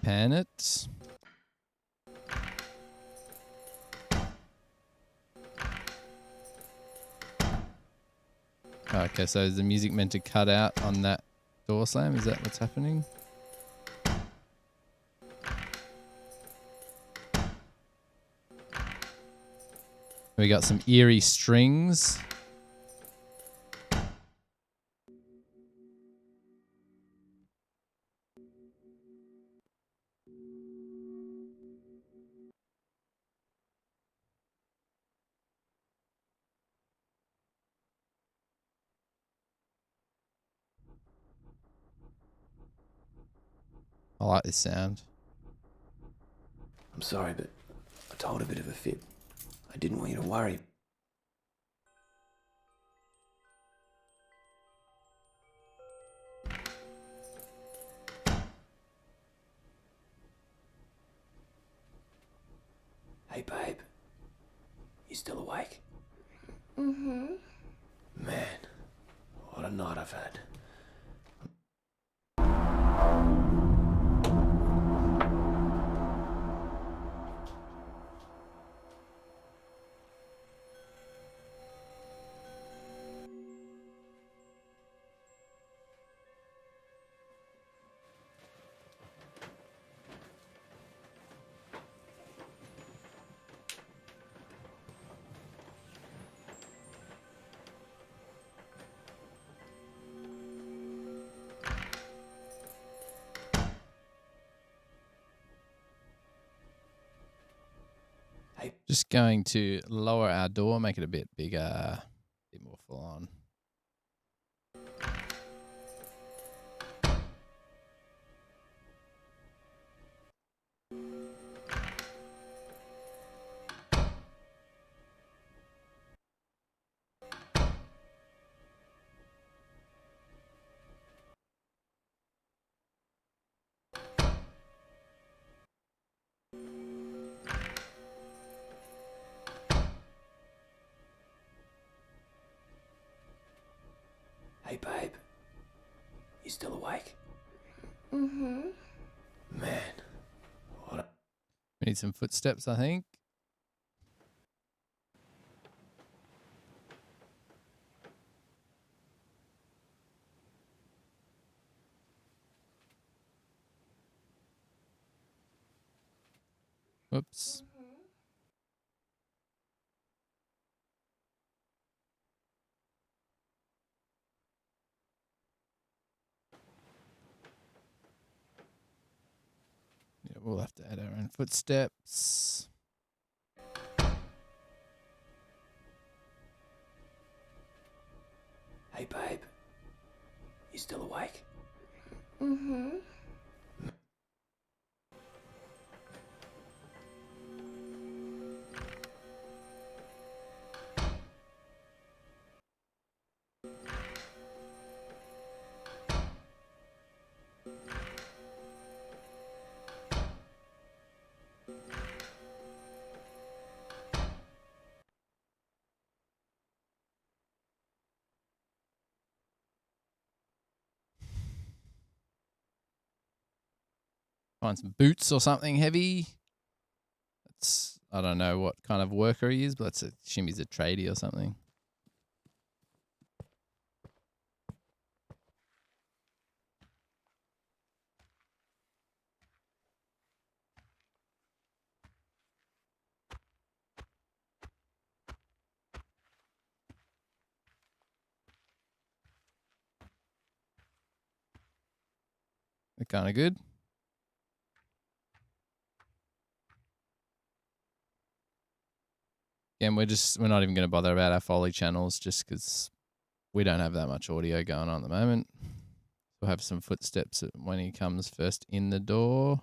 Pan it. Okay, so is the music meant to cut out on that door slam? Is that what's happening? We got some eerie strings. I like this sound. I'm sorry, but I told a bit of a fib. I didn't want you to worry. Hey, babe. You still awake? Mm-hmm. Man, what a night I've had. Just going to lower our door, make it a bit bigger, a bit more full on. Hey, babe. You still awake? Mm-hmm. Man, what a... We need some footsteps, I think. Whoops. Yeah, we'll have to add our own footsteps. Hey, babe. You still awake? Mm-hmm. Find some boots or something heavy. I don't know what kind of worker he is, but let's assume he's a tradie or something. They're kind of good. Again, we're not even going to bother about our Foley channels just because we don't have that much audio going on at the moment. We'll have some footsteps when he comes first in the door.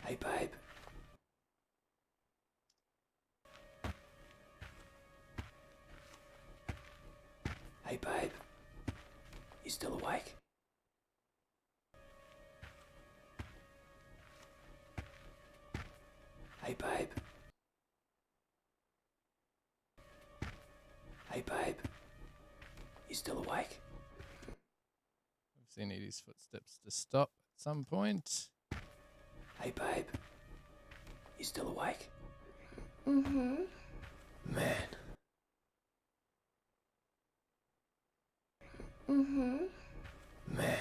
Hey, babe. Hey, babe. You still awake? Hey, babe. Hey, babe. You still awake? Obviously need his footsteps to stop at some point. Hey, babe. You still awake? Mm-hmm. Man. Mm-hmm. Man.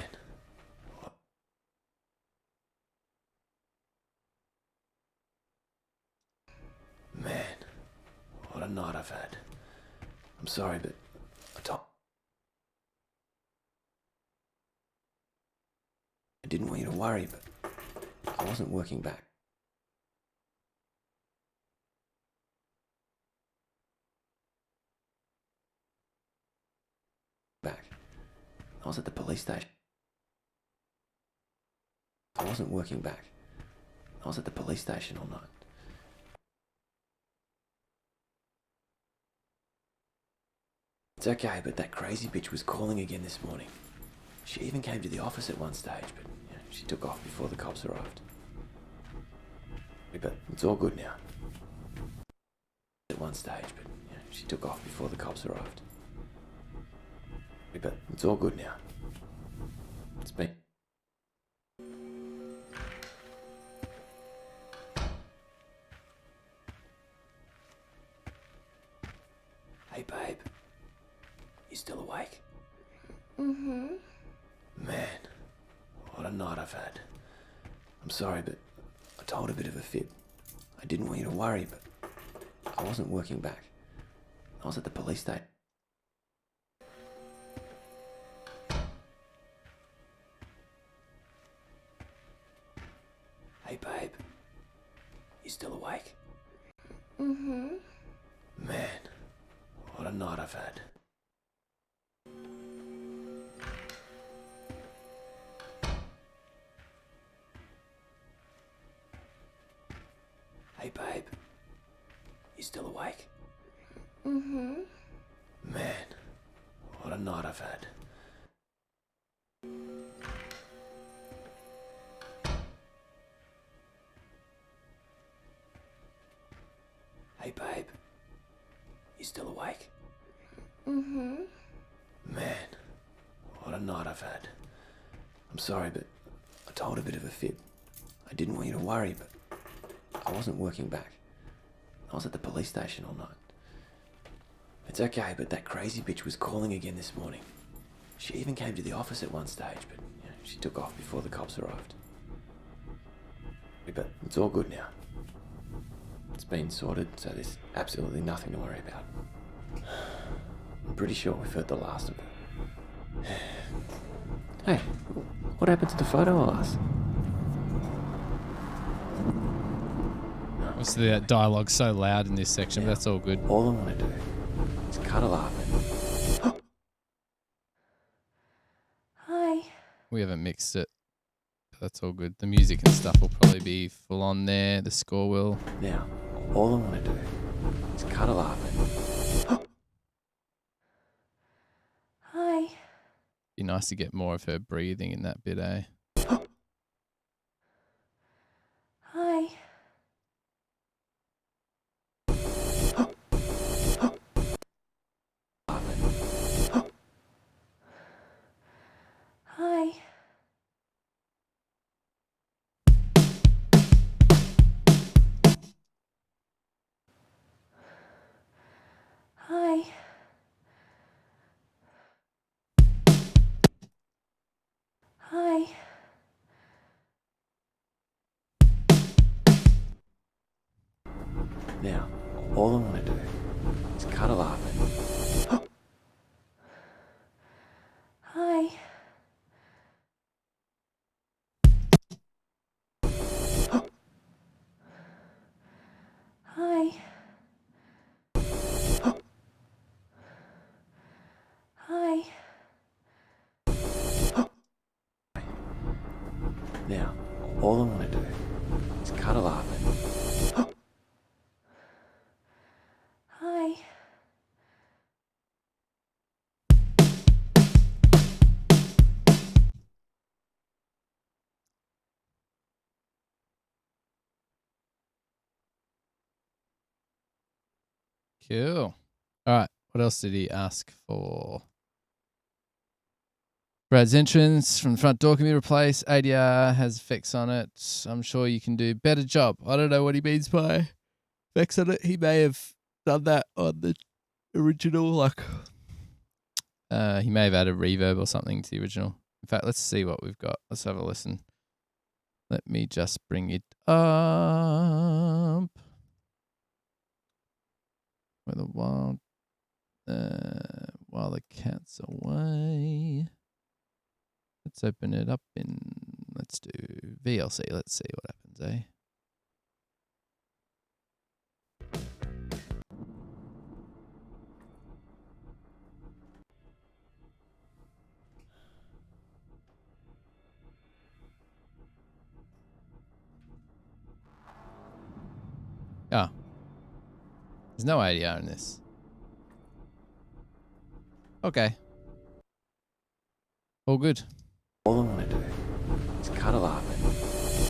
Man. What a night I've had. I'm sorry, but I didn't want you to worry, but I wasn't working back. I was at the police station. I wasn't working back. I was at the police station all night. It's okay, but that crazy bitch was calling again this morning. She even came to the office at one stage, but she took off before the cops arrived. But it's all good now. At one stage, but she took off before the cops arrived. But it's all good now. It's been... Hey, babe. You still awake? Mm-hmm. Man, what a night I've had. I'm sorry, but I told a bit of a fib. I didn't want you to worry, but I wasn't working back. I was at the police station. Hey, babe. You still awake? Mm-hmm. Man, what a night I've had. Hey, babe. You still awake? Mm-hmm. Man, what a night I've had. Hey, babe. You still awake? Mm-hmm. Man, what a night I've had. I'm sorry, but I told a bit of a fib. I didn't want you to worry, but I wasn't working back. I was at the police station all night. It's okay, but that crazy bitch was calling again this morning. She even came to the office at one stage, but she took off before the cops arrived. But it's all good now. It's been sorted, so there's absolutely nothing to worry about. I'm pretty sure we've heard the last of it. Hey, what happened to the photo of us? Obviously that dialogue's so loud in this section, but that's all good. All I want to do is cuddle up and... Hi. We haven't mixed it. But that's all good. The music and stuff will probably be full on there. The score will. Now, all I want to do is cuddle up and... Hi. Be nice to get more of her breathing in that bit, eh? Hi. Hi. Hi. Hi. Now, all I want to do is cuddle up and... Hi. Hi. Hi. Now, all I want to do is cuddle up and... Hi. Cool. All right. What else did he ask for? Brad's entrance from the front door can be replaced. ADR has effects on it. I'm sure you can do better job. I don't know what he means by effects on it. He may have done that on the original, like he may have added reverb or something to the original. In fact, let's see what we've got. Let's have a listen. Let me just bring it up. Where the while the cat's away. Let's open it up in, let's do VLC. Let's see what happens, eh? Oh. There's no ADR in this. Okay. All good. All I want to do is cuddle up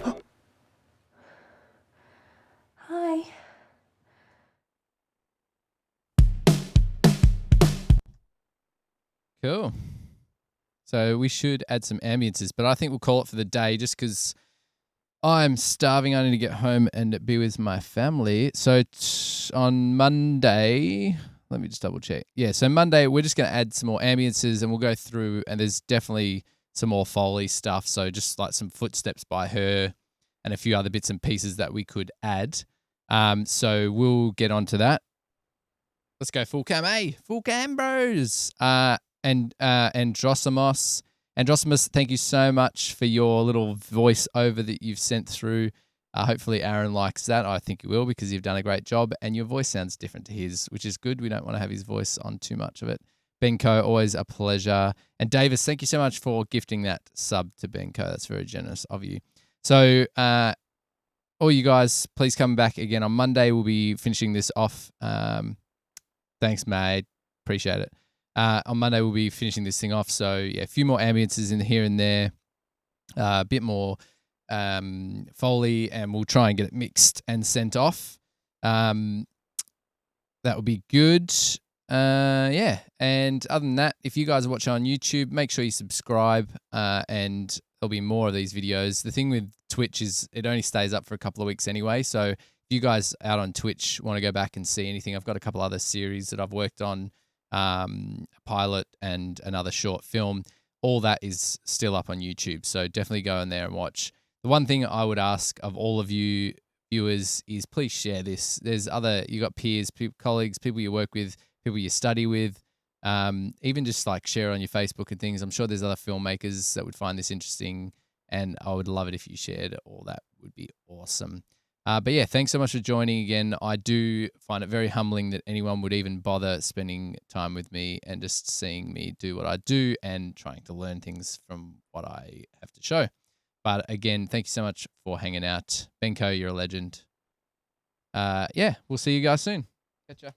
and... Hi. Cool. So we should add some ambiences, but I think we'll call it for the day just because I'm starving. I need to get home and be with my family. So on Monday, let me just double check. Yeah, so Monday we're just going to add some more ambiences and we'll go through, and there's definitely some more Foley stuff. So just like some footsteps by her and a few other bits and pieces that we could add. So we'll get onto that. Let's go full cam, full cam, bros. And Androsamos, thank you so much for your little voiceover that you've sent through. Hopefully Aaron likes that. I think he will because you've done a great job and your voice sounds different to his, which is good. We don't want to have his voice on too much of it. Benko, always a pleasure. And Davis, thank you so much for gifting that sub to Benko. That's very generous of you. So all you guys, please come back again on Monday. We'll be finishing this off. Thanks, mate. Appreciate it. On Monday, we'll be finishing this thing off. So, yeah, a few more ambiences in here and there, a bit more Foley, and we'll try and get it mixed and sent off. That would be good. Yeah, and other than that, if you guys are watching on YouTube, make sure you subscribe, and there'll be more of these videos. The thing with Twitch is it only stays up for a couple of weeks anyway. So, if you guys out on Twitch want to go back and see anything, I've got a couple other series that I've worked on. A pilot and another short film. All that is still up on YouTube, so definitely go in there and watch. The one thing I would ask of all of you viewers is please share this. There's you got peers, colleagues, people you work with, people you study with, even just like share on your Facebook and things. I'm sure there's other filmmakers that would find this interesting, and I would love it if you shared. All that would be awesome. But yeah, thanks so much for joining again. I do find it very humbling that anyone would even bother spending time with me and just seeing me do what I do and trying to learn things from what I have to show. But again, thank you so much for hanging out. Benko, you're a legend. Yeah, we'll see you guys soon. Catch ya.